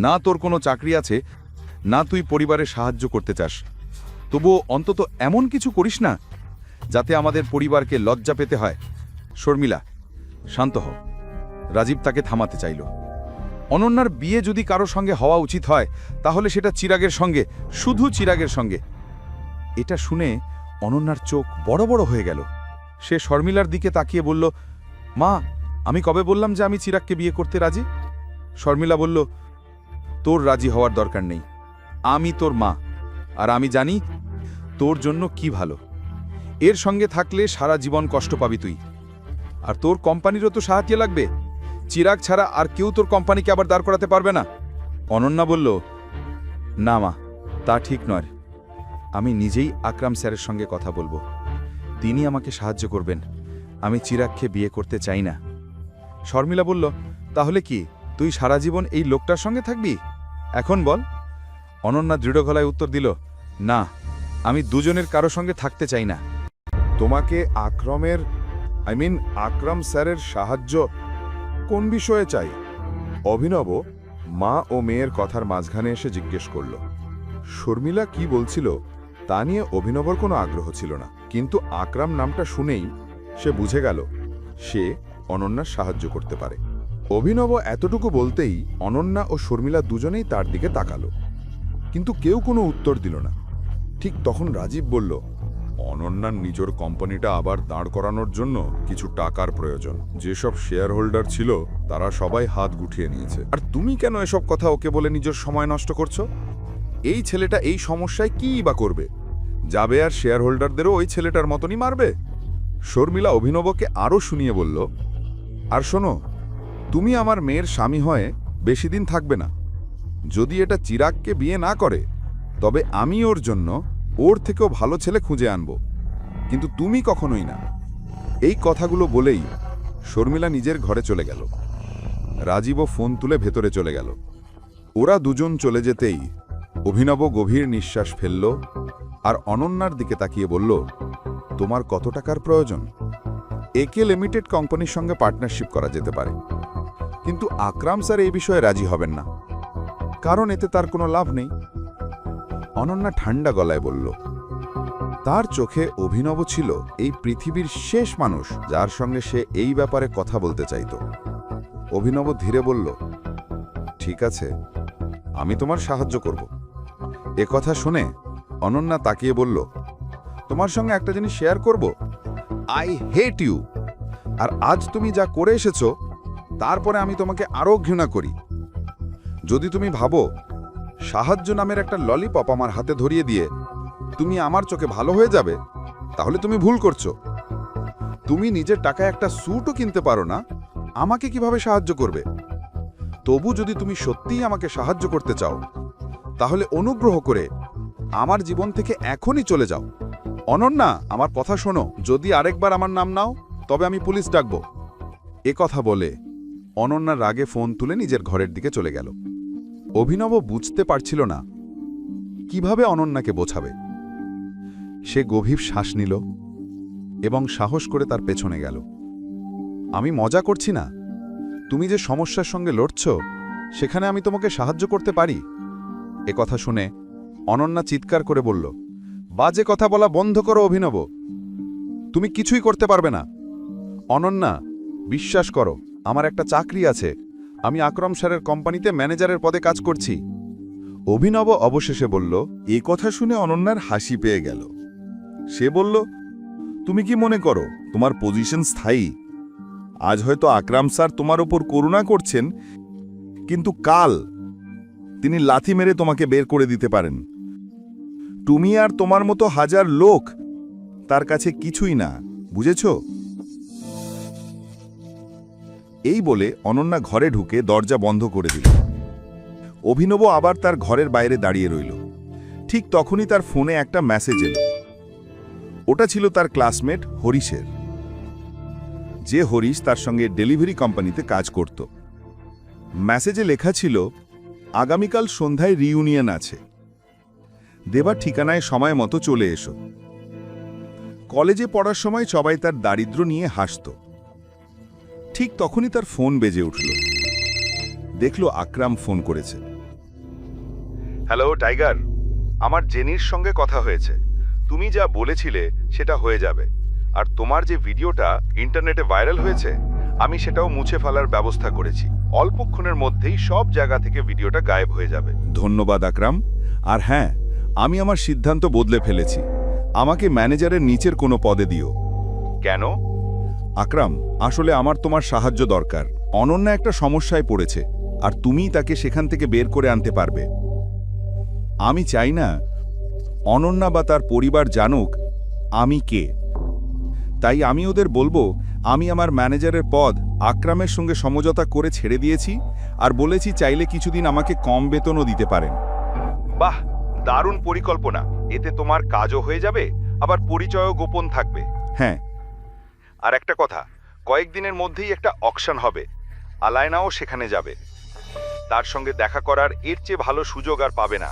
না তোর কোনো চাকরি আছে, না তুই পরিবারে সাহায্য করতে চাস, তবুও অন্তত এমন কিছু করিস না যাতে আমাদের পরিবারকে লজ্জা পেতে হয়। শর্মিলা, শান্ত হও। রাজীব তাকে থামাতে চাইল। অনন্যার বিয়ে যদি কারো সঙ্গে হওয়া উচিত হয় তাহলে সেটা চিরাগের সঙ্গে, শুধু চিরাগের সঙ্গে। এটা শুনে অনন্যার চোখ বড় বড় হয়ে গেল। সে শর্মিলার দিকে তাকিয়ে বলল, মা, আমি কবে বললাম যে আমি চিরাগকে বিয়ে করতে রাজি? শর্মিলা বলল, তোর রাজি হওয়ার দরকার নেই। আমি তোর মা, আর আমি জানি তোর জন্য কি ভালো। এর সঙ্গে থাকলে সারা জীবন কষ্ট পাবি তুই, আর তোর কোম্পানিরও তো সাহায্য লাগবে। চিরাগ ছাড়া আর কেউ তোর কোম্পানিকে আবার দাঁড় করাতে পারবে না। অনন্যা বলল, না মা, তা ঠিক নয়। আমি নিজেই আকরাম স্যারের সঙ্গে কথা বলবো, তিনি আমাকে সাহায্য করবেন। আমি চিরাগকে বিয়ে করতে চাই না। শর্মিলা বলল, তাহলে কি তুই সারা জীবন এই লোকটার সঙ্গে থাকবি? এখন বল। অনন্যা দৃঢ় গলায় উত্তর দিল, না, আমি দুজনের কারো সঙ্গে থাকতে চাই না। তোমাকে আকরাম স্যারের সাহায্য কোন বিষয়ে চাই? অভিনব মা ও মেয়ের কথার মাঝখানে এসে জিজ্ঞেস করল। শর্মিলা কি বলছিল তা নিয়ে অভিনবর কোনো আগ্রহ ছিল না, কিন্তু আকরাম নামটা শুনেই সে বুঝে গেল সে অনন্যার সাহায্য করতে পারে। অভিনব এতটুকু বলতেই অনন্যা ও শর্মিলা দুজনেই তার দিকে তাকালো, কিন্তু কেউ কোনো উত্তর দিল না। ঠিক তখন রাজীব বলল, অনন্যার নিজের কোম্পানিটা আবার দাঁড় করানোর জন্য কিছু টাকার প্রয়োজন। যেসব শেয়ার হোল্ডার ছিল তারা সবাই হাত গুটিয়ে নিয়েছে। আর তুমি কেন এসব কথা ওকে বলে নিজের সময় নষ্ট করছো? এই ছেলেটা এই সমস্যায় কীই বা করবে? যাবে আর শেয়ার হোল্ডারদেরও ওই ছেলেটার মতনই মারবে। শর্মিলা অভিনবকে আরও শুনিয়ে বলল, আর শোনো, তুমি আমার মেয়ের স্বামী হয়ে বেশি দিন থাকবে না। যদি এটা চিরাগকে বিয়ে না করে তবে আমি ওর জন্য ওর থেকেও ভালো ছেলে খুঁজে আনব, কিন্তু তুমি কখনোই না। এই কথাগুলো বলেই শর্মিলা নিজের ঘরে চলে গেল। রাজীবও ফোন তুলে ভেতরে চলে গেল। ওরা দুজন চলে যেতেই অভিনব গভীর নিঃশ্বাস ফেলল আর অনন্যার দিকে তাকিয়ে বলল, তোমার কত টাকার প্রয়োজন? একে লিমিটেড কোম্পানির সঙ্গে পার্টনারশিপ করা যেতে পারে, কিন্তু আকরাম স্যার এই বিষয়ে রাজি হবেন না, কারণ এতে তার কোনো লাভ নেই। অনন্যা ঠান্ডা গলায় বলল। তার চোখে অভিনব ছিল এই পৃথিবীর শেষ মানুষ যার সঙ্গে সে এই ব্যাপারে কথা বলতে চাইত। অভিনব ধীরে বলল, ঠিক আছে, আমি তোমার সাহায্য করব। এ কথা শুনে অনন্যা তাকিয়ে বলল, তোমার সঙ্গে একটা জিনিস শেয়ার করব। I hate you. আর আজ তুমি যা করে এসেছো তারপরে আমি তোমাকে আরও ঘৃণা করি। যদি তুমি ভাবো সাহায্য নামের একটা ললিপপ আমার হাতে ধরিয়ে দিয়ে তুমি আমার চোখে ভালো হয়ে যাবে, তাহলে তুমি ভুল করছো। তুমি নিজের টাকায় একটা স্যুটও কিনতে পারো না, আমাকে কিভাবে সাহায্য করবে? তবু যদি তুমি সত্যিই আমাকে সাহায্য করতে চাও তাহলে অনুগ্রহ করে আমার জীবন থেকে এখনই চলে যাও। অনন্যা, আমার কথা শোনো, যদি আরেকবার আমার নাম নাও তবে আমি পুলিশ ডাকব। এ কথা বলে অনন্যা রাগে ফোন তুলে নিজের ঘরের দিকে চলে গেল। অভিনব বুঝতে পারছিল না কিভাবে অনন্যাকে বোঝাবে। সে গভীর শ্বাস নিল এবং সাহস করে তার পেছনে গেল। আমি মজা করছি না, তুমি যে সমস্যার সঙ্গে লড়ছ সেখানে আমি তোমাকে সাহায্য করতে পারি। এ কথা শুনে অনন্যা চিৎকার করে বলল, বাজে কথা বলা বন্ধ করো অভিনব, তুমি কিছুই করতে পারবে না। অনন্যা, বিশ্বাস করো, আমার একটা চাকরি আছে, আমি আকরম স্যারের কোম্পানিতে ম্যানেজারের পদে কাজ করছি। অভিনব অবশেষে বলল। এ কথা শুনে অনন্যার হাসি পেয়ে গেল। সে বলল, তুমি কি মনে করো তোমার পজিশন স্থায়ী? আজ হয়তো আকরাম স্যার তোমার ওপর করুণা করছেন, কিন্তু কাল তিনি লাথি মেরে তোমাকে বের করে দিতে পারেন। তুমি আর তোমার মতো হাজার লোক তার কাছে কিছুই না, বুঝেছ? এই বলে অনন্যা ঘরে ঢুকে দরজা বন্ধ করে দিল। অভিনব আবার তার ঘরের বাইরে দাঁড়িয়ে রইল। ঠিক তখনই তার ফোনে একটা মেসেজ এলো। ওটা ছিল তার ক্লাসমেট হরিশের, যে হরিশ তার সঙ্গে ডেলিভারি কোম্পানিতে কাজ করত। মেসেজে লেখা ছিল, আগামীকাল সন্ধ্যায় রিইউনিয়ন আছে, দেবার ঠিকানায় সময় মতো চলে এসো। কলেজে পড়ার সময় সবাই তার দারিদ্র্য নিয়ে হাসত। ঠিক তখনই তার ফোন বেজে উঠল। দেখল আকরাম ফোন করেছে। হ্যালো টাইগার, আমার জেনির সঙ্গে কথা হয়েছে। তুমি যা বলেছিলে সেটা হয়ে যাবে, আর তোমার যে ভিডিওটা ইন্টারনেটে ভাইরাল হয়েছে আমি সেটাও মুছে ফেলার ব্যবস্থা করেছি। অল্পক্ষণের মধ্যেই সব জায়গা থেকে ভিডিওটা গায়েব হয়ে যাবে। ধন্যবাদ আকরাম। আর হ্যাঁ, আমি আমার সিদ্ধান্ত বদলে ফেলেছি, আমাকে ম্যানেজারের নিচের কোনো পদে দিও। কেন? আকরাম, আসলে আমার তোমার সাহায্য দরকার। অনন্যা একটা সমস্যায় পড়েছে আর তুমিই তাকে সেখান থেকে বের করে আনতে পারবে। আমি চাই না অনন্যা বা তার পরিবার জানুক আমি কে। তাই আমি ওদের বলবো আমি আমার ম্যানেজারের পদ আকরামের সঙ্গে সমঝোতা করে ছেড়ে দিয়েছি, আর বলেছি চাইলে কিছুদিন আমাকে কম বেতনও দিতে পারেন। বাহ, দারুণ পরিকল্পনা। এতে তোমার কাজও হয়ে যাবে, আবার পরিচয়ও গোপন থাকবে। হ্যাঁ, আর একটা কথা, কয়েকদিনের মধ্যেই একটা অকশন হবে, আলায়নাও সেখানে যাবে। তার সঙ্গে দেখা করার এর চেয়ে ভালো সুযোগ আর পাবে না।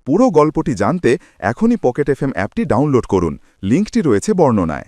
পুরো গল্পটি জানতে এখনই পকেট এফএম অ্যাপটি ডাউনলোড করুন, লিঙ্কটি রয়েছে বর্ণনায়।